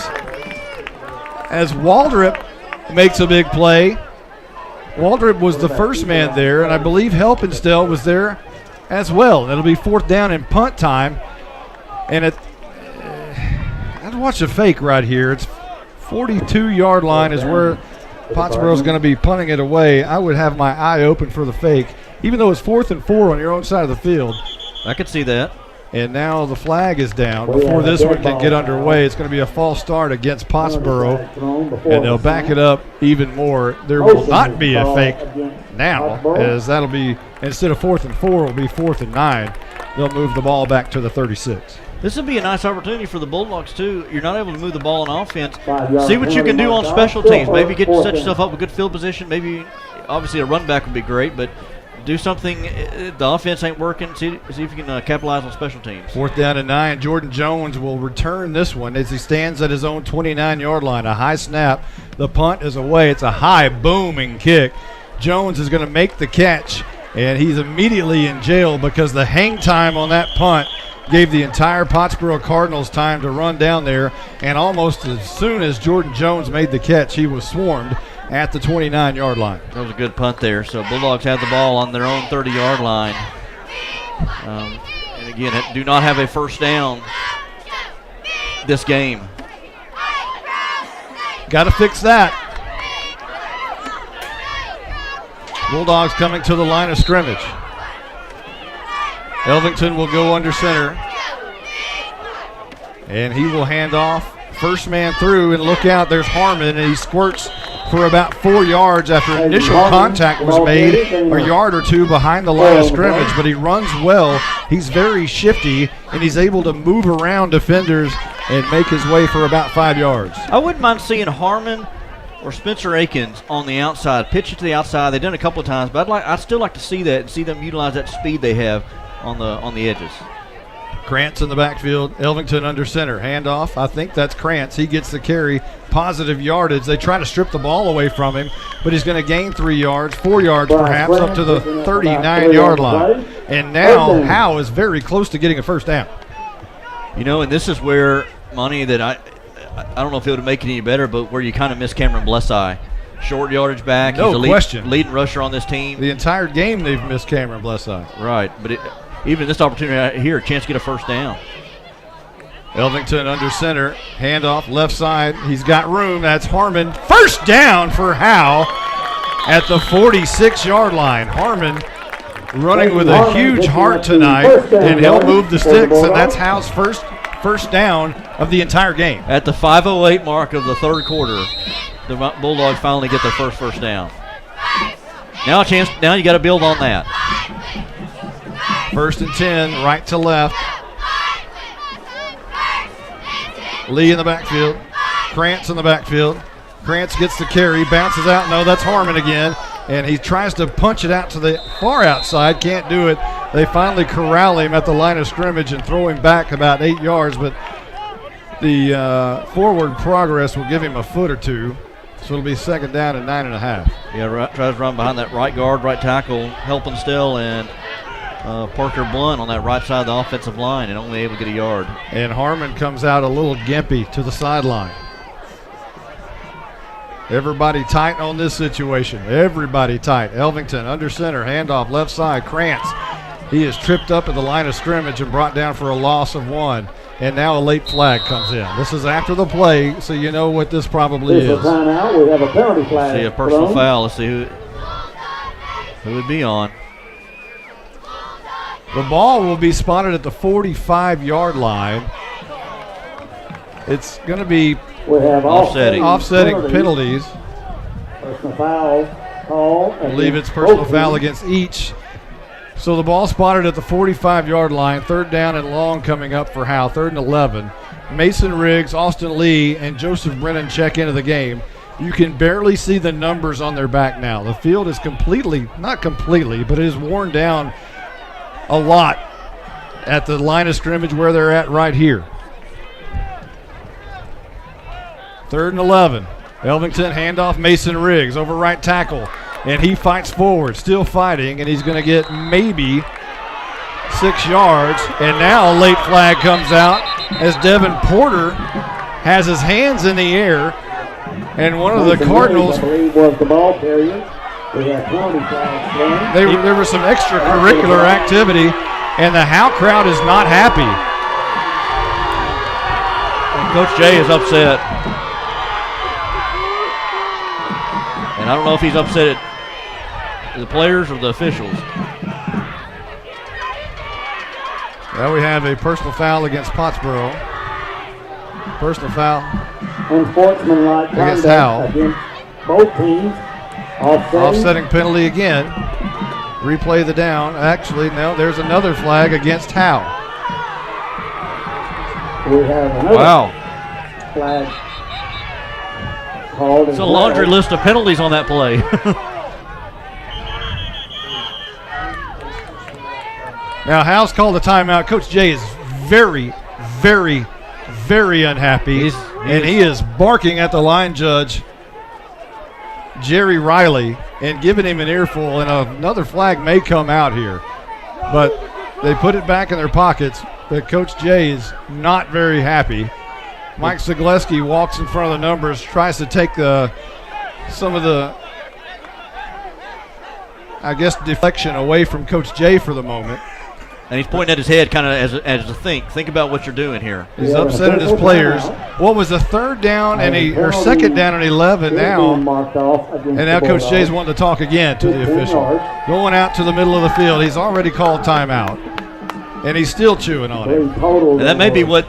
as Waldrop makes a big play. Waldrop was the first man there, and I believe Helpenstell was there as well. It'll be 4th down and punt time. And I'd watch a fake right here. It's 42-yard line is where Pottsboro's going to be punting it away. I would have my eye open for the fake, even though it's 4th and 4 on your own side of the field. I could see that. And now the flag is down. Before this one can get underway, it's going to be a false start against Pottsboro, and they'll back it up even more. There will not be a fake now, as that'll be, instead of 4th and 4, it'll be 4th and 9. They'll move the ball back to the 36. This would be a nice opportunity for the Bulldogs, too. You're not able to move the ball on offense. See what you can do on special teams. Maybe set yourself up with good field position. Maybe, obviously, a run back would be great, but do something. The offense ain't working. See if you can capitalize on special teams. 4th down and 9. Jordan Jones will return this one as he stands at his own 29-yard line. A high snap. The punt is away. It's a high booming kick. Jones is going to make the catch, and he's immediately in jail because the hang time on that punt gave the entire Pottsboro Cardinals time to run down there, and almost as soon as Jordan Jones made the catch, he was swarmed at the 29-yard line. That was a good punt there. So Bulldogs have the ball on their own 30-yard line. And again, do not have a first down this game. Got to fix that. Bulldogs coming to the line of scrimmage. Elvington will go under center, and he will hand off. First man through, and look out, there's Harmon, and he squirts for about 4 yards after initial contact was made, a yard or two behind the line of scrimmage, but he runs well. He's very shifty, and he's able to move around defenders and make his way for about 5 yards. I wouldn't mind seeing Harmon or Spencer Akins on the outside, pitch it to the outside. They've done it a couple of times, but I'd still like to see that and see them utilize that speed they have on the edges. Krantz in the backfield, Elvington under center. Handoff, I think that's Krantz. He gets the carry, positive yardage. They try to strip the ball away from him, but he's going to gain 3 yards, 4 yards perhaps, up to the 39-yard line. And now Howe is very close to getting a first down. You know, and this is where, Monty, that I don't know if it would make it any better, but where you kind of miss Cameron Blesseye. Short yardage back. No He's a question. Leading rusher on this team. The entire game they've missed Cameron Blesseye. Right, but even this opportunity here, a chance to get a first down. Elvington under center, handoff left side. He's got room. That's Harmon. First down for Howe at the 46-yard line. Harmon running with a huge heart tonight, and he'll move the sticks, and that's Howe's first down of the entire game. At the 5:08 mark of the third quarter, the Bulldogs finally get their first down. Now a chance. Now you got to build on that. 1st and 10, right to left. Lee in the backfield. Krantz in the backfield. Krantz gets the carry, bounces out. No, that's Harmon again. And he tries to punch it out to the far outside. Can't do it. They finally corral him at the line of scrimmage and throw him back about 8 yards. But the forward progress will give him a foot or two. So it'll be 2nd down and 9.5. Yeah, tries to run behind that right guard, right tackle, Helpenstell, and Parker Blunt on that right side of the offensive line, and only able to get a yard. And Harmon comes out a little gimpy to the sideline. Everybody tight on this situation. Everybody tight. Elvington under center, handoff left side. Krantz. He is tripped up at the line of scrimmage and brought down for a loss of 1. And now a late flag comes in. This is after the play, so you know what this probably is. Timeout. We have a penalty flag. See a personal foul. Let's see who would be on. The ball will be spotted at the 45-yard line. It's going to be We have offsetting penalties. Personal foul call. I believe it's personal foul against each. So the ball spotted at the 45-yard line. 3rd down and long coming up for Howe. 3rd and 11. Mason Riggs, Austin Lee, and Joseph Brennan check into the game. You can barely see the numbers on their back now. The field is not completely, but it is worn down a lot at the line of scrimmage where they're at right here. 3rd and 11. Elvington handoff Mason Riggs over right tackle, and he fights forward, still fighting, and he's going to get maybe 6 yards. And now a late flag comes out as Devin Porter has his hands in the air, and one of the Cardinals, I believe, was the ball carrier. We have penalty flags. there was some extracurricular activity, and the Howe crowd is not happy. And Coach Jay is upset. And I don't know if he's upset at the players or the officials. Now we have a personal foul against Pottsboro. Personal foul Unsportsmanlike against conduct Howe. against both teams. Offsetting penalty again. Replay the down. Actually, no, there's another flag against Howe. We have another flag called. It's a laundry list of penalties on that play. Now Howe's called a timeout. Coach Jay is very, very, very unhappy, and he is barking at the line judge, Jerry Riley, and giving him an earful, and another flag may come out here. But they put it back in their pockets, but Coach Jay is not very happy. Mike Zagleski walks in front of the numbers, tries to take some of the, I guess, deflection away from Coach Jay for the moment. And he's pointing at his head kind of as to think about what you're doing here. He's upset at his players. What was a 3rd down and or 2nd down and 11 now? And now Coach Jay's wanting to talk again to the official. Going out to the middle of the field. He's already called timeout. And he's still chewing on it. And that may be what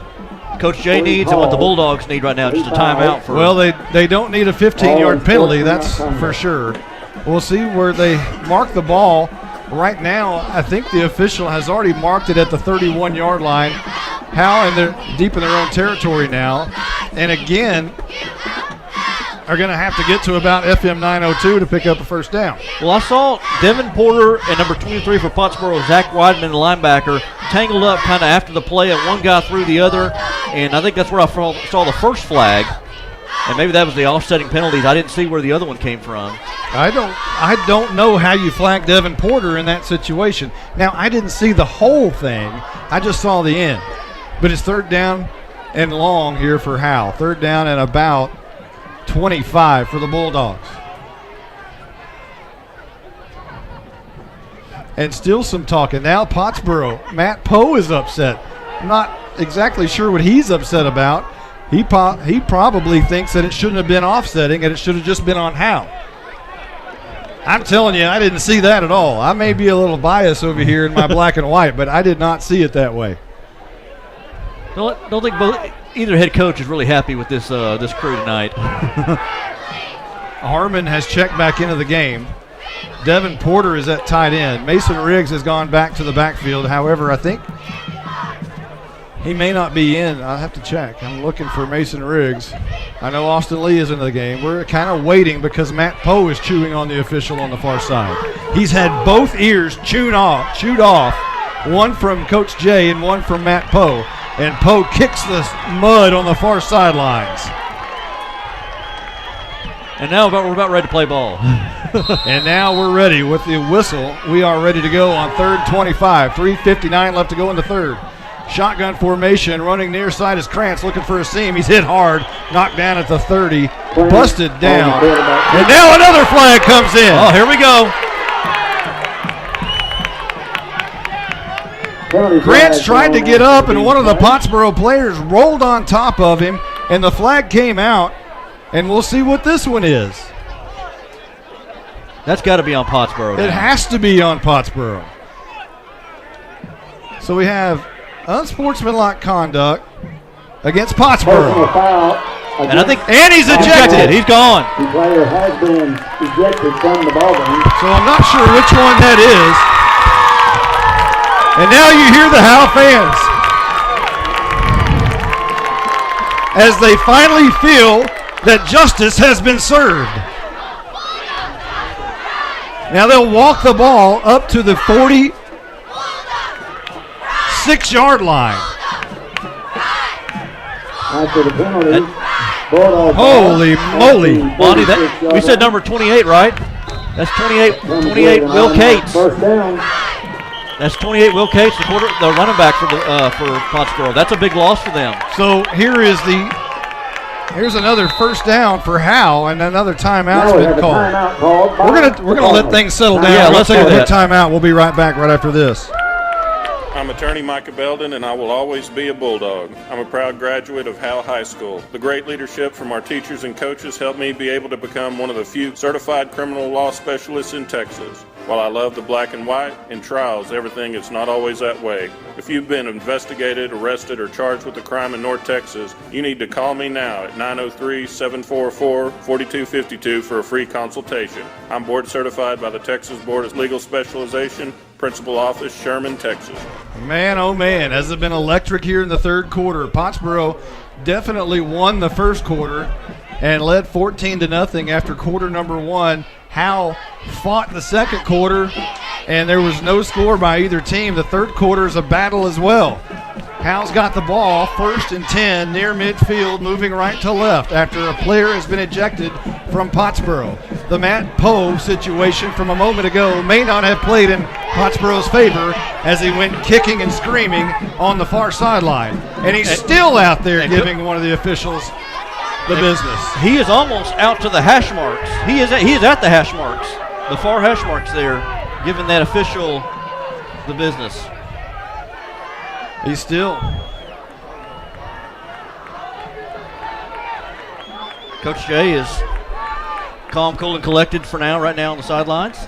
Coach Jay needs and what the Bulldogs need right now, just a timeout. Well, they don't need a 15-yard penalty, that's for sure. We'll see where they mark the ball. Right now, I think the official has already marked it at the 31-yard line. Howe, and they're deep in their own territory now. And again, are going to have to get to about FM 902 to pick up a 1st down. Well, I saw Devin Porter and number 23 for Pottsboro, Zach Weidman, the linebacker, tangled up kind of after the play, and one guy threw the other. And I think that's where I saw the first flag. And maybe that was the offsetting penalties. I didn't see where the other one came from. I don't know how you flag Devin Porter in that situation. Now, I didn't see the whole thing. I just saw the end. But it's 3rd down and long here for Howe. 3rd down and about 25 for the Bulldogs. And still some talking. Now Pottsboro. Matt Poe is upset. I'm not exactly sure what he's upset about. He probably thinks that it shouldn't have been offsetting and it should have just been on Howe. I'm telling you, I didn't see that at all. I may be a little biased over here in my black and white, but I did not see it that way. Don't think either head coach is really happy with this crew tonight. Harmon has checked back into the game. Devin Porter is at tight end. Mason Riggs has gone back to the backfield. However, I think he may not be in. I'll have to check. I'm looking for Mason Riggs. I know Austin Lee is in the game. We're kind of waiting because Matt Poe is chewing on the official on the far side. He's had both ears chewed off, one from Coach Jay and one from Matt Poe. And Poe kicks the mud on the far sidelines. And now we're about ready to play ball. And now we're ready with the whistle. We are ready to go on 3rd 25. 3:59 left to go in the 3rd. Shotgun formation, running near side is Krantz looking for a seam. He's hit hard, knocked down at the 30, busted down. And now another flag comes in. Oh, here we go. Krantz tried to get up, and one of the Pottsboro players rolled on top of him, and the flag came out, and we'll see what this one is. That's got to be on Pottsboro now. It has to be on Pottsboro. So we have unsportsmanlike conduct against Pottsboro. And I think he's ejected. He's gone. The player has been ejected from the ballgame. So I'm not sure which one that is. And now you hear the Howe fans as they finally feel that justice has been served. Now they'll walk the ball up to the 46-yard line. After the penalty, Holy moly. Bonnie, we said number 28, right? That's 28 Will Cates. First down. That's 28 Will Cates, the running back for Pottsboro. That's a big loss for them. So here's another first down for Howe, and another timeout's been called. We're gonna let things settle down. Yeah, let's take a quick timeout. We'll be right back right after this. I'm attorney Micah Belden, and I will always be a Bulldog. I'm a proud graduate of Howe High School. The great leadership from our teachers and coaches helped me be able to become one of the few certified criminal law specialists in Texas. While I love the black and white, in trials, everything is not always that way. If you've been investigated, arrested, or charged with a crime in North Texas, you need to call me now at 903-744-4252 for a free consultation. I'm board certified by the Texas Board of Legal Specialization, Principal Office, Sherman, Texas. Man, oh man, has it been electric here in the third quarter. Pottsboro definitely won the first quarter and led 14-0 after quarter number one. Howe fought the second quarter, and there was no score by either team. The third quarter is a battle as well. Howe's got the ball, 1st and 10, near midfield, moving right to left after a player has been ejected from Pottsboro. The Matt Poe situation from a moment ago may not have played in Pottsboro's favor as he went kicking and screaming on the far sideline. And he's still out there giving one of the officials the business. He is almost out to the hash marks. He is at the hash marks, the far hash marks there, giving that official the business. He's still. Coach Jay is calm, cool, and collected for now, right now on the sidelines.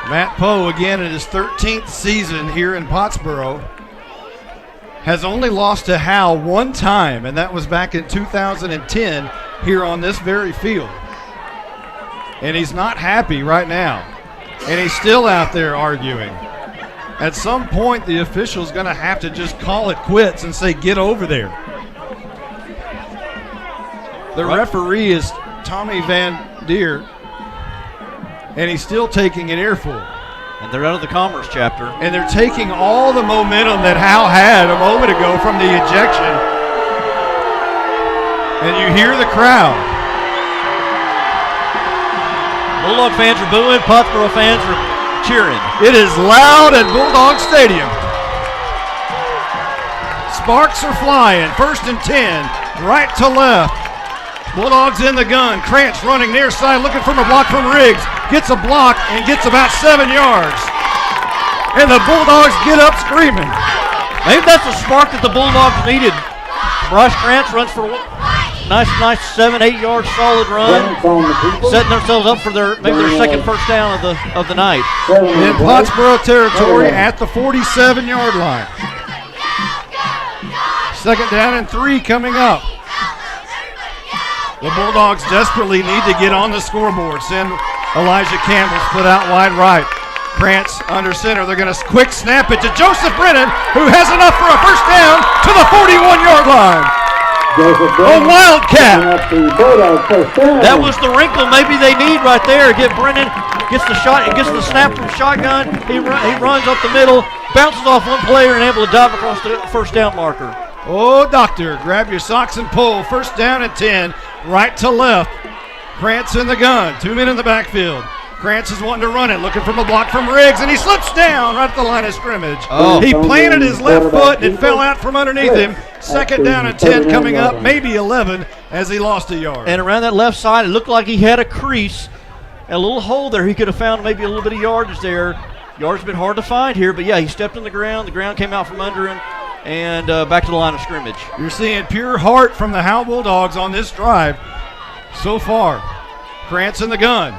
Matt Poe, again in his 13th season here in Pottsboro, has only lost to Howe one time, and that was back in 2010 here on this very field. And he's not happy right now. And he's still out there arguing. At some point, the official's going to have to just call it quits and say, get over there. The referee is Tommy Van Deer, and he's still taking an earful. And they're out of the Commerce chapter. And they're taking all the momentum that Howe had a moment ago from the ejection. And you hear the crowd. Bulldog fans are booing, Pottsboro fans are cheering. It is loud at Bulldog Stadium. Sparks are flying, 1st and 10, right to left. Bulldogs in the gun. Krantz running near side, looking for a block from Riggs. Gets a block and gets about 7 yards. And the Bulldogs get up screaming. Maybe that's the spark that the Bulldogs needed. Bryce Krantz runs for a nice 7-8 yard solid run, setting themselves up for their second first down of the night. In Pottsboro territory at the 47-yard line. 2nd down and 3 coming up. The Bulldogs desperately need to get on the scoreboard. Send Elijah Campbell split out wide right. Krantz under center. They're going to quick snap it to Joseph Brennan, who has enough for a first down to the 41-yard line. A Wildcat. That was the wrinkle maybe they need right there. Get Brennan, gets the shot, and gets the snap from shotgun. He runs up the middle, bounces off one player, and able to dive across the first down marker. Oh, doctor, grab your socks and pull. 1st down and 10, right to left. Krantz in the gun, 2 men in the backfield. Krantz is wanting to run it, looking for a block from Riggs, and he slips down right at the line of scrimmage. He planted his left foot and it fell out from underneath him. 2nd down and 10 coming up, maybe 11, as he lost a yard. And around that left side, it looked like he had a crease, a little hole there. He could have found maybe a little bit of yardage there. Yardage been hard to find here, but yeah, he stepped on the ground. The ground came out from under him. And back to the line of scrimmage. You're seeing pure heart from the Howe Bulldogs on this drive so far. Krantz in the gun.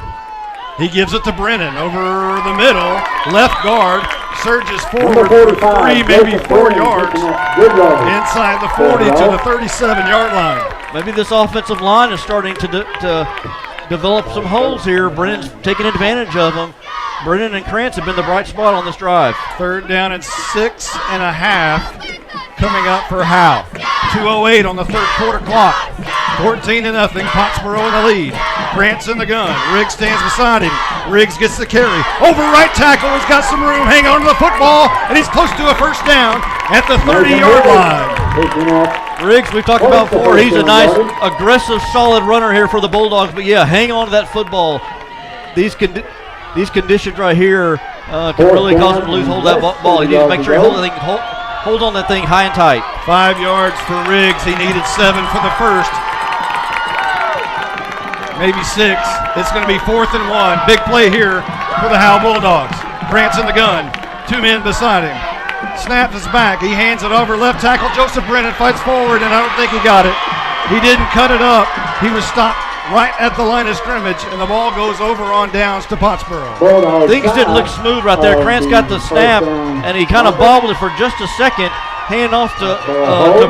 He gives it to Brennan over the middle. Left guard surges forward for 3, maybe 4 yards. Inside the 40 to the 37-yard line. Maybe this offensive line is starting to develop some holes here. Brennan's taking advantage of them. Brennan and Krantz have been the bright spot on this drive. 3rd down and 6.5 coming up for Howe. 2:08 on the third quarter clock. 14-0, Pottsboro in the lead. Krantz in the gun. Riggs stands beside him. Riggs gets the carry. Over right tackle. He's got some room. Hang on to the football, and he's close to a first down at the 30-yard line. Riggs, we've talked about before, he's a nice, aggressive, solid runner here for the Bulldogs. But, yeah, hang on to that football. These conditions right here can really cause him to lose hold of that ball. He needs to make sure he holds on that thing high and tight. 5 yards for Riggs. He needed 7 for the first. Maybe 6. It's going to be 4th and 1. Big play here for the Howe Bulldogs. Krantz in the gun. 2 men beside him. Snaps his back. He hands it over. Left tackle Joseph Brennan fights forward, and I don't think he got it. He didn't cut it up. He was stopped right at the line of scrimmage, and the ball goes over on downs to Pottsboro. Things didn't look smooth right there. Krantz got the snap, and he kind of bobbled it for just a second. Hand off to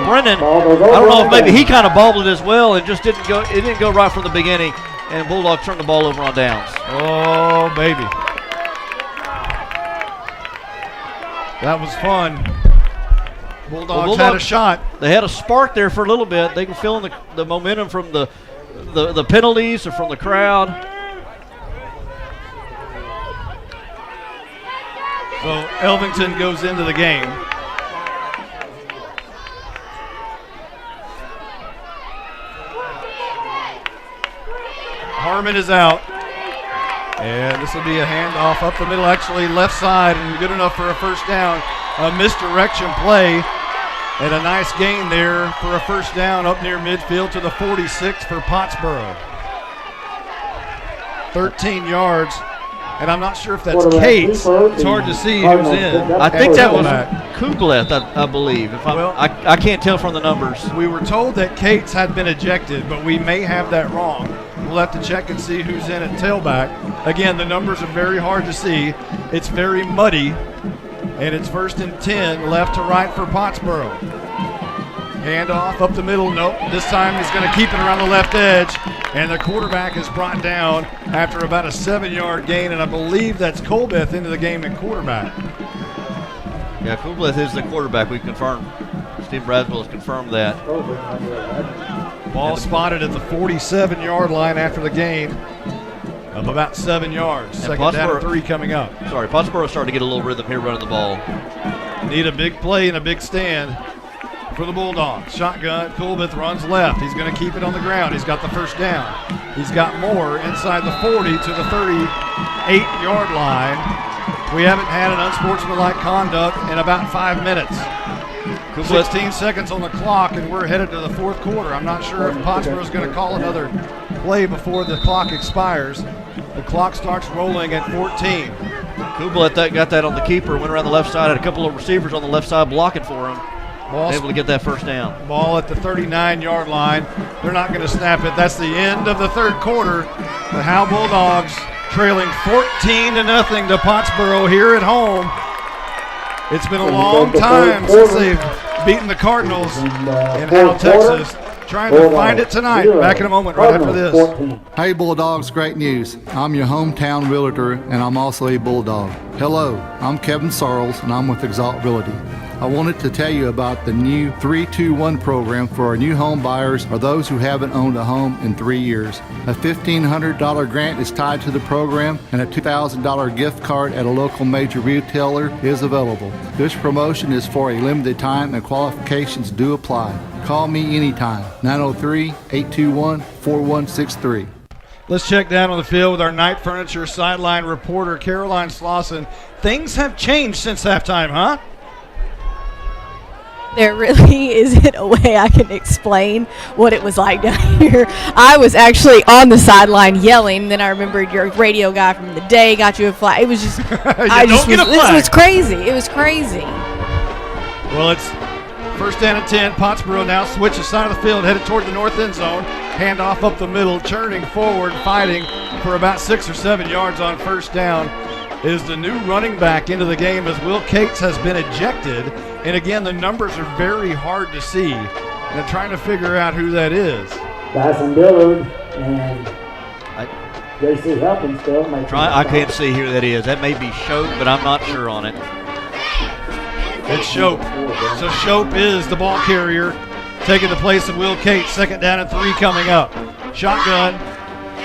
Brennan. I don't know if maybe he kind of bobbled it as well and just didn't go. It didn't go right from the beginning, and Bulldogs turned the ball over on downs. Oh, baby. That was fun. Bulldogs had a shot. They had a spark there for a little bit. They were feeling the momentum from the penalties or from the crowd. So Elvington goes into the game. Harmon is out. And this will be a handoff up the middle, actually left side, and good enough for a first down. A misdirection play, and a nice gain there for a first down up near midfield to the 46 for Pottsboro. 13 yards, and I'm not sure if that's Cates. It's hard to see who's in. I think that was Kugleth, I believe. I can't tell from the numbers. We were told that Cates had been ejected, but we may have that wrong. We'll have to check and see who's in at tailback. Again, the numbers are very hard to see. It's very muddy, and it's 1st and 10, left to right for Pottsboro. Handoff up the middle. Nope. This time he's going to keep it around the left edge, and the quarterback is brought down after about a 7-yard gain, and I believe that's Colbeth into the game at quarterback. Yeah, Kugleth is the quarterback. We confirmed. Steve Braswell has confirmed that. Ball spotted at the 47-yard line after the gain of about 7 yards. Second down and 3 coming up. Sorry, Pottsboro starting to get a little rhythm here running the ball. Need a big play and a big stand for the Bulldogs. Shotgun, Colbeth runs left. He's going to keep it on the ground. He's got the first down. He's got more inside the 40 to the 38-yard line. We haven't had an unsportsmanlike conduct in about 5 minutes. 16 seconds on the clock, and we're headed to the 4th quarter. I'm not sure if Pottsboro is going to call another play before the clock expires. The clock starts rolling at 14. Kugleth got that on the keeper, went around the left side, had a couple of receivers on the left side blocking for him. Able to get that first down. Ball at the 39-yard line. They're not going to snap it. That's the end of the 3rd quarter. The Howe Bulldogs trailing 14-0 to Pottsboro here at home. It's been a long time since they've beaten the Cardinals in Howe, Texas. Trying to find it tonight. Back in a moment right after this. Hey Bulldogs, great news. I'm your hometown realtor, and I'm also a Bulldog. Hello, I'm Kevin Sarles, and I'm with Exalt Realty. I wanted to tell you about the new 321 program for our new home buyers or those who haven't owned a home in 3 years. A $1,500 grant is tied to the program, and a $2,000 gift card at a local major retailer is available. This promotion is for a limited time, and qualifications do apply. Call me anytime, 903-821-4163. Let's check down on the field with our Night Furniture sideline reporter, Caroline Slauson. Things have changed since halftime, huh? There really isn't a way I can explain what it was like down here. I was actually on the sideline yelling. Then I remembered your radio guy from the day got you a flag. It was just, this was crazy. It was crazy. Well, it's 1st down and 10. Pottsboro now switches side of the field, headed toward the north end zone. Handoff up the middle, churning forward, fighting for about 6 or 7 yards on first down is the new running back into the game as Will Cates has been ejected. And again, the numbers are very hard to see. And I'm trying to figure out who that is. Dyson Dillard and J.C. Helping still. I can't see who that is. That may be Shope, but I'm not sure on it. It's Shope. So Shope is the ball carrier, taking the place of Will Cates. 2nd down and 3 coming up. Shotgun.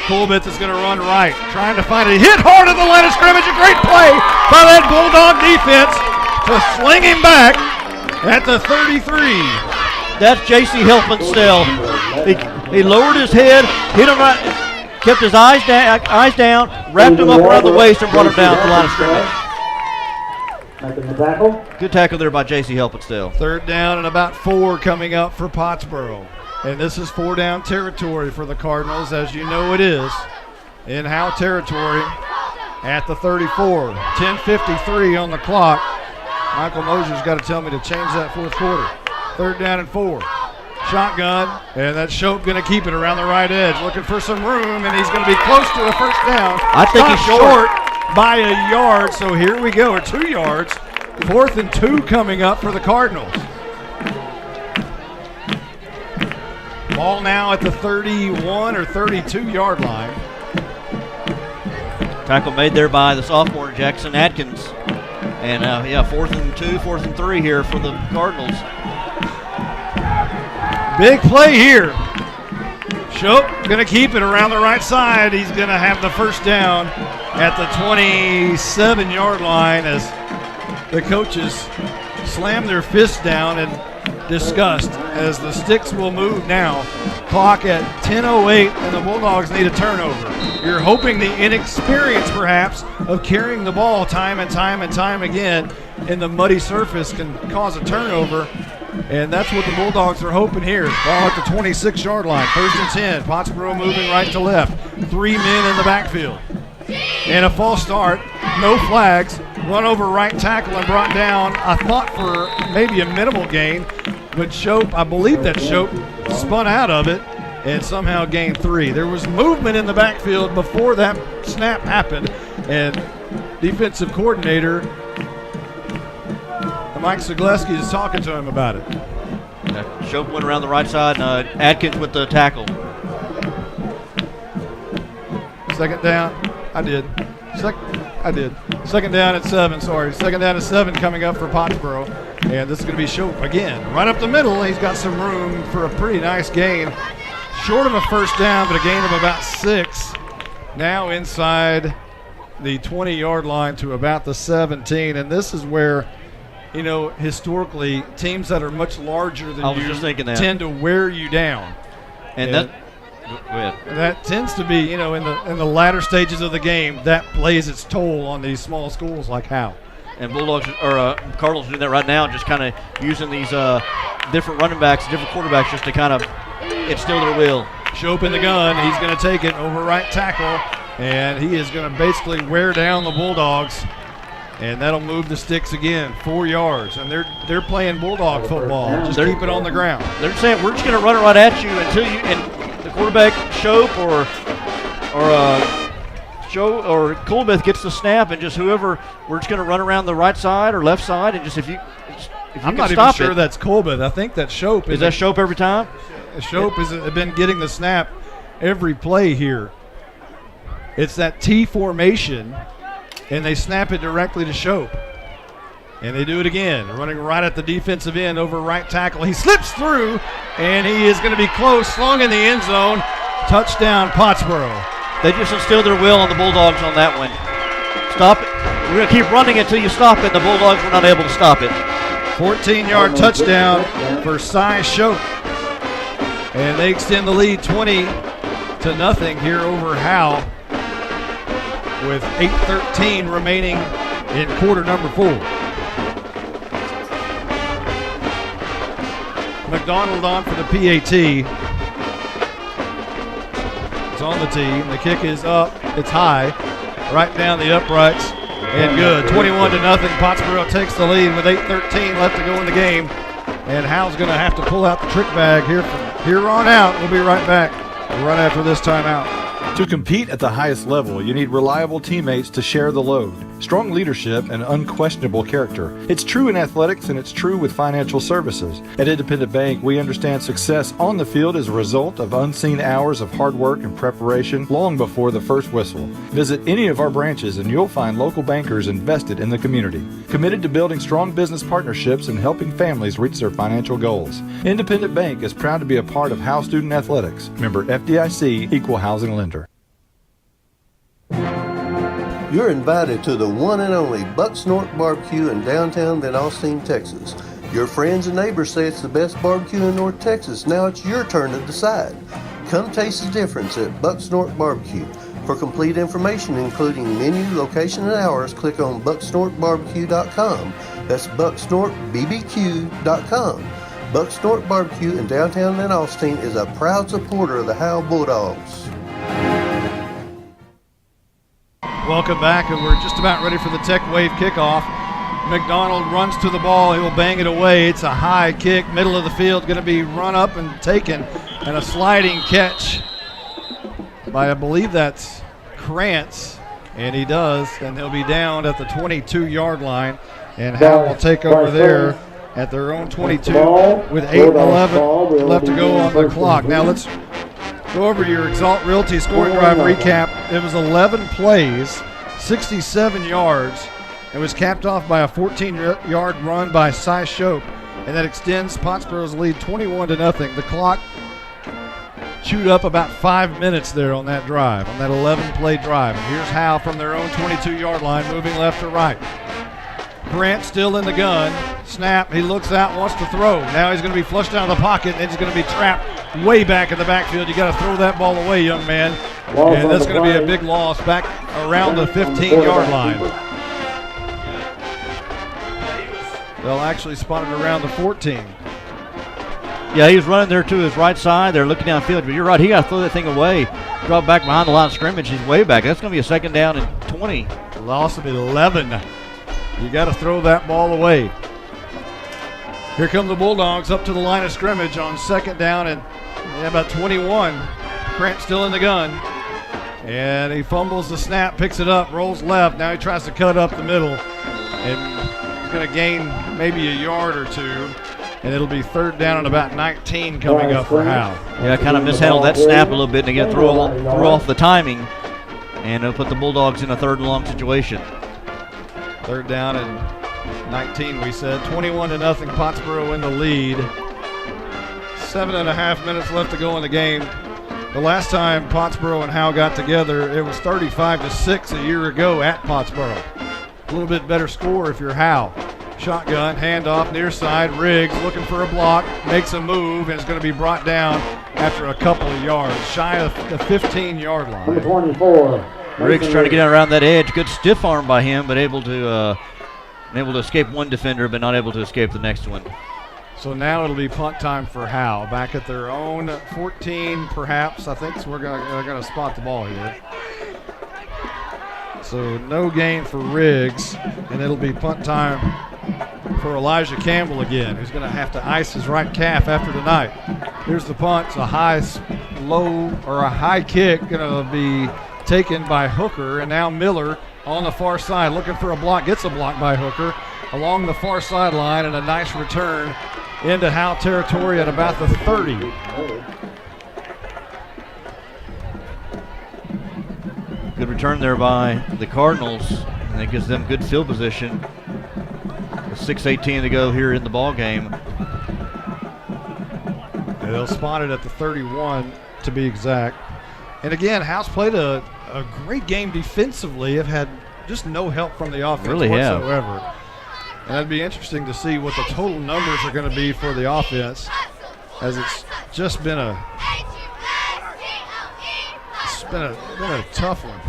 Colbeth is going to run right, trying to find it. Hit hard at the line of scrimmage. A great play by that Bulldog defense to sling him back at the 33. That's J.C. Helpenstell. He lowered his head, hit him right, kept his eyes down, wrapped him up around the waist, and brought him down to the line of scrimmage. Good tackle there by J.C. Helpenstell. 3rd down and about 4 coming up for Pottsboro. And this is 4-down territory for the Cardinals, as you know it is. In Howe territory at the 34. 10:53 on the clock. Michael Mosier's got to tell me to change that 4th quarter. 3rd down and 4. Shotgun, and that's Shope going to keep it around the right edge. Looking for some room, and he's going to be close to a first down. I think he's short by a yard, so here we go, or 2 yards. 4th and 2 coming up for the Cardinals. Ball now at the 31 or 32-yard line. Tackle made there by the sophomore Jackson Atkins. And 4th and 2, 4th and 3 here for the Cardinals. Big play here. Shope going to keep it around the right side. He's going to have the first down at the 27-yard line as the coaches slam their fists down in disgust as the sticks will move now. Clock at 10:08 and the Bulldogs need a turnover. You're hoping the inexperience perhaps of carrying the ball time and time and time again in the muddy surface can cause a turnover, and that's what the Bulldogs are hoping here. Ball at the 26-yard line, 1st and 10. Pottsboro moving right to left. 3 men in the backfield. And a false start, no flags, run over right tackle and brought down, I thought for maybe a minimal gain, but Shope, I believe that Shope spun out of it and somehow gained 3. There was movement in the backfield before that snap happened, and defensive coordinator Mike Zagleski is talking to him about it. Shope went around the right side, and Atkins with the tackle. 2nd down. I did. 2nd down at 7, sorry. 2nd down at 7 coming up for Pottsboro. And this is going to be Shope again. Right up the middle. He's got some room for a pretty nice gain. Short of a first down, but a gain of about 6. Now inside the 20-yard line to about the 17. And this is where, you know, historically, teams that are much larger than you tend to wear you down. And that tends to be, you know, in the latter stages of the game, that plays its toll on these small schools like Howe. And Bulldogs or Cardinals are doing that right now, just kind of using these different running backs, different quarterbacks, just to kind of instill their will. Shope in the gun. He's going to take it over right tackle, and he is going to basically wear down the Bulldogs. And that'll move the sticks again, 4 yards. And they're playing Bulldog football. Just keep it on the ground. They're saying we're just going to run it right at you until you and the quarterback Shope or Colbeth gets the snap, and just whoever, we're just going to run around the right side or left side, and just if you I'm not even sure that's Colbeth. I think that's Shope. Is that Shope every time? Shope has been getting the snap every play here. It's that T formation, and they snap it directly to Shope. And they do it again, running right at the defensive end over right tackle. He slips through, and he is going to be close, slung in the end zone. Touchdown, Pottsboro. They just instilled their will on the Bulldogs on that one. Stop it. We're going to keep running until you stop it. The Bulldogs were not able to stop it. 14-yard touchdown for Cy Shope. And they extend the lead 20-0 here over Howe with 8:13 remaining in quarter number 4. McDonald on for the PAT. It's on the tee, and the kick is up. It's high, right down the uprights, and good. 21-0. Pottsboro takes the lead with 8:13 left to go in the game. And Howe's going to have to pull out the trick bag here from here on out. We'll be right back. run after this timeout. To compete at the highest level, you need reliable teammates to share the load, strong leadership, and unquestionable character. It's true in athletics, and it's true with financial services. At Independent Bank, we understand success on the field is a result of unseen hours of hard work and preparation long before the first whistle. Visit any of our branches, and you'll find local bankers invested in the community, committed to building strong business partnerships and helping families reach their financial goals. Independent Bank is proud to be a part of Howe Student Athletics. Member FDIC, Equal Housing Lender. You're invited to the one and only Buck Snort Barbecue in downtown Van Alstyne, Texas. Your friends and neighbors say it's the best barbecue in North Texas. Now it's your turn to decide. Come taste the difference at Buck Snort Barbecue. For complete information, including menu, location, and hours, click on bucksnortbarbecue.com. That's bucksnortbbq.com. Buck Snort Barbecue in downtown Van Alstyne is a proud supporter of the Howe Bulldogs. Welcome back, and we're just about ready for the Tech Wave kickoff. McDonald runs to the ball. He will bang it away. It's a high kick, middle of the field, going to be run up and taken, and a sliding catch by, I believe that's Krantz, and he does, and he'll be down at the 22-yard line, and Howe will take over there at their own 22 with 8:11 left to go on the clock. Now let's go over your Exalt Realty scoring drive recap. It was 11 plays, 67 yards. It was capped off by a 14-yard run by Cy Shope, and that extends Pottsboro's lead 21-0. The clock chewed up about 5 minutes there on that drive, on that 11-play drive. And here's Howe from their own 22-yard line, moving left to right. Grant still in the gun. Snap, he looks out, wants to throw. Now he's going to be flushed out of the pocket, and he's going to be trapped way back in the backfield. You got to throw that ball away, young man. And that's going to be a big loss back around the 15-yard line. They'll actually spot it around the 14. Yeah, he's running there to his right side. They're looking downfield. But you're right, he got to throw that thing away. Drop back behind the line of scrimmage. He's way back. That's going to be a second down and 20. Loss of 11. You got to throw that ball away. Here come the Bulldogs up to the line of scrimmage on second down and about 21. Grant still in the gun. And he fumbles the snap, picks it up, rolls left. Now he tries to cut up the middle. And he's going to gain maybe a yard or two. And it'll be third down and about 19 coming up for Howe. Yeah, kind of mishandled that snap a little bit and again threw off the timing. And it'll put the Bulldogs in a third and long situation. Third down and 19, we said. 21-0, Pottsboro in the lead. 7.5 minutes left to go in the game. The last time Pottsboro and Howe got together, it was 35-6 a year ago at Pottsboro. A little bit better score if you're Howe. Shotgun, handoff, near side. Riggs looking for a block, makes a move, and is going to be brought down after a couple of yards, shy of the 15-yard line. Number 24. Riggs trying to get around that edge. Good stiff arm by him, but able to escape one defender, but not able to escape the next one. So now it'll be punt time for Howe. Back at their own 14, perhaps. I think they're gonna spot the ball here. So no gain for Riggs, and it'll be punt time for Elijah Campbell again, who's going to have to ice his right calf after tonight. Here's the punt. It's a high kick going to be taken by Hooker, and now Miller on the far side looking for a block. Gets a block by Hooker along the far sideline, and a nice return into Howe territory at about the 30. Good return there by the Cardinals, and it gives them good field position. With 6:18 to go here in the ball game. Yeah, they'll spot it at the 31 to be exact. And again, Howe's played a great game defensively. Have had just no help from the offense whatsoever. And that'd be interesting to see what the total numbers are going to be for the offense, as it's just been a tough one.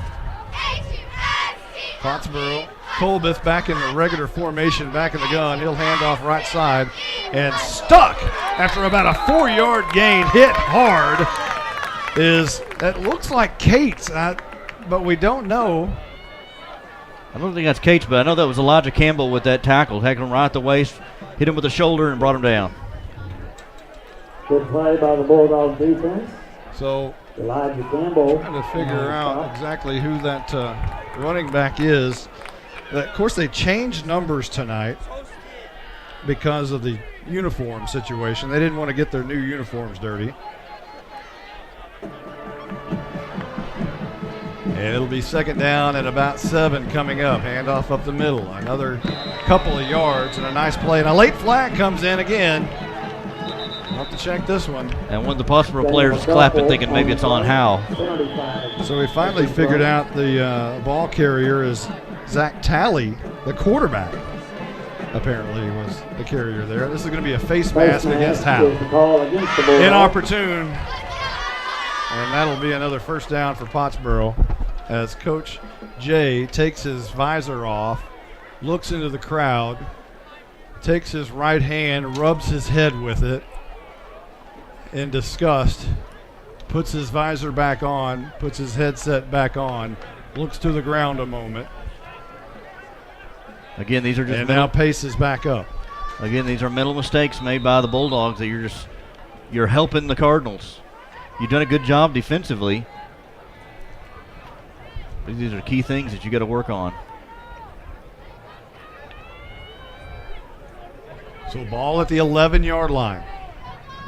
Pottsboro, Colbeth back in the regular formation, back in the gun. He'll hand off right side and stuck after about a 4-yard gain. Hit hard that looks like Cates, but we don't know. I don't think that's Cates, but I know that was Elijah Campbell with that tackle. Tackle him right at the waist, hit him with the shoulder, and brought him down. Good play by the Bulldogs defense. So Elijah Campbell. Trying to figure out exactly who that running back is. Of course, they changed numbers tonight because of the uniform situation. They didn't want to get their new uniforms dirty. And it'll be second down at about 7 coming up. Handoff up the middle. Another couple of yards and a nice play. And a late flag comes in again. We'll have to check this one. And one of the Pottsboro players is clapping, thinking maybe it's on Howe. So we finally figured out the ball carrier is Zach Talley, the quarterback. Apparently was the carrier there. This is going to be a face mask against Howe. Inopportune. And that'll be another first down for Pottsboro as Coach Jay takes his visor off, looks into the crowd, takes his right hand, rubs his head with it in disgust, puts his visor back on, puts his headset back on, looks to the ground a moment. Again, these are just and now paces back up. Again, these are mental mistakes made by the Bulldogs that you're helping the Cardinals. You've done a good job defensively. These are key things that you got to work on. So ball at the 11-yard line.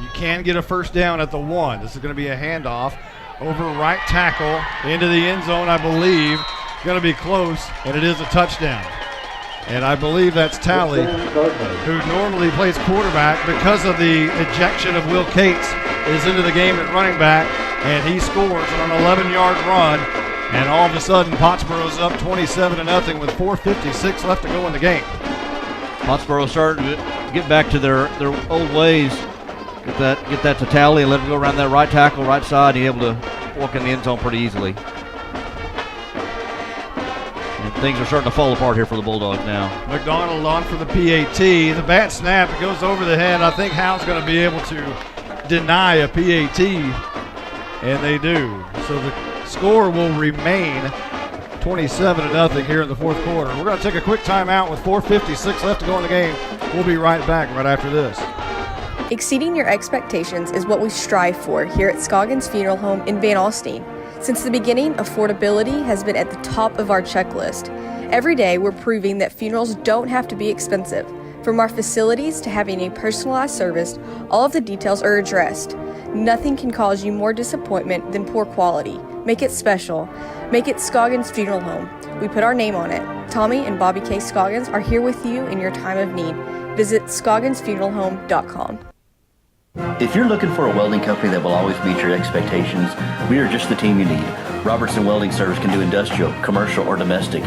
You can get a first down at the 1. This is going to be a handoff over right tackle into the end zone, I believe. Going to be close, and it is a touchdown. And I believe that's Talley, who normally plays quarterback because of the ejection of Will Cates, is into the game at running back, and he scores on an 11-yard run. And all of a sudden, Pottsboro's up 27-0 with 4:56 left to go in the game. Pottsboro starting to get back to their old ways. Get that to Talley and let him go around that right tackle, right side, and be able to walk in the end zone pretty easily. And things are starting to fall apart here for the Bulldogs now. McDonald on for the PAT. The bat snap, it goes over the head. I think Howe's going to be able to deny a PAT, and they do. So the score will remain 27-0 here in the fourth quarter. We're going to take a quick timeout with 4:56 left to go in the game. We'll be right back right after this. Exceeding your expectations is what we strive for here at Scoggins Funeral Home in Van Alstyne. Since the beginning, affordability has been at the top of our checklist. Every day, we're proving that funerals don't have to be expensive. From our facilities to having a personalized service, all of the details are addressed. Nothing can cause you more disappointment than poor quality. Make it special. Make it Scoggins Funeral Home. We put our name on it. Tommy and Bobby K. Scoggins are here with you in your time of need. Visit scogginsfuneralhome.com. If you're looking for a welding company that will always meet your expectations, we are just the team you need. Robertson Welding Service can do industrial, commercial, or domestic.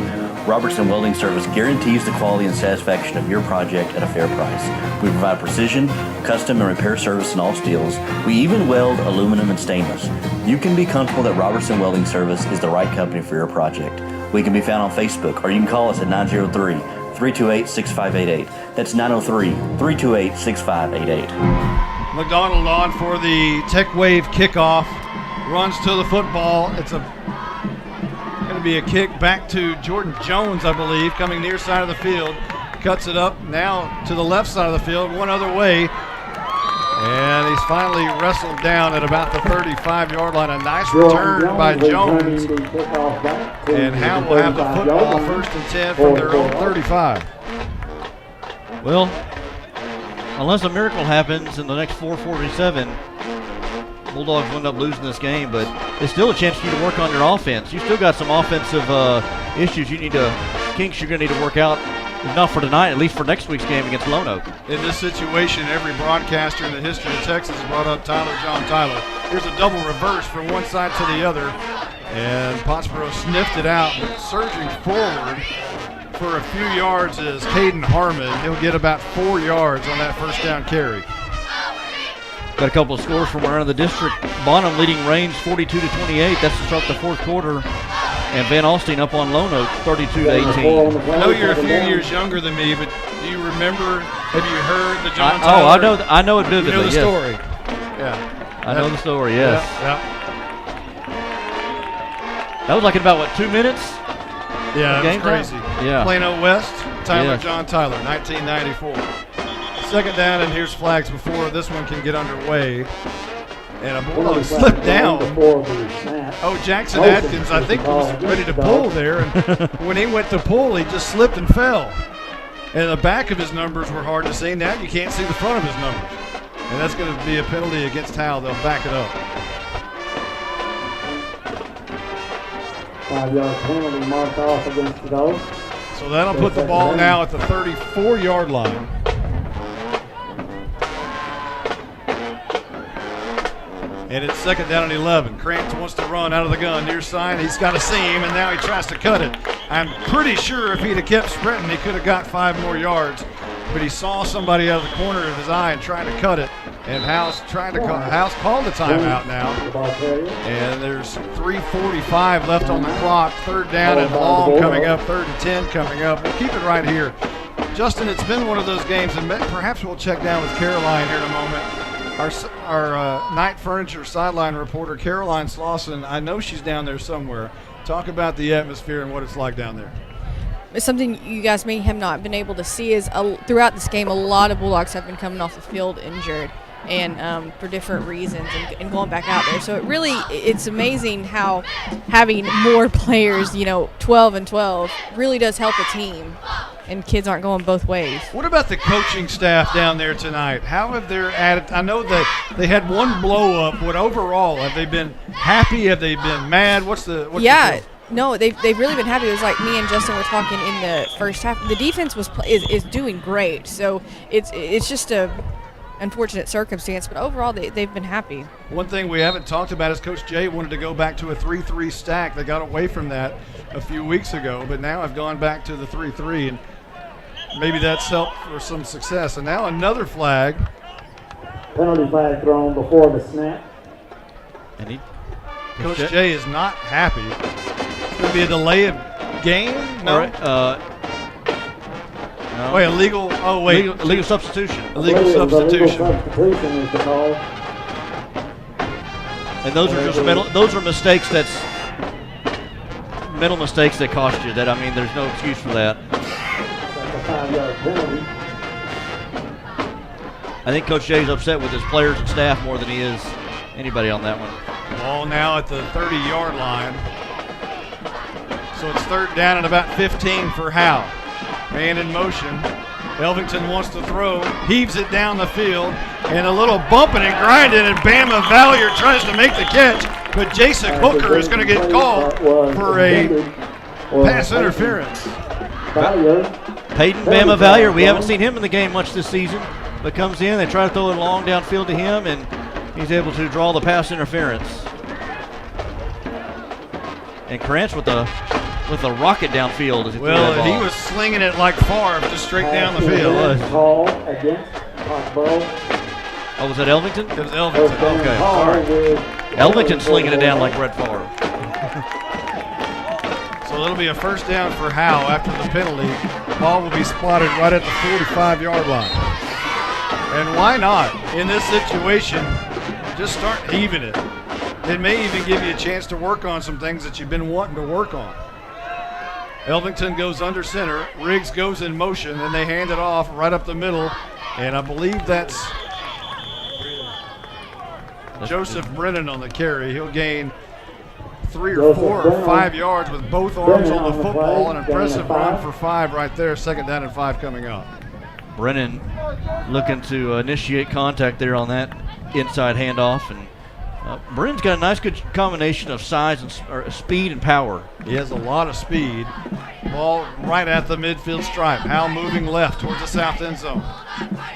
Robertson Welding Service guarantees the quality and satisfaction of your project at a fair price. We provide precision, custom, and repair service in all steels. We even weld aluminum and stainless. You can be comfortable that Robertson Welding Service is the right company for your project. We can be found on Facebook, or you can call us at 903-328-6588. That's 903-328-6588. McDonald on for the Tech Wave kickoff. Runs to the football. It's going to be a kick back to Jordan Jones, I believe, coming near side of the field. Cuts it up now to the left side of the field, one other way. And he's finally wrestled down at about the 35-yard line. A nice return by Jones. And Howe will have the football 1st and 10 from their own 35. Well, unless a miracle happens in the next 4:47, Bulldogs will end up losing this game, but it's still a chance for you to work on your offense. You still got some offensive issues kinks you're going to need to work out, if not for tonight, at least for next week's game against Lone Oak. In this situation, every broadcaster in the history of Texas has brought up John Tyler. Here's a double reverse from one side to the other, and Pottsboro sniffed it out, but surging forward for a few yards is Caden Harmon. He'll get about 4 yards on that first down carry. Got a couple of scores from around the district. Bonham leading Raines 42-28. That's to start the fourth quarter. And Van Alstyne up on Lone Oak 32-18. I know you're a few years younger than me, but do you remember, have you heard the John Tyler? I know it vividly. You know the story. Yeah. I know the story, yes. Yeah. That was like in about, 2 minutes? Yeah, it was crazy. Yeah. Plano West, Tyler Yes. John Tyler, 1994. Second down, and here's flags before this one can get underway. And a Bulldog slipped down. Oh, Jackson Atkins, I think, was ready to pull there. And when he went to pull, he just slipped and fell. And the back of his numbers were hard to see. Now you can't see the front of his numbers. And that's going to be a penalty against Howe. They'll back it up. 5-yard penalty marked off against the Dogs. So that'll put the ball now at the 34-yard line. And it's second down and 11. Krantz wants to run out of the gun. Near side, he's got a seam, and now he tries to cut it. I'm pretty sure if he'd have kept sprinting, he could have got 5 more yards. But he saw somebody out of the corner of his eye and trying to cut it. And Howe's trying to call. Howe's called the timeout now. And there's 3:45 left on the clock. Third down and long coming up. 3rd and 10 coming up. We'll keep it right here. Justin, it's been one of those games, and perhaps we'll check down with Caroline here in a moment. Our Night Furniture sideline reporter, Caroline Slauson, I know she's down there somewhere. Talk about the atmosphere and what it's like down there. Something you guys may have not been able to see is throughout this game, a lot of Bulldogs have been coming off the field injured and for different reasons and going back out there. So it's amazing how having more players, 12 and 12, really does help a team. And kids aren't going both ways. What about the coaching staff down there tonight? How have their attitude? I know that they had one blow up. What overall, have they been happy? Have they been mad? What's the No, they've really been happy. It was like me and Justin were talking in the first half. The defense is doing great. So it's just a unfortunate circumstance, but overall they've been happy. One thing we haven't talked about is Coach Jay wanted to go back to a 3-3 stack. They got away from that a few weeks ago, but now have gone back to the 3-3, and maybe that's helped for some success. And now another flag. Penalty flag thrown before the snap. And Coach Jay is not happy. It's going to be a delay of game? No. All right. No. Wait, illegal substitution. Illegal substitution. Substitution is the call. And those are just those are mistakes mental mistakes that cost you. There's no excuse for that. That's a 5-yard penalty. I think Coach Jay's upset with his players and staff more than he is anybody on that one. Ball now at the 30-yard line. So it's third down and about 15 for Howe. Man in motion. Elvington wants to throw, heaves it down the field, and a little bumping and grinding, and Bama Valier tries to make the catch, but Jason Hooker is going to get called for a pass interference. Peyton Bama Valier, we haven't seen him in the game much this season, but comes in, they try to throw it long downfield to him, and he's able to draw the pass interference. And Krantz with the rocket downfield. Well, he was slinging it like Favre, just straight down the field. Call against Pottsboro. Oh, was that Elvington? It was Elvington. Okay, sorry. Elvington slinging it down like Brett Favre. So it'll be a first down for Howe after the penalty. Ball will be spotted right at the 45-yard line. And why not? In this situation, just start heaving it. It may even give you a chance to work on some things that you've been wanting to work on. Elvington goes under center. Riggs goes in motion, and they hand it off right up the middle. And I believe that's Joseph Brennan on the carry. He'll gain 3 or 4 or 5 yards with both arms on the football. An impressive run for 5 right there. Second down and 5 coming up. Brennan looking to initiate contact there on that inside handoff, and Brennan's got a nice good combination of size and speed and power. He has a lot of speed. Ball right at the midfield stripe. Howe moving left towards the south end zone.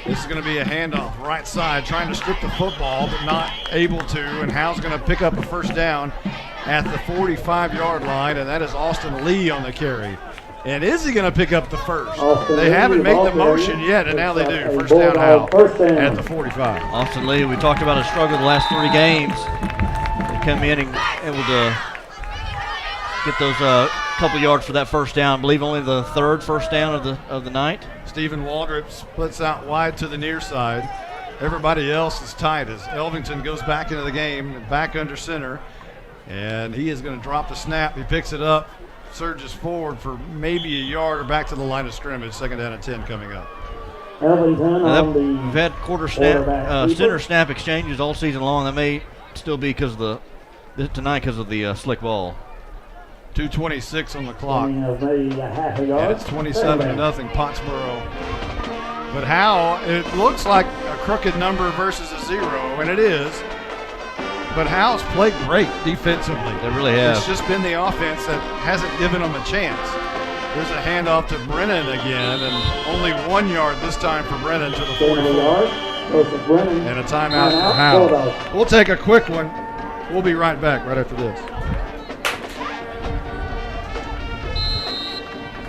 This is going to be a handoff right side, trying to strip the football but not able to, and Howe's going to pick up a first down at the 45-yard line, and that is Austin Lee on the carry. And is he going to pick up the first? They haven't made the motion yet, and now they do. First down Howe at the 45. Austin Lee, we talked about his struggle the last 3 games. They come in and able to get those couple yards for that first down. I believe only the 3rd first down of the night. Stephen Waldrop splits out wide to the near side. Everybody else is tight as Elvington goes back into the game, back under center, and he is going to drop the snap. He picks it up, surges forward for maybe a yard or back to the line of scrimmage. Second down and 10 coming up. We've had quarter snap, center snap exchanges all season long. That may still be because of tonight because of the slick ball. 2:26 on the clock. Gain of maybe a half a And yard. it's 27-0 Pottsboro. But Howe, it looks like a crooked number versus a 0, and it is. But Howe's played great defensively. They really have. It's just been the offense that hasn't given them a chance. There's a handoff to Brennan again, and only 1 yard this time for Brennan to the 44. And a timeout for Howe. We'll take a quick one. We'll be right back right after this.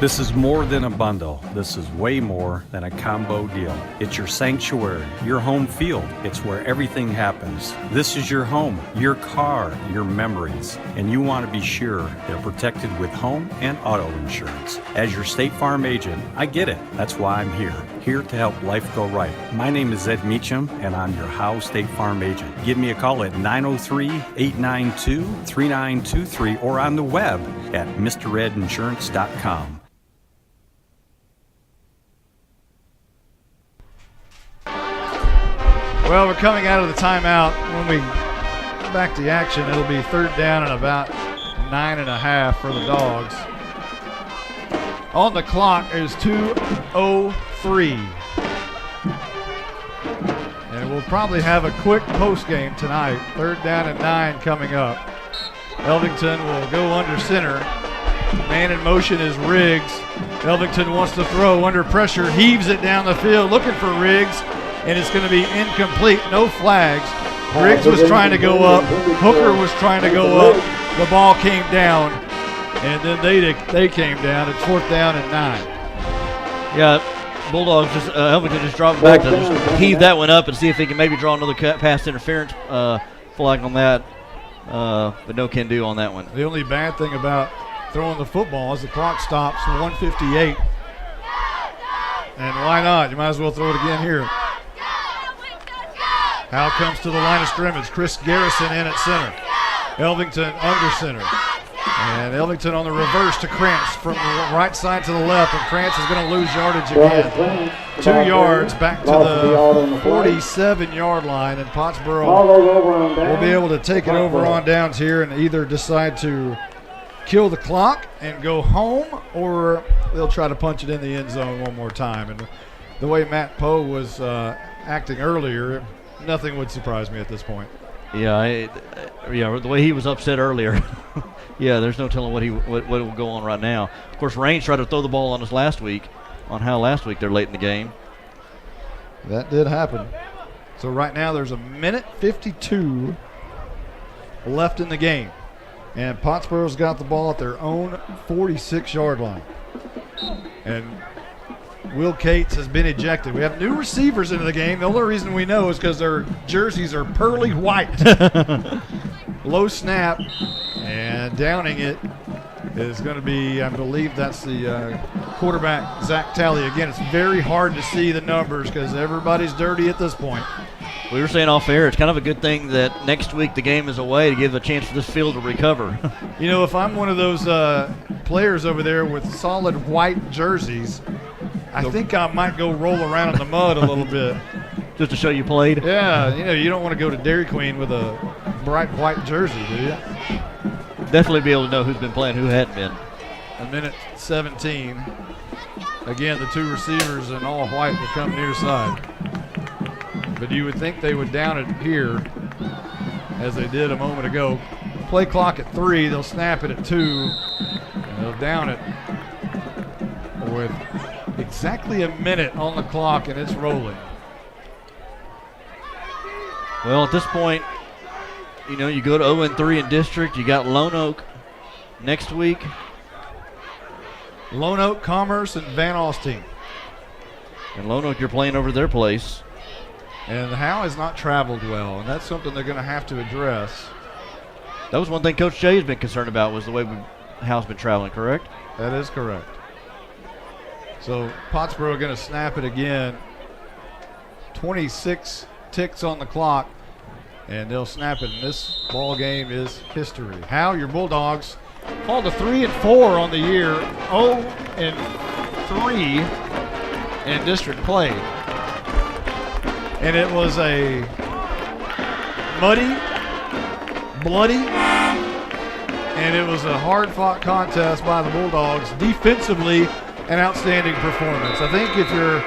This is more than a bundle. This is way more than a combo deal. It's your sanctuary, your home field. It's where everything happens. This is your home, your car, your memories. And you want to be sure they're protected with home and auto insurance. As your State Farm agent, I get it. That's why I'm here to help life go right. My name is Ed Meacham, and I'm your Howe State Farm agent. Give me a call at 903-892-3923 or on the web at MrEdInsurance.com. Well, we're coming out of the timeout. When we get back to action, it'll be 3rd down and about 9.5 for the Dogs. On the clock is 2:03. And we'll probably have a quick post game tonight. 3rd down and 9 coming up. Elvington will go under center. Man in motion is Riggs. Elvington wants to throw under pressure, heaves it down the field, looking for Riggs. And it's going to be incomplete, no flags. Riggs was trying to go up. Hooker was trying to go up. The ball came down, and then they came down. It's 4th down and 9. Yeah, Bulldogs just Elvington just dropped back to just heave that one up and see if he can maybe draw another pass interference flag on that. But no can do on that one. The only bad thing about throwing the football is the clock stops 1:58. And why not? You might as well throw it again here. Howe comes to the line of scrimmage. Chris Garrison in at center. Elvington under center. And Elvington on the reverse to Krantz from the right side to the left. And Krantz is going to lose yardage again. 2 yards back to the 47-yard line. And Pottsboro will be able to take it over on downs here and either decide to kill the clock and go home, or they'll try to punch it in the end zone one more time. And the way Matt Poe was acting earlier, nothing would surprise me at this point. Yeah, the way he was upset earlier. Yeah, there's no telling what will go on right now. Of course, Range tried to throw the ball on us last week. They're late in the game. That did happen. So right now there's 1:52 left in the game. And Pottsboro's got the ball at their own 46-yard line. And Will Cates has been ejected. We have new receivers into the game. The only reason we know is because their jerseys are pearly white. Low snap, and downing it is going to be, I believe that's the quarterback, Zach Talley. Again, it's very hard to see the numbers because everybody's dirty at this point. We were saying off air, it's kind of a good thing that next week the game is away to give a chance for this field to recover. You know, if I'm one of those players over there with solid white jerseys, I think I might go roll around in the mud a little bit. Just to show you played? Yeah, you know, you don't want to go to Dairy Queen with a bright white jersey, do you? Definitely be able to know who's been playing, who hadn't been. 1:17. Again, the two receivers in all white will come near side. But you would think they would down it here as they did a moment ago. Play clock at 3, they'll snap it at 2, and they'll down it with exactly a minute on the clock, and it's rolling. Well, at this point, you know, you go to 0-3 in district. You got Lone Oak next week. Lone Oak, Commerce, and Van Alstyne. And Lone Oak, you're playing over their place. And Howe has not traveled well, and that's something they're going to have to address. That was one thing Coach Jay has been concerned about, was the way Howe's been traveling, correct? That is correct. So Pottsboro going to snap it again. 26 ticks on the clock, and they'll snap it, and this ball game is history. Howe, your Bulldogs, fall to 3-4 on the year, 0-3 in district play. And it was a muddy bloody, and it was a hard-fought contest by the Bulldogs. Defensively, an outstanding performance. I think if you're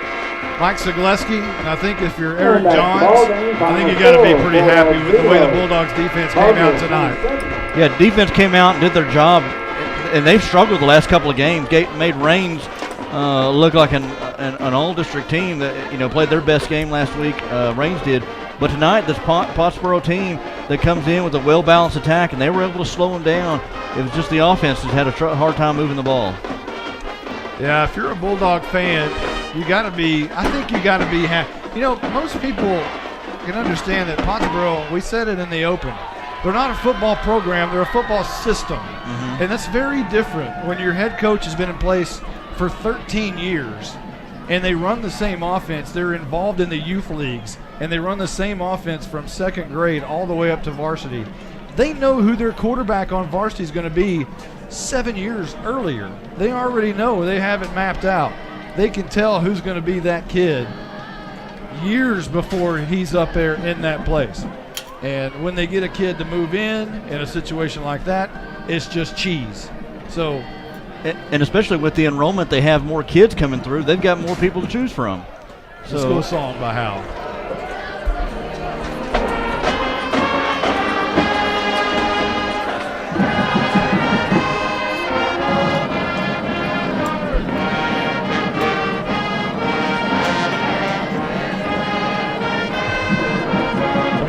Mike Zagleski, and I think if you're Eric Johns, I think you got to be pretty happy with the way the Bulldogs defense came out tonight. Yeah, defense came out and did their job, and they've struggled the last couple of games. Made Raines look like an all-district team that played their best game last week. Raines did, but tonight this Pottsboro team that comes in with a well-balanced attack, and they were able to slow them down. It was just the offense that had a hard time moving the ball. Yeah, if you're a Bulldog fan, I think you got to be happy. Most people can understand that Pottsboro, we said it in the open, they're not a football program, they're a football system. Mm-hmm. And that's very different when your head coach has been in place for 13 years and they run the same offense. They're involved in the youth leagues and they run the same offense from second grade all the way up to varsity. They know who their quarterback on varsity is going to be 7 years earlier. They already know. They have it mapped out. They can tell who's going to be that kid years before he's up there in that place. And when they get a kid to move in a situation like that, it's just cheese. So, and especially with the enrollment, they have more kids coming through. They've got more people to choose from. So, let's go a song by Howe.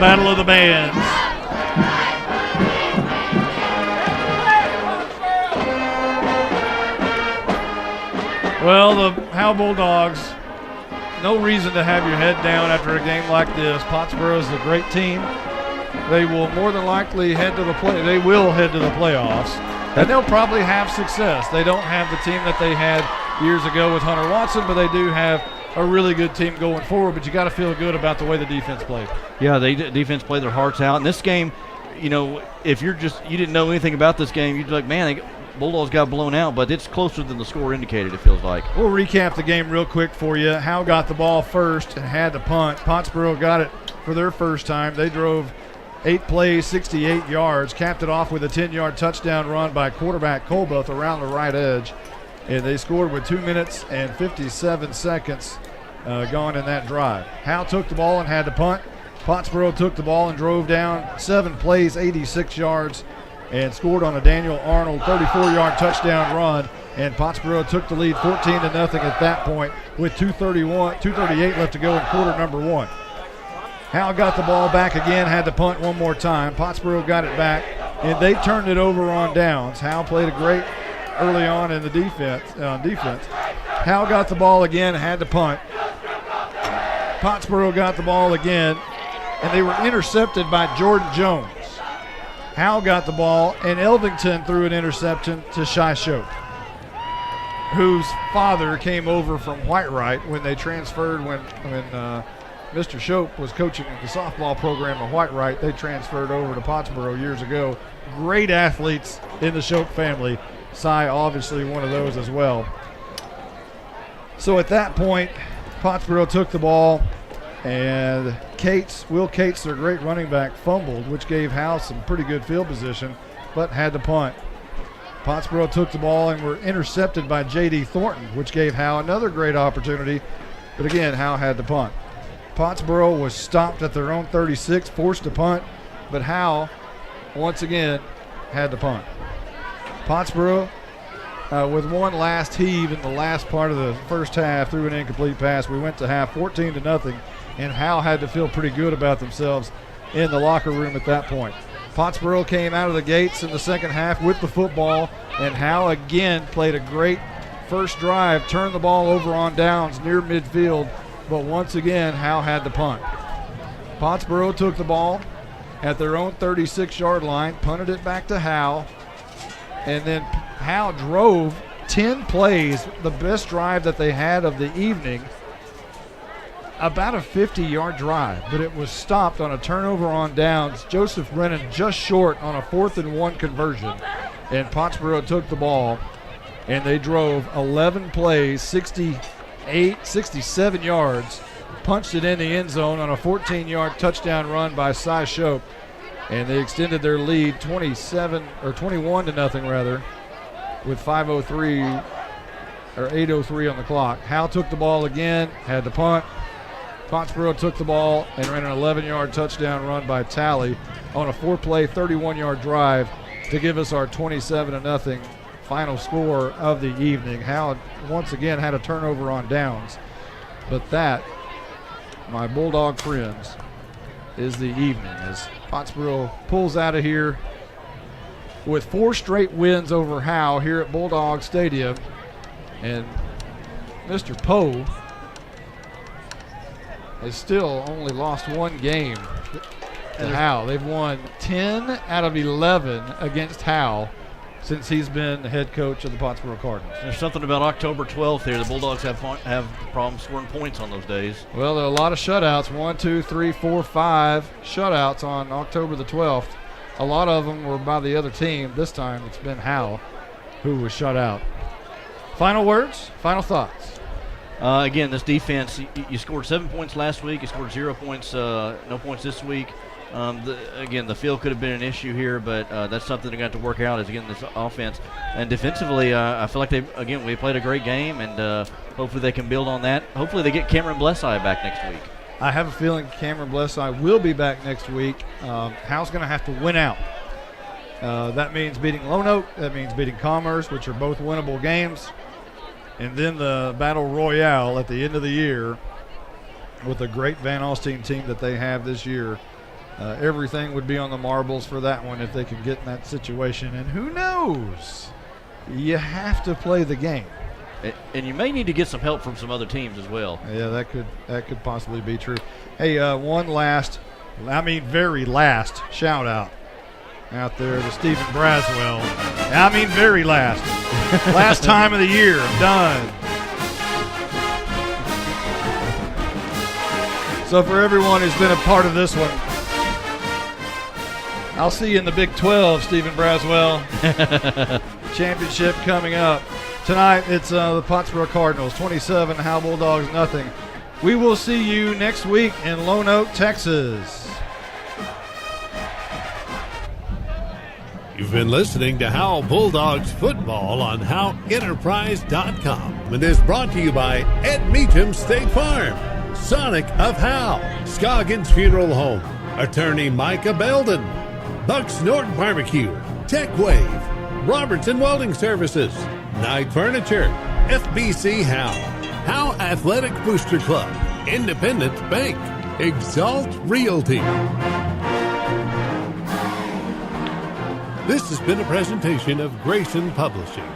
Battle of the Bands. Well, the Howe Bulldogs, no reason to have your head down after a game like this. Pottsboro is a great team. They will more than likely head to the playoffs, and they'll probably have success. They don't have the team that they had years ago with Hunter Watson, but they do have a really good team going forward, but you got to feel good about the way the defense played. Yeah, defense played their hearts out. In this game, if you didn't know anything about this game, you'd be like, man, Bulldogs got blown out, but it's closer than the score indicated, it feels like. We'll recap the game real quick for you. Howe got the ball first and had the punt. Pottsboro got it for their first time. They drove 8 plays, 68 yards, capped it off with a 10-yard touchdown run by quarterback Colbuth around the right edge. And they scored with 2 minutes and 57 seconds gone in that drive. Howe took the ball and had the punt. Pottsboro took the ball and drove down 7 plays, 86 yards, and scored on a Daniel Arnold 34-yard touchdown run. And Pottsboro took the lead 14-0 at that point with 2:38 left to go in quarter number 1. Howe got the ball back again, had the punt one more time. Pottsboro got it back, and they turned it over on downs. Howe played a great early on in the defense. Howe got the ball again, had the punt. Pottsboro got the ball again, and they were intercepted by Jordan Jones. Howe got the ball, and Elvington threw an interception to Shai Shope, whose father came over from Whitewright when they transferred when Mr. Shope was coaching the softball program at Whitewright. They transferred over to Pottsboro years ago. Great athletes in the Shope family. Cy obviously one of those as well. So at that point, Pottsboro took the ball, and Will Cates, their great running back, fumbled, which gave Howe some pretty good field position, but had the punt. Pottsboro took the ball and were intercepted by J.D. Thornton, which gave Howe another great opportunity, but again, Howe had the punt. Pottsboro was stopped at their own 36, forced to punt, but Howe, once again, had the punt. Pottsboro, with one last heave in the last part of the first half, threw an incomplete pass. We went to half 14-0, and Howe had to feel pretty good about themselves in the locker room at that point. Pottsboro came out of the gates in the second half with the football, and Howe again played a great first drive, turned the ball over on downs near midfield, but once again, Howe had the punt. Pottsboro took the ball at their own 36-yard line, punted it back to Howe, and then Howe drove 10 plays, the best drive that they had of the evening, about a 50-yard drive, but it was stopped on a turnover on downs. Joseph Brennan just short on a 4th-and-1 conversion, and Pottsboro took the ball, and they drove 11 plays, 67 yards, punched it in the end zone on a 14-yard touchdown run by Cy Shope, and they extended their lead 21 to nothing rather, with 5:03 or 8:03 on the clock. Howe took the ball again, had the punt. Pottsboro took the ball and ran an 11-yard touchdown run by Talley on a 4-play, 31-yard drive to give us our 27-0 final score of the evening. Howe once again had a turnover on downs, but that, my Bulldog friends, is the evening as Pottsboro pulls out of here with 4 straight wins over Howe here at Bulldog Stadium. And Mr. Poe has still only lost 1 game to Howe. They've won 10 out of 11 against Howe since he's been the head coach of the Pottsboro Cardinals. There's something about October 12th here. The Bulldogs have problems scoring points on those days. Well, there are a lot of shutouts. 1, 2, 3, 4, 5 shutouts on October the 12th. A lot of them were by the other team. This time it's been Howe who was shut out. Final words, final thoughts. Again, this defense, you scored 7 points last week. You scored 0 points, no points this week. The field could have been an issue here, but that's something they're going to have to work out, is, again, this offense. And defensively, I feel like we played a great game, and hopefully they can build on that. Hopefully they get Cameron Blessi back next week. I have a feeling Cameron Blessi will be back next week. Howe's going to have to win out. That means beating Lone Oak. That means beating Commerce, which are both winnable games. And then the Battle Royale at the end of the year with a great Van Alstyne team that they have this year. Everything would be on the marbles for that one if they can get in that situation. And who knows? You have to play the game. And you may need to get some help from some other teams as well. Yeah, that could possibly be true. Hey, very last shout out there to Stephen Braswell. Very last. Last time of the year. I'm done. So for everyone who's been a part of this one, I'll see you in the Big 12, Stephen Braswell. Championship coming up. Tonight, it's the Pottsboro Cardinals, 27, Howe Bulldogs, nothing. We will see you next week in Lone Oak, Texas. You've been listening to Howe Bulldogs football on HoweEnterprise.com, and is brought to you by Ed Meacham State Farm, Sonic of Howe, Scoggins Funeral Home, Attorney Micah Belden, Bucks Norton Barbecue, Tech Wave, Robertson Welding Services, Knight Furniture, FBC Howe, Howe Athletic Booster Club, Independence Bank, Exalt Realty. This has been a presentation of Grayson Publishing.